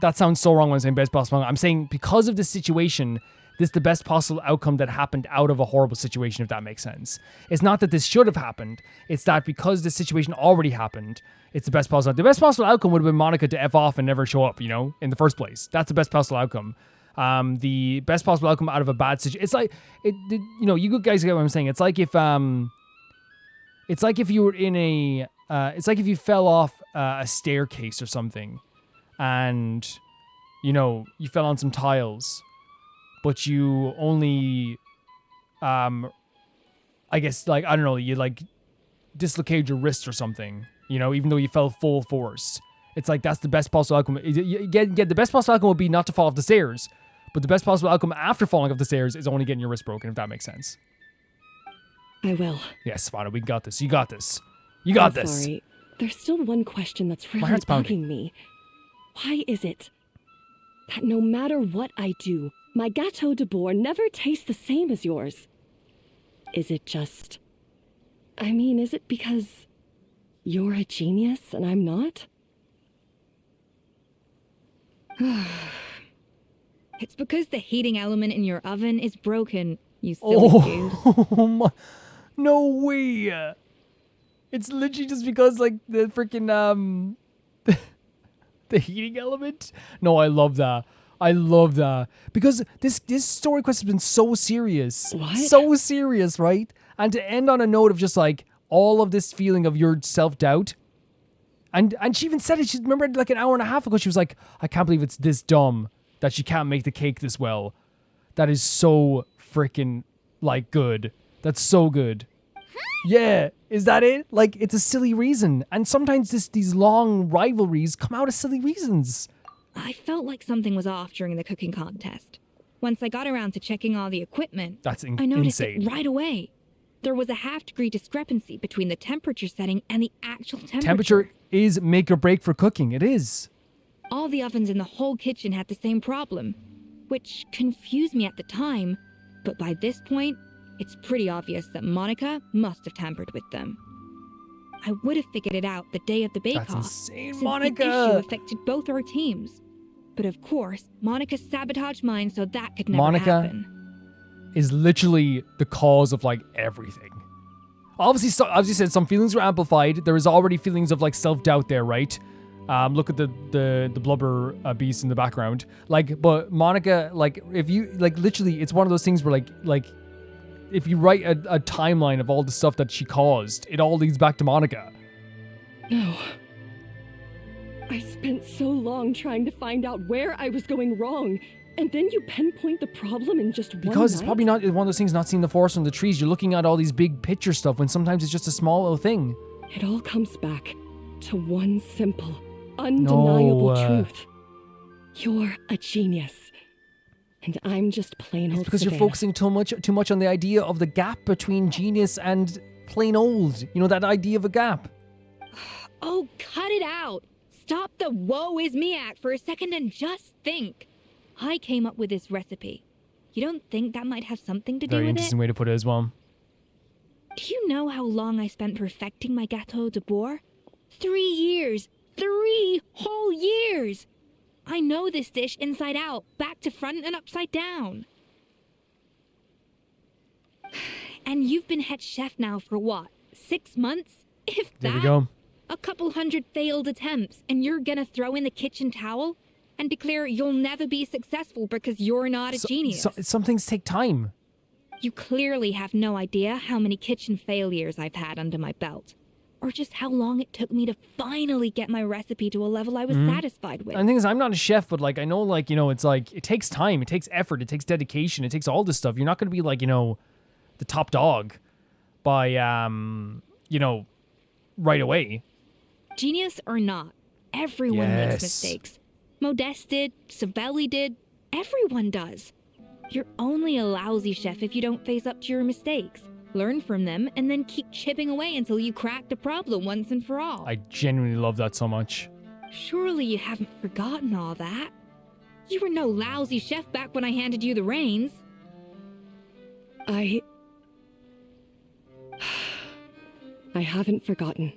that sounds so wrong when I'm saying best possible. I'm saying because of this situation, this is the best possible outcome that happened out of a horrible situation, if that makes sense. It's not that this should have happened. It's that because this situation already happened, it's the best possible. The best possible outcome would have been Monica to F off and never show up, you know, in the first place. That's the best possible outcome. The best possible outcome out of a bad situation. It's like, you know, you guys get what I'm saying. It's like if you were in a, it's like if you fell off a staircase or something, and you know you fell on some tiles, but you only, I guess like I don't know, you like dislocated your wrist or something. You know, even though you fell full force. It's like, that's the best possible outcome. The best possible outcome would be not to fall off the stairs. But the best possible outcome after falling off the stairs is only getting your wrist broken, if that makes sense. I will. Yes, Savannah, we got this. You got this. You got this. Sorry. There's still one question that's really heart's pounding. bugging me. Why is it that no matter what I do, my Gâteau de Bourg never tastes the same as yours? Is it just... I mean, is it because you're a genius and I'm not? It's because the heating element in your oven is broken, you silly goose. Oh my... No way. It's literally just because, like, the freaking, the heating element. No, I love that. I love that. Because this story quest has been so serious. What? So serious, right? And to end on a note of just, like, all of this feeling of your self-doubt. And she even said it. She remembered, like, an hour and a half ago. She was like, I can't believe it's this dumb that she can't make the cake this well. That is so freaking, like, good. That's so good. Yeah, is that it? Like, it's a silly reason. And sometimes these long rivalries come out of silly reasons. I felt like something was off during the cooking contest. Once I got around to checking all the equipment, I noticed insane. it right away. There was a half-degree discrepancy between the temperature setting and the actual temperature. Temperature is make or break for cooking. It is. All the ovens in the whole kitchen had the same problem, which confused me at the time, but by this point, it's pretty obvious that Monica must have tampered with them. I would have figured it out the day of the bake-off. That's insane, since Monica! The issue affected both our teams. But of course, Monica sabotaged mine, so that could never Monica happen. is literally the cause of, like, everything. Obviously, as you said, some feelings were amplified. There is already feelings of, like, self-doubt there, right? Look at the blubber beast in the background. Like, but Monica, like, if you, like, literally, it's one of those things where, like, if you write a timeline of all the stuff that she caused, it all leads back to Monica. No. I spent so long trying to find out where I was going wrong, and then you pinpoint the problem in just one Because it's night? probably not one of those things, not seeing the forest from the trees. You're looking at all these big picture stuff when sometimes it's just a small little thing. It all comes back to one simple, undeniable truth. You're a genius. And I'm just plain old Because Savannah. you're focusing too much on the idea of the gap between genius and plain old. You know, that idea of a gap. Oh, cut it out. Stop the woe is me act for a second and just think. I came up with this recipe. You don't think that might have something to do Very with interesting it? way to put it as well. Do you know how long I spent perfecting my Gâteau de Bourg? 3 years. 3 whole years. I know this dish inside out, back to front and upside down. And you've been head chef now for what? 6 months? If that? There we go. A couple hundred failed attempts, and you're gonna throw in the kitchen towel and declare you'll never be successful because you're not a genius. Some things take time. You clearly have no idea how many kitchen failures I've had under my belt, or just how long it took me to finally get my recipe to a level I was satisfied with. And the thing is, I'm not a chef, but, like, I know, like, you know, it's like, it takes time, it takes effort, it takes dedication, it takes all this stuff. You're not going to be, like, you know, the top dog by, you know, right away. Genius or not, everyone makes Yes. mistakes. Modeste did, Savelli did, everyone does. You're only a lousy chef if you don't face up to your mistakes, learn from them, and then keep chipping away until you crack the problem once and for all. I genuinely love that so much. Surely you haven't forgotten all that. You were no lousy chef back when I handed you the reins. I haven't forgotten.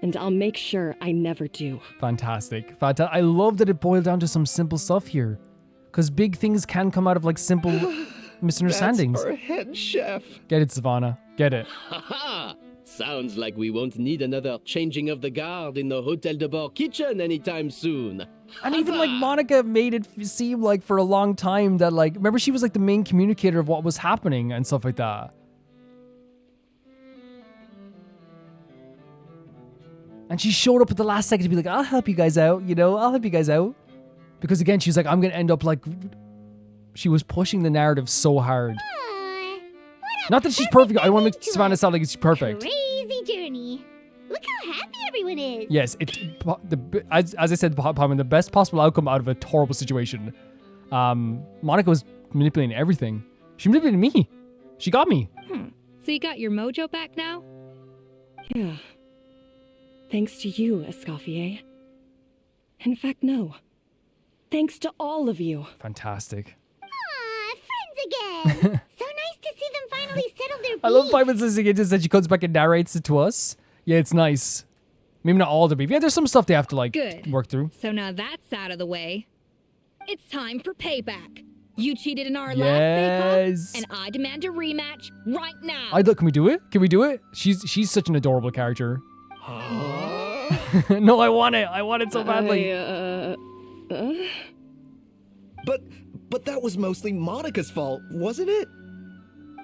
And I'll make sure I never do. Fantastic. I love that it boiled down to some simple stuff here. Because big things can come out of, like, simple misunderstandings. That's our head chef. Get it, Savannah. Get it. Haha! Sounds like we won't need another changing of the guard in the Hotel de Bourg kitchen anytime soon. And even, like, Monica made it seem like for a long time that, like, remember she was, like, the main communicator of what was happening and stuff like that. And she showed up at the last second to be like, I'll help you guys out, you know, I'll help you guys out. Because again, she was like, I'm going to end up like, she was pushing the narrative so hard. Not that she's perfect. I don't want to make Savannah sound like she's perfect. Crazy journey. Look how happy everyone one is. Yes, as I said, Palmer, the best possible outcome out of a horrible situation. Monica was manipulating everything. She manipulated me. She got me. So you got your mojo back now? Yeah. Thanks to you, Escoffier. In fact, no. Thanks to all of you. Fantastic. Aw, friends again. So nice to see them finally settle their beef. I love Piper's listening into this that she comes back and narrates it to us. Yeah, it's nice. Maybe not all the beef. Yeah, there's some stuff they have to like work through. So now that's out of the way. It's time for payback. You cheated in our last Yes. bake-off, and I demand a rematch right now. Can we do it? Can we do it? She's such an adorable character. No, I want it. I want it so badly. But that was mostly Monica's fault, wasn't it?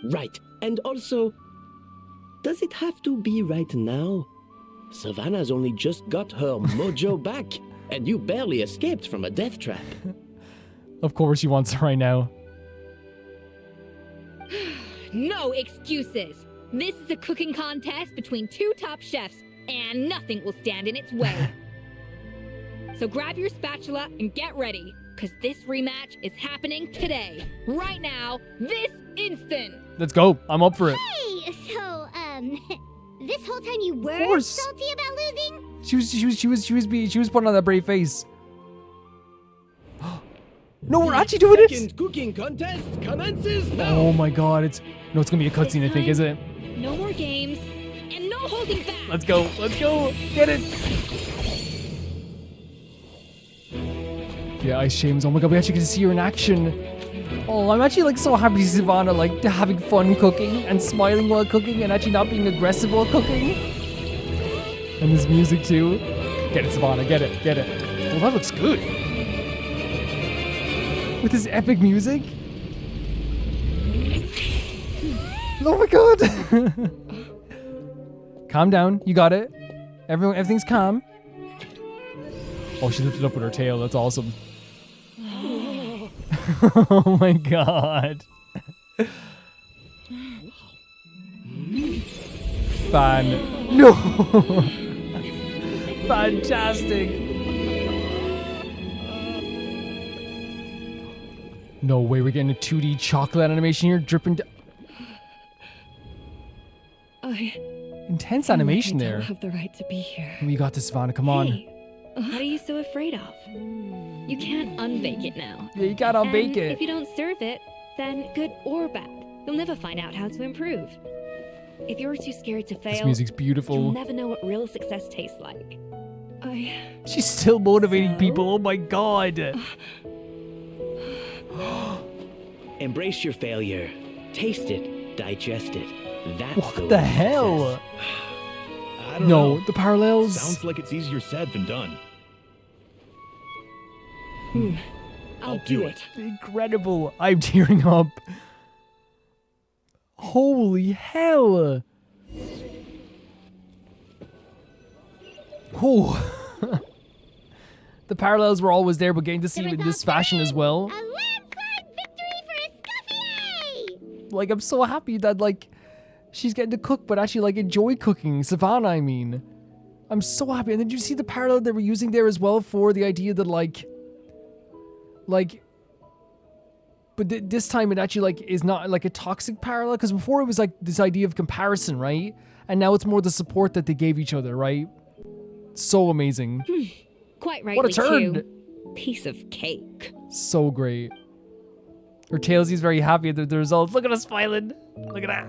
Right. And also, does it have to be right now? Savannah's only just got her mojo back, and you barely escaped from a death trap. Of course she wants it right now. No excuses. This is a cooking contest between two top chefs, and nothing will stand in its way. So grab your spatula and get ready, because this rematch is happening today. Right now, this instant. Let's go. I'm up for it. Hey, so, this whole time you were salty about losing? She was putting on that brave face. No, we're actually doing it. Second cooking contest commences now. Oh my god, it's gonna be a cutscene, I think, is it? No more games, and no holding back. Let's go. Let's go. Get it. Yeah, Ice Shames. Oh my god, we actually get to see her in action. Oh, I'm actually like so happy to see Savannah like having fun cooking and smiling while cooking and actually not being aggressive while cooking. And this music too. Get it, Savannah. Get it. Get it. Well, that looks good. With this epic music. Oh my god. Calm down. You got it. Everything's calm. Oh, she lifted up with her tail. That's awesome. Oh my god. No. Fantastic. No way, we're getting a 2D chocolate animation here, dripping down. Intense animation there. I have the right to be here. We got this, Savannah. Come on. What are you so afraid of? You can't unbake it now. Yeah, you can't unbake it. If you don't serve it, then good or bad, you'll never find out how to improve. If you're too scared to fail, This music's beautiful. you'll never know what real success tastes like. She's still motivating people. Oh my god. Embrace your failure. Taste it. Digest it. That's What the hell? I don't know. The parallels. Sounds like it's easier said than done. I'll do it. Incredible. I'm tearing up. Holy hell. Oh. The parallels were always there, but getting to see it in this fashion as well. A landslide victory for Escoffier! Like, I'm so happy that, like, she's getting to cook, but actually, like, enjoy cooking. Savannah, I mean. I'm so happy. And then you see the parallel they were using there as well for the idea that, but this time it actually, like, is not, like, a toxic parallel. Because before it was, like, this idea of comparison, right? And now it's more the support that they gave each other, right? So amazing. Quite rightly, What a turn. too. Piece of cake. So great. Her Tailsy's very happy at the results. Look at us smiling. Look at that.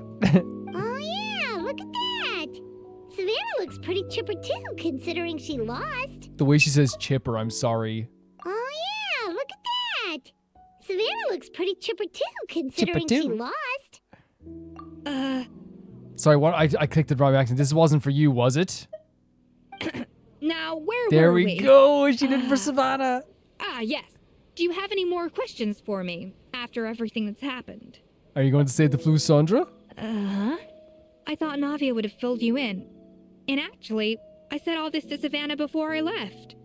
Oh yeah, look at that! Savannah looks pretty chipper too, considering she lost. The way she says chipper, I'm sorry. Oh yeah, look at that! Savannah looks pretty chipper too, considering she too. lost. Sorry, what? I clicked the wrong accent. This wasn't for you, was it? Now, where There were we go. She did it for Savannah. Yes. Do you have any more questions for me after everything that's happened? Are you going to save the flu, Sandra? I thought Navia would have filled you in. And actually, I said all this to Savannah before I left.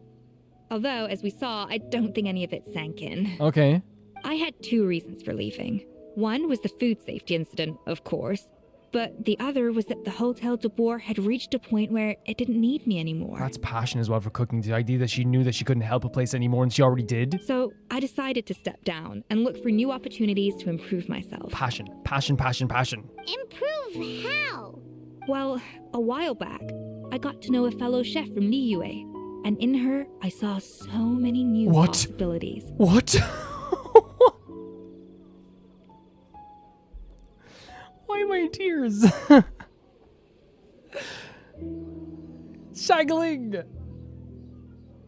Although, as we saw, I don't think any of it sank in. Okay. I had two reasons for leaving. One was the food safety incident, of course. But the other was that the Hotel de Boer had reached a point where it didn't need me anymore. That's passion as well for cooking. The idea that she knew that she couldn't help a place anymore and she already did. So I decided to step down and look for new opportunities to improve myself. Passion, passion, passion, passion. Improve how? Well, a while back, I got to know a fellow chef from Liyue, and in her, I saw so many new possibilities. What? Why am I in tears? Shangling!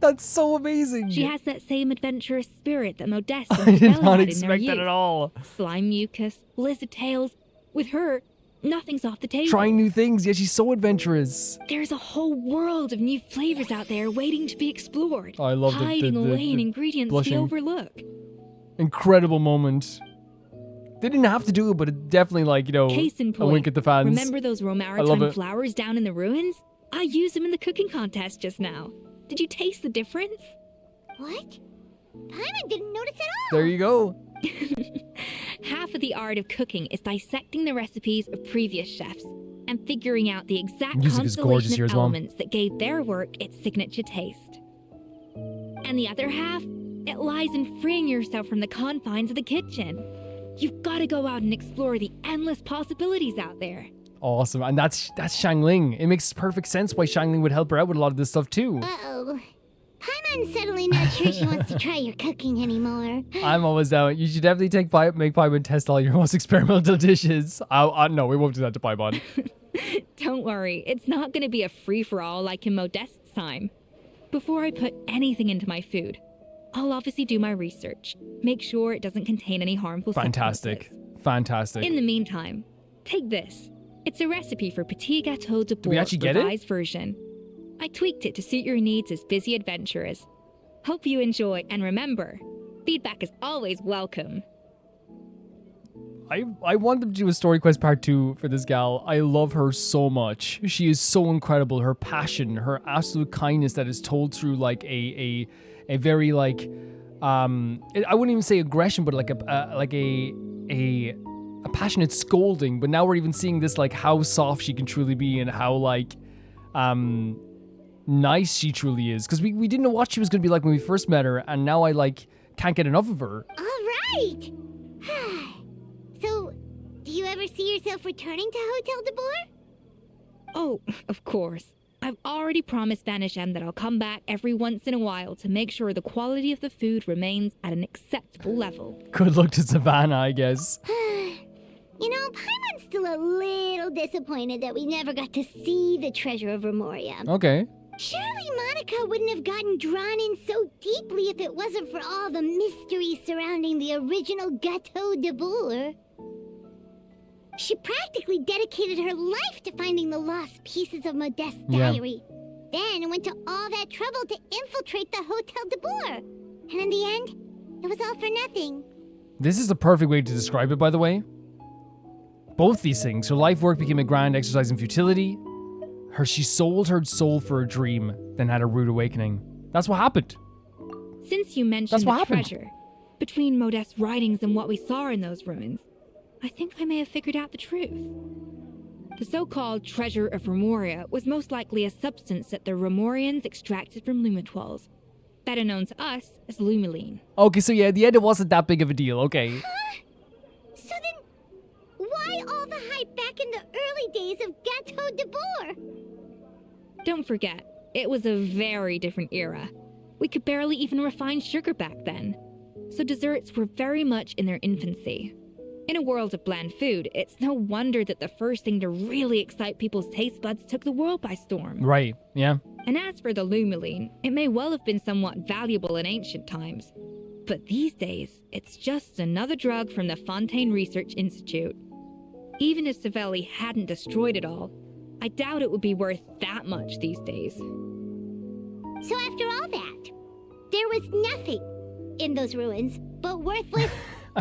That's so amazing! She has that same adventurous spirit that Modeste and I did Isabella not had in their expect that youth. at all. Slime mucus, lizard tails. With her, nothing's off the table. Trying new things, yet she's so adventurous. There's a whole world of new flavors out there waiting to be explored. I love hiding away in ingredients blushing. we overlook. Incredible moment. They didn't have to do it, but it definitely, like, you know, Case in a point, wink at the fans. remember those I love Romaritime it. flowers down in the ruins? I used them in the cooking contest just now. Did you taste the difference? What? Paimon didn't notice at all. There you go. Half of the art of cooking is dissecting the recipes of previous chefs and figuring out the exact Music is gorgeous constellation here of as well. elements that gave their work its signature taste. And the other half, it lies in freeing yourself from the confines of the kitchen. You've got to go out and explore the endless possibilities out there. Awesome. And that's Shangling. It makes perfect sense why Shangling would help her out with a lot of this stuff too. Uh-oh. Paimon's suddenly not sure she wants to try your cooking anymore. I'm always down. You should definitely make Paimon test all your most experimental dishes. No, we won't do that to Paimon. Don't worry, it's not going to be a free-for-all like in Modeste's time. Before I put anything into my food, I'll obviously do my research. Make sure it doesn't contain any harmful Fantastic. substances. Fantastic. In the meantime, take this. It's a recipe for Petit Gâteau de Do we Bourg actually get it? revised version. I tweaked it to suit your needs as busy adventurers. Hope you enjoy, and remember, feedback is always welcome. I want them to do a Story Quest Part 2 for this gal. I love her so much. She is so incredible. Her passion, her absolute kindness that is told through like a very like I wouldn't even say aggression, but like a passionate scolding. But now we're even seeing this like how soft she can truly be and how like nice she truly is. Because we didn't know what she was gonna be like when we first met her, and now I like can't get enough of her. All right. So, do you ever see yourself returning to Hotel de Boer? Oh, of course. I've already promised Vanish M that I'll come back every once in a while to make sure the quality of the food remains at an acceptable level. Good luck to Savannah, I guess. You know, Paimon's still a little disappointed that we never got to see the treasure of Remoria. Okay. Surely Monica wouldn't have gotten drawn in so deeply if it wasn't for all the mystery surrounding the original Gâteau de Boer. She practically dedicated her life to finding the lost pieces of Modeste's diary. Then went to all that trouble to infiltrate the Hotel de Boer. And in the end, it was all for nothing. This is the perfect way to describe it, by the way. Both these things. Her life work became a grand exercise in futility. She sold her soul for a dream, then had a rude awakening. That's what happened. Since you mentioned the treasure, between Modeste's writings and what we saw in those ruins, I think I may have figured out the truth. The so-called treasure of Remoria was most likely a substance that the Remorians extracted from Lumitoids, better known to us as Lumiline. Okay, so yeah, at the end it wasn't that big of a deal, okay. So then, why all the hype back in the early days of Gâteau de Boer? Don't forget, it was a very different era. We could barely even refine sugar back then, so desserts were very much in their infancy. In a world of bland food, it's no wonder that the first thing to really excite people's taste buds took the world by storm. Right, yeah. And as for the Lumiline, it may well have been somewhat valuable in ancient times. But these days, it's just another drug from the Fontaine Research Institute. Even if Savelli hadn't destroyed it all, I doubt it would be worth that much these days. So after all that, there was nothing in those ruins but worthless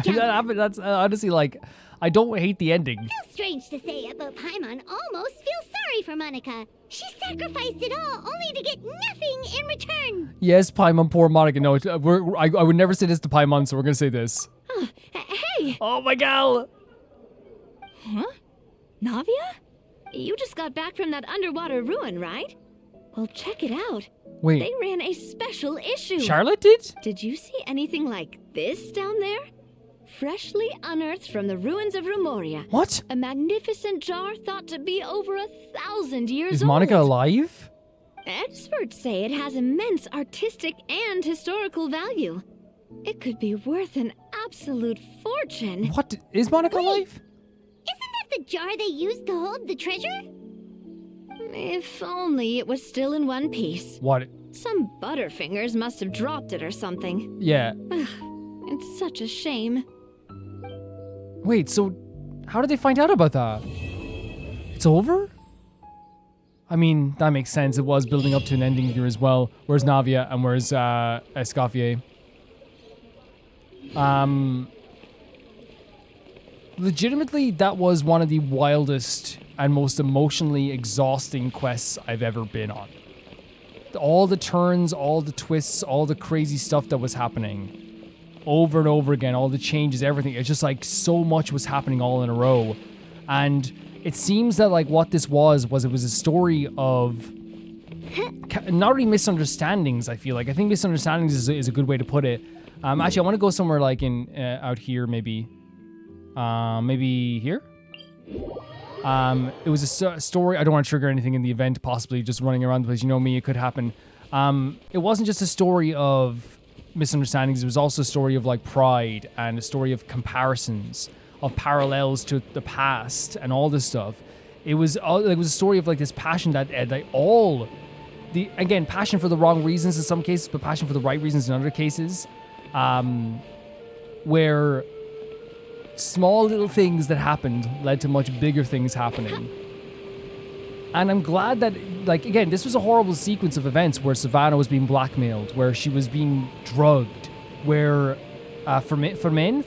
That's honestly like, I don't hate the ending. Feels strange to say it, but Paimon almost feels sorry for Monica. She sacrificed it all only to get nothing in return. Yes, Paimon, poor Monica. No, I would never say this to Paimon, so we're gonna say this. Hey! Oh my gal! Huh? Navia? You just got back from that underwater ruin, right? Well, check it out. Wait. They ran a special issue. Charlotte did? Did you see anything like this down there? Freshly unearthed from the ruins of Rumoria. What? A magnificent jar thought to be over 1,000 years old. Is Monica alive? Experts say it has immense artistic and historical value. It could be worth an absolute fortune. What? Is Monica alive? Isn't that the jar they used to hold the treasure? If only it was still in one piece. What? Some butterfingers must have dropped it or something. Yeah. It's such a shame. Wait, so how did they find out about that? It's over? I mean, that makes sense. It was building up to an ending here as well. Where's Navia and where's Escoffier? Legitimately, that was one of the wildest and most emotionally exhausting quests I've ever been on. All the turns, all the twists, all the crazy stuff that was happening. Over and over again, all the changes, everything. It's just like so much was happening all in a row. And it seems that like what this was it was a story of not really misunderstandings, I feel like. I think misunderstandings is a good way to put it. Actually, I want to go somewhere like in out here, maybe. Maybe here? It was a story. I don't want to trigger anything in the event, possibly just running around the place. You know me, it could happen. It wasn't just a story of misunderstandings. It was also a story of like pride and a story of comparisons, of parallels to the past and all this stuff. It was a story of like this passion that again, passion for the wrong reasons in some cases, but passion for the right reasons in other cases, where small little things that happened led to much bigger things happening. And I'm glad that, like, again, this was a horrible sequence of events where Savannah was being blackmailed, where she was being drugged, where Fermin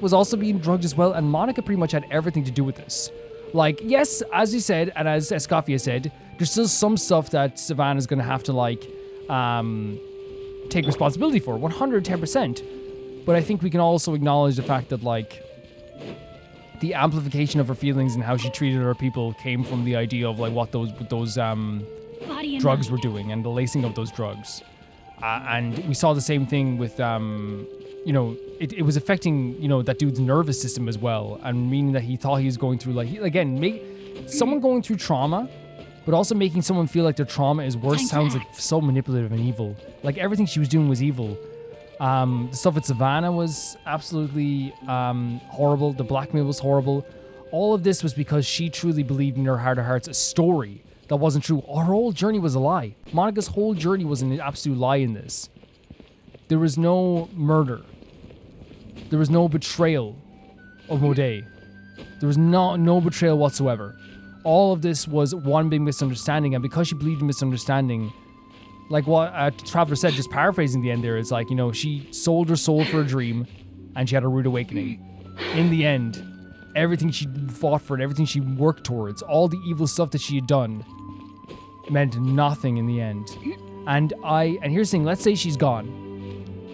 was also being drugged as well, and Monica pretty much had everything to do with this. Like, yes, as you said, and as Escoffier said, there's still some stuff that Savannah's going to have to, like, take responsibility for, 110%. But I think we can also acknowledge the fact that, like, the amplification of her feelings and how she treated her people came from the idea of like what those drugs were doing and the lacing of those drugs. And we saw the same thing with, it was affecting, that dude's nervous system as well. And meaning that he thought he was going through someone going through trauma, but also making someone feel like their trauma is worse sounds like so manipulative and evil. Like everything she was doing was evil. The stuff with Savannah was absolutely horrible. The blackmail was horrible. All of this was because she truly believed in her heart of hearts a story that wasn't true. Her whole journey was a lie. Monica's whole journey was an absolute lie in this. There was no murder. There was no betrayal of Modé. There was no betrayal whatsoever. All of this was one big misunderstanding, and because she believed in misunderstanding, like what Traveler said, just paraphrasing the end there, is like, she sold her soul for a dream and she had a rude awakening. In the end, everything she fought for and everything she worked towards, all the evil stuff that she had done, meant nothing in the end. And here's the thing, let's say she's gone.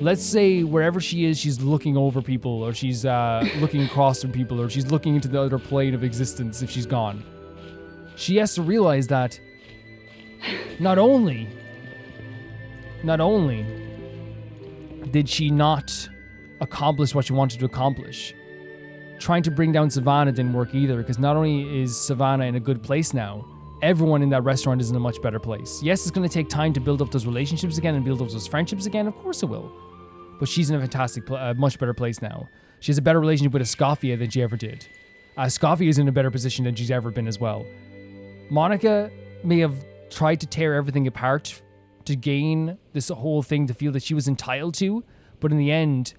Let's say wherever she is, she's looking over people, or she's looking across from people, or she's looking into the other plane of existence if she's gone. She has to realize that not only did she not accomplish what she wanted to accomplish, trying to bring down Savannah didn't work either, because not only is Savannah in a good place now, everyone in that restaurant is in a much better place. Yes, it's going to take time to build up those relationships again and build up those friendships again. Of course it will. But she's in a much better place now. She has a better relationship with Escoffier than she ever did. Escoffier is in a better position than she's ever been as well. Monica may have tried to tear everything apart to gain this whole thing, to feel that she was entitled to, but in the end,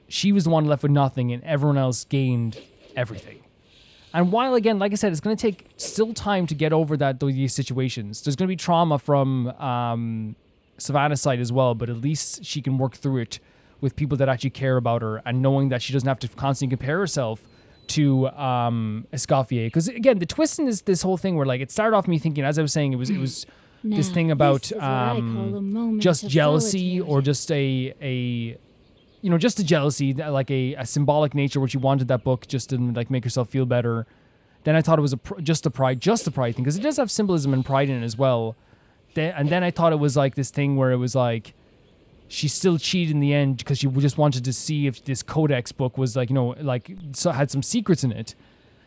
she was the one left with nothing and everyone else gained everything. And while, again, like I said, it's going to take still time to get over these situations. There's going to be trauma from Savannah's side as well, but at least she can work through it with people that actually care about her, and knowing that she doesn't have to constantly compare herself to Escoffier. Because, again, the twist in this whole thing where, like, it started off me thinking, as I was saying, it was this thing about just jealousy, or just just a jealousy, like a symbolic nature, where she wanted that book just to like make herself feel better. Then I thought it was just the pride thing, because it does have symbolism and pride in it as well. And then I thought it was like this thing where it was like she still cheated in the end because she just wanted to see if this codex book was like, had some secrets in it.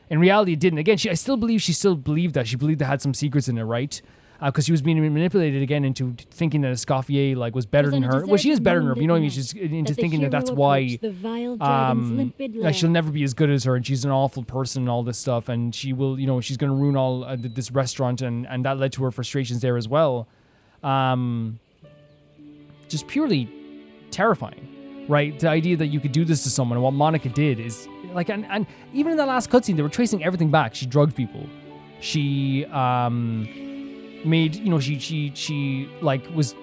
In reality, it didn't. Again, I still believe she still believed that. She believed it had some secrets in it, right? Because she was being manipulated again into thinking that Escoffier was better than her. Well, she is better than her, but you know what I mean? She's into thinking that that's why like she'll never be as good as her, and she's an awful person and all this stuff, and she will, she's going to ruin all this restaurant, and that led to her frustrations there as well. Just purely terrifying, right? The idea that you could do this to someone, and what Monica did is like, and even in that last cutscene, they were tracing everything back. She drugged people. She made, she was,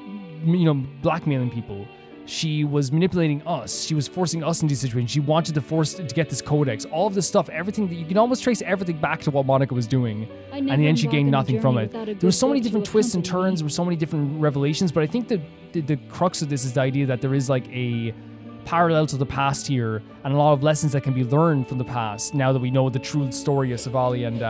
blackmailing people. She was manipulating us. She was forcing us into these situations. She wanted to get this codex. All of this stuff, everything, that you can almost trace everything back to what Monica was doing. And in the end, she gained nothing from it. There were so many different twists and turns. There were so many different revelations. But I think the crux of this is the idea that there is like a parallel to the past here, and a lot of lessons that can be learned from the past now that we know the true story of Savali and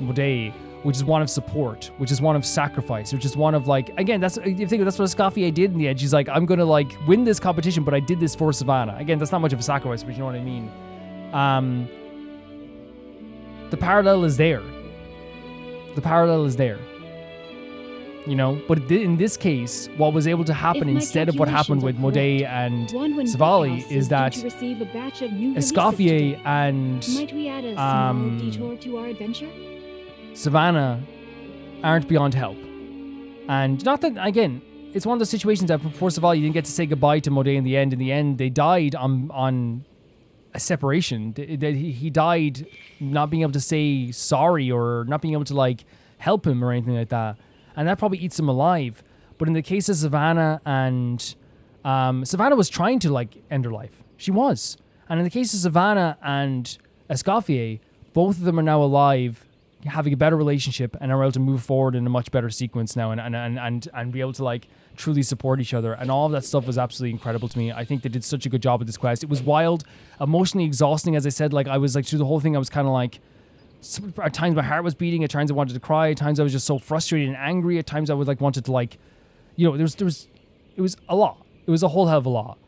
Modé, which is one of support, which is one of sacrifice, which is one of like, again, that's what Escoffier did in the end. She's like, I'm gonna like win this competition, but I did this for Savannah. Again, that's not much of a sacrifice, but you know what I mean. The parallel is there. But in this case, what was able to happen instead of what happened with Modé and Savali is that Escoffier and Might we add a small detour to our adventure? Savannah aren't beyond help. And not that, again, it's one of those situations that before Savali, you didn't get to say goodbye to Modé in the end. In the end, they died on a separation. He died not being able to say sorry or not being able to like help him or anything like that. And that probably eats him alive. But in the case of Savannah and Savannah was trying to like end her life. She was. And in the case of Savannah and Escoffier, both of them are now alive, having a better relationship, and are able to move forward in a much better sequence now, and be able to like truly support each other. And all of that stuff was absolutely incredible to me. I think they did such a good job with this quest. It was wild, emotionally exhausting, as I said. Like I was like through the whole thing, I was kind of like, at times my heart was beating, at times I wanted to cry, at times I was just so frustrated and angry, at times I would like wanted to like, it was a lot. It was a whole hell of a lot.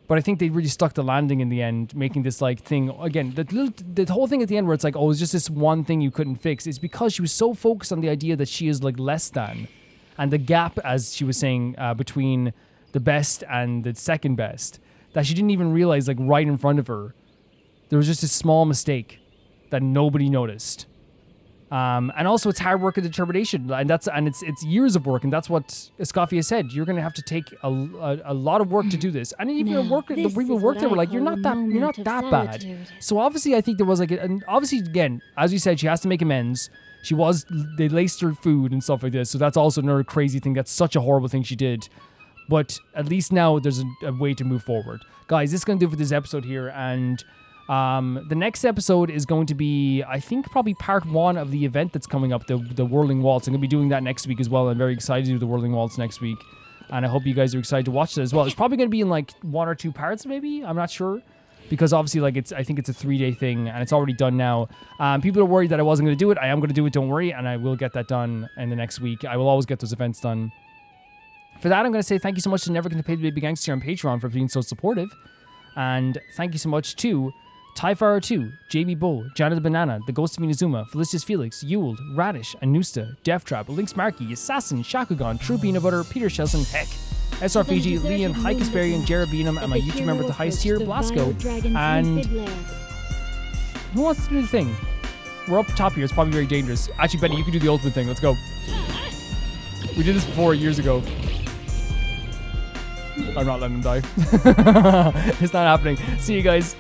But I think they really stuck the landing in the end, making this like thing again. The whole thing at the end where it's like, oh, it's just this one thing you couldn't fix, is because she was so focused on the idea that she is like less than, and the gap, as she was saying, between the best and the second best, that she didn't even realize like right in front of her, there was just this small mistake that nobody noticed. And also it's hard work and determination, and it's years of work, and that's what Escoffier said. You're going to have to take a lot of work to do this. And even the people who worked there were like, you're not that bad. So obviously I think there was like, and obviously again, as you said, she has to make amends. They laced her food and stuff like this, so that's also another crazy thing. That's such a horrible thing she did. But at least now there's a way to move forward. Guys, this is going to do it for this episode here, and the next episode is going to be, I think, probably part 1 of the event that's coming up, the Whirling Waltz. I'm going to be doing that next week as well. I'm very excited to do the Whirling Waltz next week, and I hope you guys are excited to watch it as well. It's probably going to be in like 1 or 2 parts, maybe. I'm not sure, because obviously, like, I think it's a 3-day thing, and it's already done now. People are worried that I wasn't going to do it. I am going to do it, don't worry, and I will get that done in the next week. I will always get those events done. For that, I'm going to say thank you so much to Never Gonna Pay the Baby Gangster on Patreon for being so supportive, and thank you so much to Tyfire 2, Jamie Bull, Janet the Banana, The Ghost of Inazuma, Felicius Felix, Yule, Radish, Anusta, Deathtrap, Lynx Markey, Assassin, Shakugan, True Peanut Butter, Peter Shelson, Heck, SRPG, Liam, High Casparian, Jared Beanham, and my YouTube member at the highest tier, Blasco. And who wants to do the thing? We're up top here, it's probably very dangerous. Actually, Benny, you can do the ultimate thing, let's go. We did this before years ago. I'm not letting him die. It's not happening. See you guys.